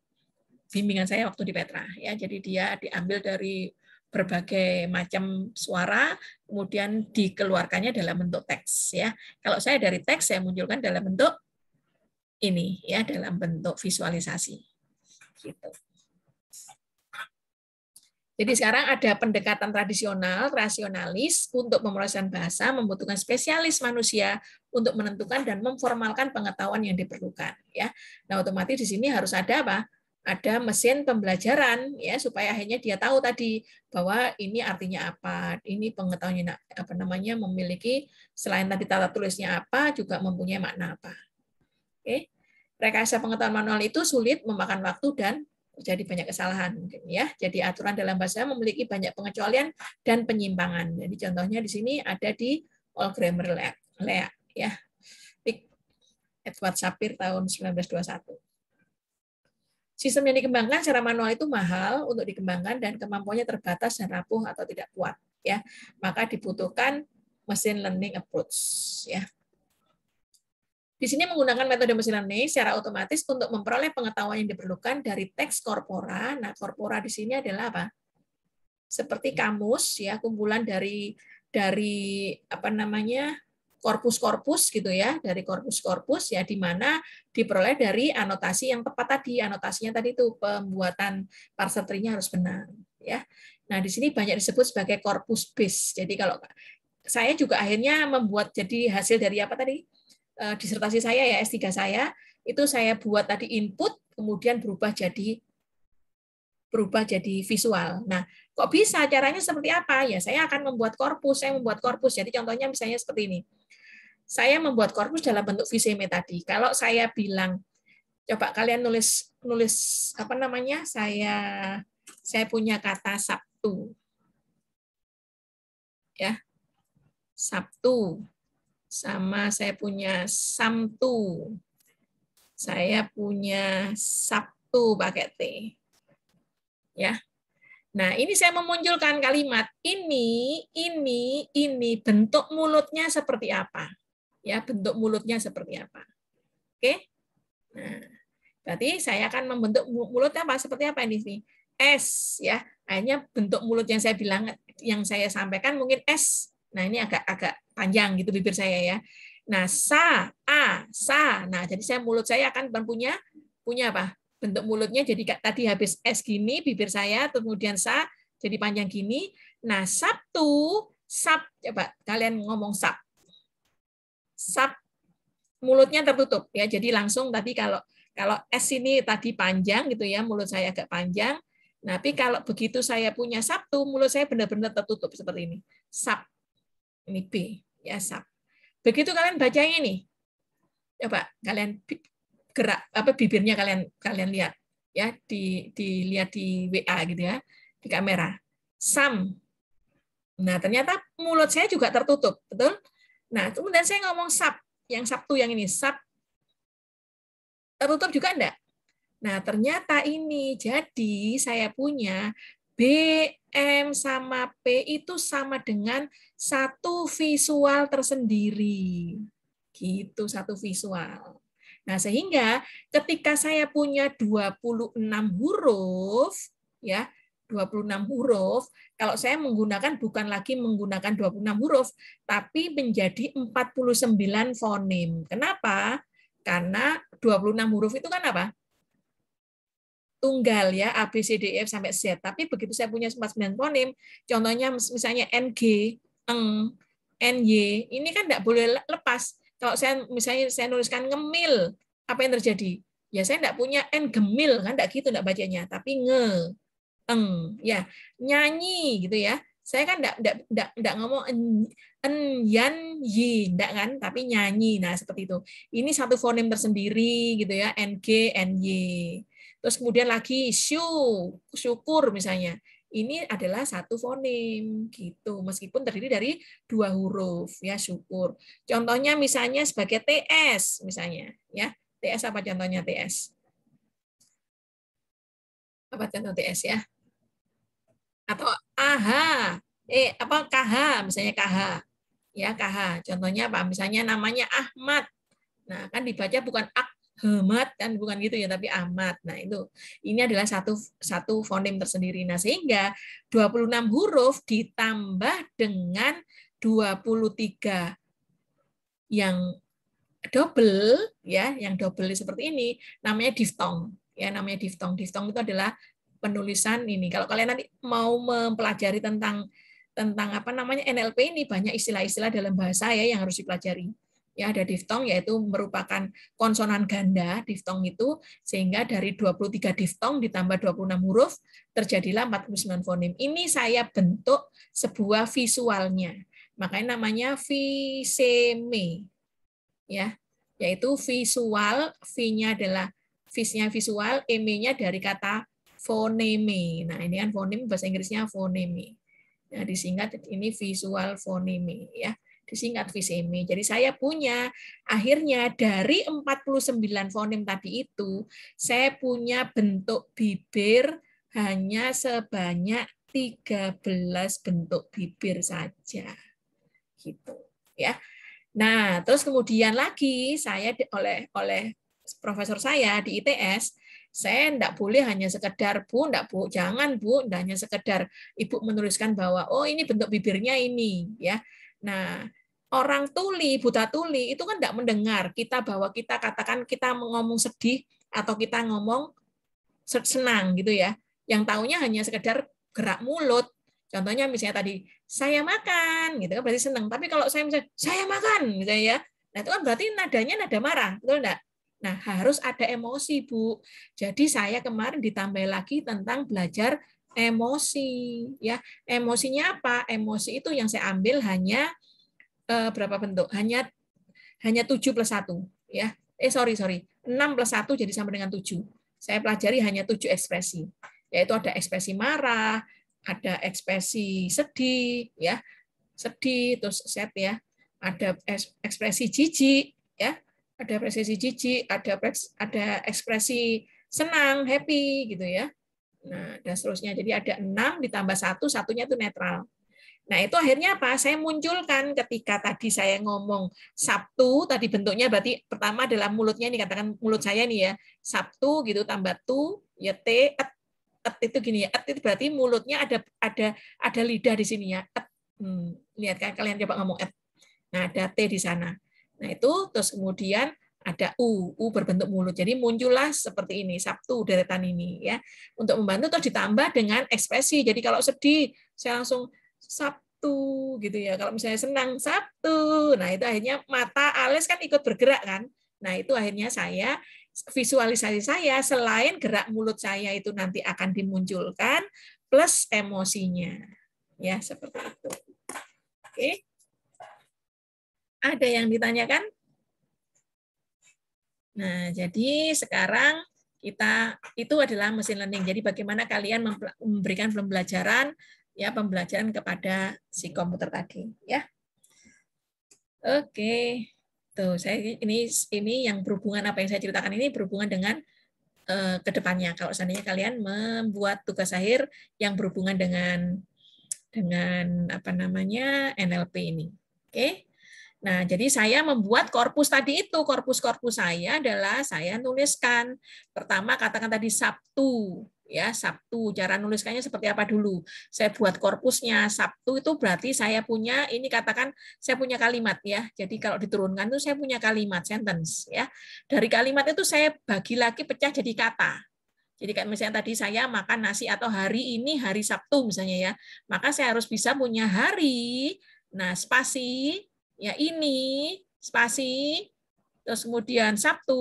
bimbingan saya waktu di Petra ya. Jadi dia diambil dari berbagai macam suara kemudian dikeluarkannya dalam bentuk teks ya. Kalau saya dari teks saya munculkan dalam bentuk ini ya, dalam bentuk visualisasi. Gitu. Jadi sekarang ada pendekatan tradisional, rasionalis untuk pemrosesan bahasa membutuhkan spesialis manusia untuk menentukan dan memformalkan pengetahuan yang diperlukan. Ya, nah otomatis di sini harus ada apa? Ada mesin pembelajaran ya supaya akhirnya dia tahu tadi bahwa ini artinya apa, ini pengetahuannya apa namanya memiliki selain tadi tata tulisnya apa juga mempunyai makna apa. Oke, rekayasa pengetahuan manual itu sulit, memakan waktu dan terjadi banyak kesalahan mungkin ya. Jadi aturan dalam bahasa memiliki banyak pengecualian dan penyimpangan. Jadi contohnya di sini ada di All Grammar Lea ya. Edward Sapir tahun 1921. Sistem yang dikembangkan secara manual itu mahal untuk dikembangkan dan kemampuannya terbatas dan rapuh atau tidak kuat ya. Maka dibutuhkan machine learning approach ya. Di sini menggunakan metode mesin learning secara otomatis untuk memperoleh pengetahuan yang diperlukan dari teks korpora. Nah, korpora di sini adalah apa? Seperti kamus ya, kumpulan dari apa namanya? korpus-korpus gitu ya, dari korpus-korpus ya di mana diperoleh dari anotasi yang tepat tadi. Anotasinya tadi itu pembuatan parser tree-nya harus benar ya. Nah, di sini banyak disebut sebagai corpus base. Jadi kalau saya juga akhirnya membuat jadi hasil dari apa tadi? Disertasi saya ya S3 saya itu saya buat tadi input kemudian berubah jadi visual. Nah, kok bisa caranya seperti apa? Ya, saya akan membuat korpus. Saya membuat korpus. Jadi contohnya misalnya seperti ini. Saya membuat korpus dalam bentuk VCM tadi. Kalau saya bilang coba kalian nulis apa namanya? Saya punya kata Sabtu. Ya. Sabtu. Sama saya punya Samtu. Saya punya Sabtu pakai T. Ya. Nah, ini saya memunculkan kalimat ini bentuk mulutnya seperti apa? Ya, bentuk mulutnya seperti apa? Oke? Nah, berarti saya akan membentuk mulutnya apa? Seperti apa ini? S ya. Hanya bentuk mulut yang saya bilang yang saya sampaikan mungkin S. Nah, ini agak panjang gitu bibir saya ya. Nah, sa. Nah, jadi mulut saya akan punya apa? Bentuk mulutnya jadi tadi habis S gini bibir saya, kemudian sa jadi panjang gini. Nah, Sabtu, sab coba kalian ngomong sab. Sab mulutnya tertutup ya. Jadi langsung tadi kalau S ini tadi panjang gitu ya, mulut saya agak panjang. Tapi kalau begitu saya punya Sabtu, mulut saya benar-benar tertutup seperti ini. Sab. Ini B ya, sab. Begitu kalian bacanya ini. Coba kalian gerak apa bibirnya kalian lihat ya, dilihat di WA gitu ya, di kamera. Sam. Nah, ternyata mulut saya juga tertutup, betul? Nah, kemudian saya ngomong sab, yang Sabtu yang ini, sab. Tertutup juga enggak? Nah, ternyata ini jadi saya punya B, M sama P itu sama dengan satu visual tersendiri. Gitu, satu visual. Nah, sehingga ketika saya punya 26 huruf, ya, 26 huruf, kalau saya bukan lagi menggunakan 26 huruf, tapi menjadi 49 fonem. Kenapa? Karena 26 huruf itu kan apa? tunggal ya, A, B, C, D, E, F sampai Z. Tapi begitu saya punya 49 fonem, contohnya misalnya NG, eng, NY, ini kan tidak boleh lepas. Kalau saya misalnya saya nuliskan ngemil, apa yang terjadi? Ya saya tidak punya N gemil, kan tidak gitu, tidak bacanya. Tapi nge, eng, ya nyanyi gitu ya. Saya kan tidak ngomong en, yan, yi, enggak kan, tapi nyanyi. Nah, seperti itu. Ini satu fonem tersendiri gitu ya, ng, ny. Terus kemudian lagi syukur misalnya. Ini adalah satu fonem gitu, meskipun terdiri dari 2 huruf ya, syukur. Contohnya misalnya sebagai TS misalnya ya. TS apa contohnya TS? Apa contoh TS ya? Atau AH, apa KH misalnya KH. Ya, KH. Contohnya apa? Misalnya namanya Ahmad. Nah, kan dibaca bukan Ahmad kan, bukan gitu ya, tapi Ahmad. Nah, itu. Ini adalah satu fonem tersendiri. Nah, sehingga 26 huruf ditambah dengan 23 yang double ya, yang double seperti ini namanya diftong. Ya, namanya diftong. Diftong itu adalah penulisan ini. Kalau kalian nanti mau mempelajari tentang apa namanya NLP, ini banyak istilah-istilah dalam bahasa ya yang harus dipelajari. Ya, ada diftong, yaitu merupakan konsonan ganda diftong itu, sehingga dari 23 diftong ditambah 26 huruf terjadilah 49 fonem. Ini saya bentuk sebuah visualnya. Makanya namanya viseme. Ya, yaitu visual, V-nya adalah vis-nya visual, M-nya dari kata foneme. Nah, ini kan fonem, bahasa Inggrisnya foneme. Nah, disingkat ini visual foneme ya. Disingkat viseme. Jadi saya punya akhirnya dari 49 fonem tadi itu, saya punya bentuk bibir hanya sebanyak 13 bentuk bibir saja. Gitu ya. Nah, terus kemudian lagi saya oleh profesor saya di ITS, saya tidak boleh hanya sekedar Bu, enggak Bu, jangan Bu, enggak hanya sekedar Ibu menuliskan bahwa oh ini bentuk bibirnya ini ya. Nah, orang tuli, buta tuli itu kan tidak mendengar kita bahwa kita katakan kita ngomong sedih atau kita ngomong senang gitu ya. Yang taunya hanya sekedar gerak mulut. Contohnya misalnya tadi saya makan gitu kan berarti senang. Tapi kalau saya misalnya saya makan misalnya ya, nah itu kan berarti nadanya nada marah, betul enggak? Nah, harus ada emosi, Bu. Jadi saya kemarin ditambah lagi tentang belajar emosi ya. Emosinya apa? Emosi itu yang saya ambil hanya berapa bentuk? Hanya 7 plus 1 ya. Sorry. 6 plus 1 jadi sama dengan 7. Saya pelajari hanya 7 ekspresi. Yaitu ada ekspresi marah, ada ekspresi sedih ya. Sedih terus set ya. Ada ekspresi jijik ya. Ada ekspresi jijik, ada ekspresi senang, happy gitu ya. Nah, dan seterusnya. Jadi ada 6 ditambah 1, satunya itu netral. Nah, itu akhirnya apa? Saya munculkan ketika tadi saya ngomong Sabtu, tadi bentuknya berarti pertama adalah mulutnya, ini katakan mulut saya nih ya, Sabtu gitu, tambah tu, ya T, et itu gini ya, et itu berarti mulutnya ada lidah di sini ya. Lihat kan, kalian coba ngomong et. Nah, ada T di sana. Nah, itu terus kemudian ada U berbentuk mulut. Jadi muncullah seperti ini, Sabtu deretan ini ya. Untuk membantu terus ditambah dengan ekspresi. Jadi kalau sedih, saya langsung Sabtu gitu ya. Kalau misalnya senang Sabtu. Nah, itu akhirnya mata alis kan ikut bergerak kan. Nah, itu akhirnya saya visualisasi saya selain gerak mulut saya itu nanti akan dimunculkan plus emosinya. Ya, seperti itu. Oke. Ada yang ditanyakan? Nah, jadi sekarang kita itu adalah machine learning. Jadi bagaimana kalian memberikan pembelajaran kepada si komputer tadi ya. Oke. Tuh, saya ini yang berhubungan apa yang saya ceritakan ini berhubungan dengan ke depannya kalau seandainya kalian membuat tugas akhir yang berhubungan dengan apa namanya NLP ini. Oke. Nah, jadi saya membuat korpus tadi itu, korpus saya adalah saya tuliskan. Pertama katakan tadi Sabtu, ya Sabtu. Cara nuliskannya seperti apa dulu? Saya buat korpusnya. Sabtu itu berarti saya punya, ini katakan saya punya kalimat ya. Jadi kalau diturunkan itu saya punya kalimat, sentence ya. Dari kalimat itu saya bagi lagi pecah jadi kata. Jadi kayak misalnya tadi saya makan nasi atau hari ini hari Sabtu misalnya ya, maka saya harus bisa punya hari, nah spasi, ya ini, spasi, terus kemudian Sabtu,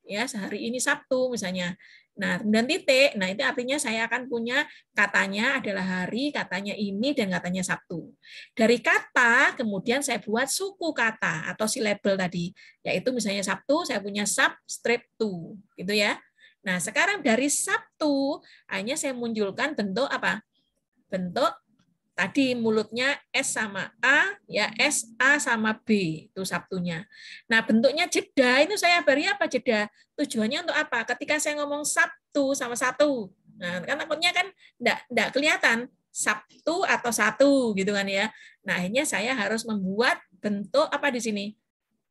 ya sehari ini Sabtu misalnya. Nah, kemudian titik, nah itu artinya saya akan punya katanya adalah hari, katanya ini, dan katanya Sabtu. Dari kata, kemudian saya buat suku kata atau syllable tadi, yaitu misalnya Sabtu, saya punya sub, strip to, gitu ya. Nah, sekarang dari Sabtu, hanya saya munculkan bentuk apa? Bentuk tadi mulutnya S sama A, ya S, A sama B, itu Sabtunya. Nah, bentuknya jeda, itu saya beri apa jeda? Tujuannya untuk apa? Ketika saya ngomong Sabtu sama satu, nah, kan takutnya kan enggak kelihatan Sabtu atau satu, gitu kan ya. Nah, akhirnya saya harus membuat bentuk apa di sini?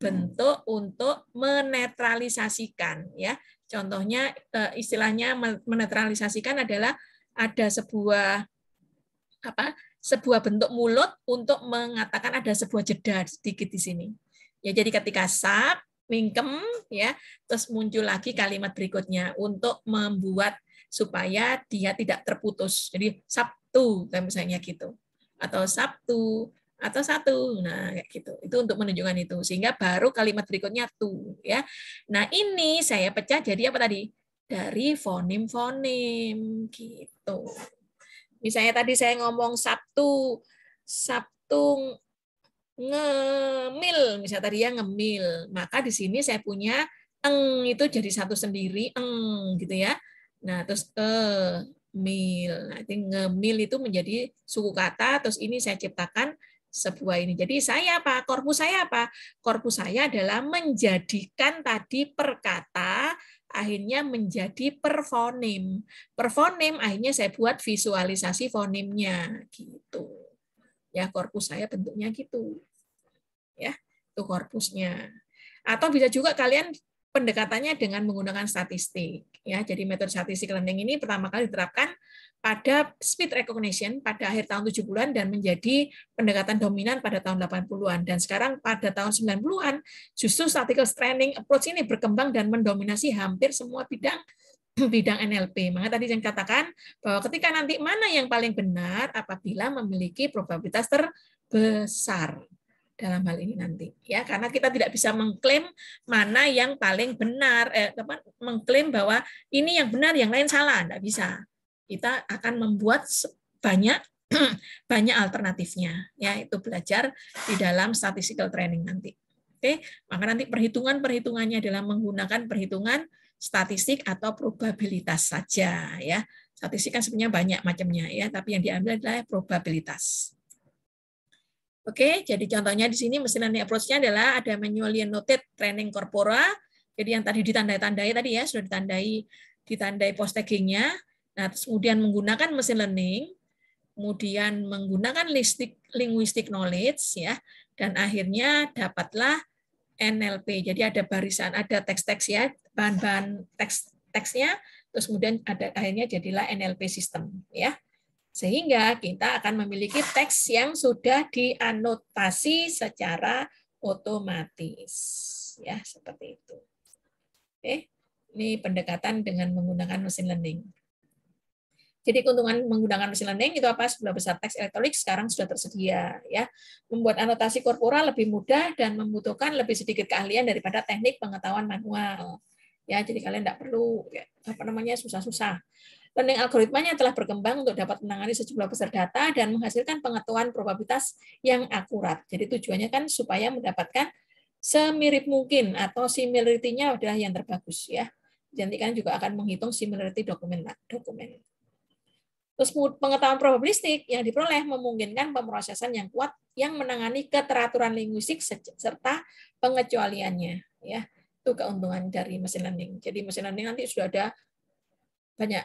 Bentuk untuk menetralisasikan, ya. Contohnya istilahnya menetralisasikan adalah ada sebuah bentuk mulut untuk mengatakan ada sebuah jeda sedikit di sini. Ya, jadi ketika sap, mingkem, ya, terus muncul lagi kalimat berikutnya untuk membuat supaya dia tidak terputus. Jadi Sabtu, kayak misalnya gitu, atau Sabtu, atau satu, nah kayak gitu. Itu untuk menunjukkan itu, sehingga baru kalimat berikutnya tu, ya. Nah ini saya pecah jadi apa tadi? Dari fonim-fonim, gitu. Misalnya tadi saya ngomong Sabtu ngemil, misalnya tadi ya ngemil, maka di sini saya punya eng itu jadi satu sendiri eng gitu ya. Nah terus mil, nah ngemil itu menjadi suku kata, terus ini saya ciptakan sebuah ini. Jadi saya apa? Korpus saya apa? Korpus saya adalah menjadikan tadi perkata akhirnya menjadi perfonim. Perfonim akhirnya saya buat visualisasi fonimnya gitu. Ya, korpus saya bentuknya gitu. Ya, itu korpusnya. Atau bisa juga kalian pendekatannya dengan menggunakan statistik. Ya, jadi metode statistik learning ini pertama kali diterapkan pada speech recognition pada akhir tahun 70-an dan menjadi pendekatan dominan pada tahun 80-an. Dan sekarang pada tahun 90-an justru statistical training approach ini berkembang dan mendominasi hampir semua bidang NLP. Maka tadi saya katakan bahwa ketika nanti mana yang paling benar apabila memiliki probabilitas terbesar dalam hal ini nanti, ya, karena kita tidak bisa mengklaim mana yang paling benar, mengklaim bahwa ini yang benar, yang lain salah, tidak bisa. Kita akan membuat banyak alternatifnya, ya, itu belajar di dalam statistical training nanti. Oke, maka nanti perhitungannya adalah menggunakan perhitungan statistik atau probabilitas saja, ya. Statistik kan sebenarnya banyak macamnya, ya, tapi yang diambil adalah probabilitas. Oke, jadi contohnya di sini machine learning approach-nya adalah ada manually noted training corpora. Jadi yang tadi ditandai-tandai tadi ya, sudah ditandai post tagging-nya. Nah, terus kemudian menggunakan machine learning, kemudian menggunakan linguistic knowledge ya, dan akhirnya dapatlah NLP. Jadi ada barisan, ada teks-teks ya, bahan-bahan teks-teksnya, terus kemudian akhirnya jadilah NLP system ya. Sehingga kita akan memiliki teks yang sudah dianotasi secara otomatis. Ya, seperti itu. Oke, ini pendekatan dengan menggunakan machine learning. Jadi keuntungan menggunakan machine learning itu apa? Sebelah besar teks elektronik sekarang sudah tersedia. Ya, membuat anotasi korpora lebih mudah dan membutuhkan lebih sedikit keahlian daripada teknik pengetahuan manual. Ya, jadi kalian tidak perlu susah-susah. Learning algoritmanya telah berkembang untuk dapat menangani sejumlah besar data dan menghasilkan pengetahuan probabilitas yang akurat. Jadi tujuannya kan supaya mendapatkan semirip mungkin atau similarity-nya adalah yang terbagus ya. Nanti kan juga akan menghitung similarity dokumen. Terus pengetahuan probabilistik yang diperoleh memungkinkan pemrosesan yang kuat yang menangani keteraturan linguistik serta pengecualiannya ya. Itu keuntungan dari machine learning. Jadi machine learning nanti sudah ada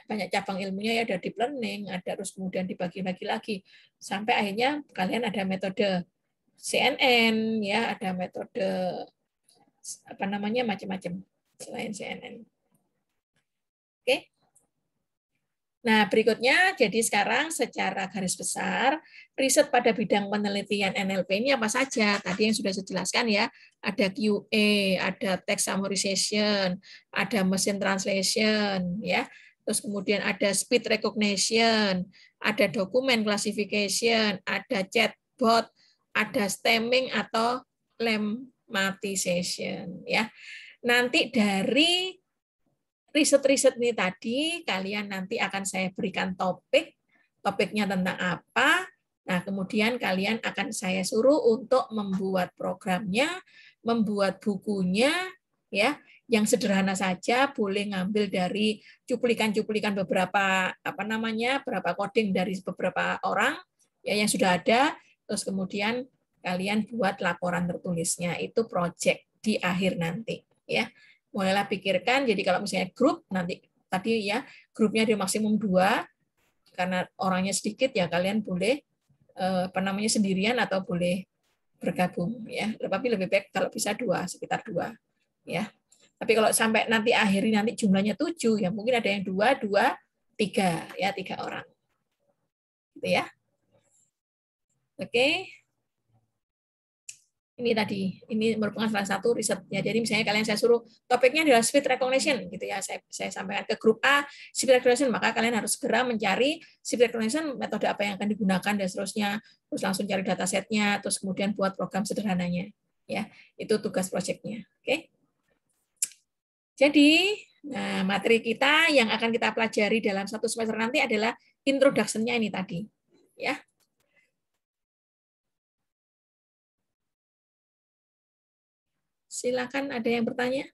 banyak cabang ilmunya ya, ada deep learning, ada terus kemudian dibagi-bagi lagi sampai akhirnya kalian ada metode CNN ya, ada metode macam-macam selain CNN. Oke. Nah, berikutnya jadi sekarang secara garis besar riset pada bidang penelitian NLP ini apa saja? Tadi yang sudah saya jelaskan ya, ada QA, ada text summarization, ada machine translation ya. terus kemudian ada speed recognition, ada document classification, ada chatbot, ada stemming atau lemmatization ya. Nanti dari riset-riset ini tadi kalian nanti akan saya berikan topiknya tentang apa. Nah, kemudian kalian akan saya suruh untuk membuat programnya, membuat bukunya ya, yang sederhana saja, boleh ngambil dari cuplikan-cuplikan beberapa beberapa coding dari beberapa orang ya yang sudah ada, terus kemudian kalian buat laporan tertulisnya, itu project di akhir nanti ya. Mulailah pikirkan, jadi kalau misalnya grup nanti tadi ya, grupnya ada maksimum 2 karena orangnya sedikit ya kalian boleh sendirian atau boleh bergabung ya. Tapi lebih baik kalau bisa 2, sekitar 2 ya. Tapi kalau sampai nanti akhiri nanti jumlahnya 7 ya mungkin ada yang 2, 3 ya, 3 orang. Gitu ya. Oke. Ini tadi, ini merupakan salah satu riset ya. Jadi misalnya kalian saya suruh topiknya adalah speed recognition gitu ya. Saya sampaikan ke grup A speed recognition, maka kalian harus segera mencari speed recognition metode apa yang akan digunakan dan seterusnya. Terus langsung cari datasetnya, terus kemudian buat program sederhananya. Ya, itu tugas proyeknya. Oke. Jadi, nah, materi kita yang akan kita pelajari dalam 1 semester nanti adalah introduction-nya ini tadi. Ya. Silakan, ada yang bertanya?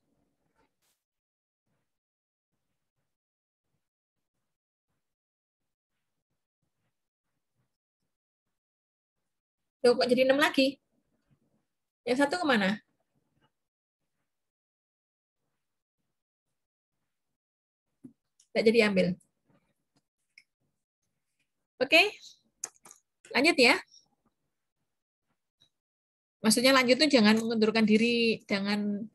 Loh, kok jadi 6 lagi? Yang satu kemana? Tidak jadi ambil. Oke, lanjut ya. Maksudnya lanjut tuh jangan mengundurkan diri, jangan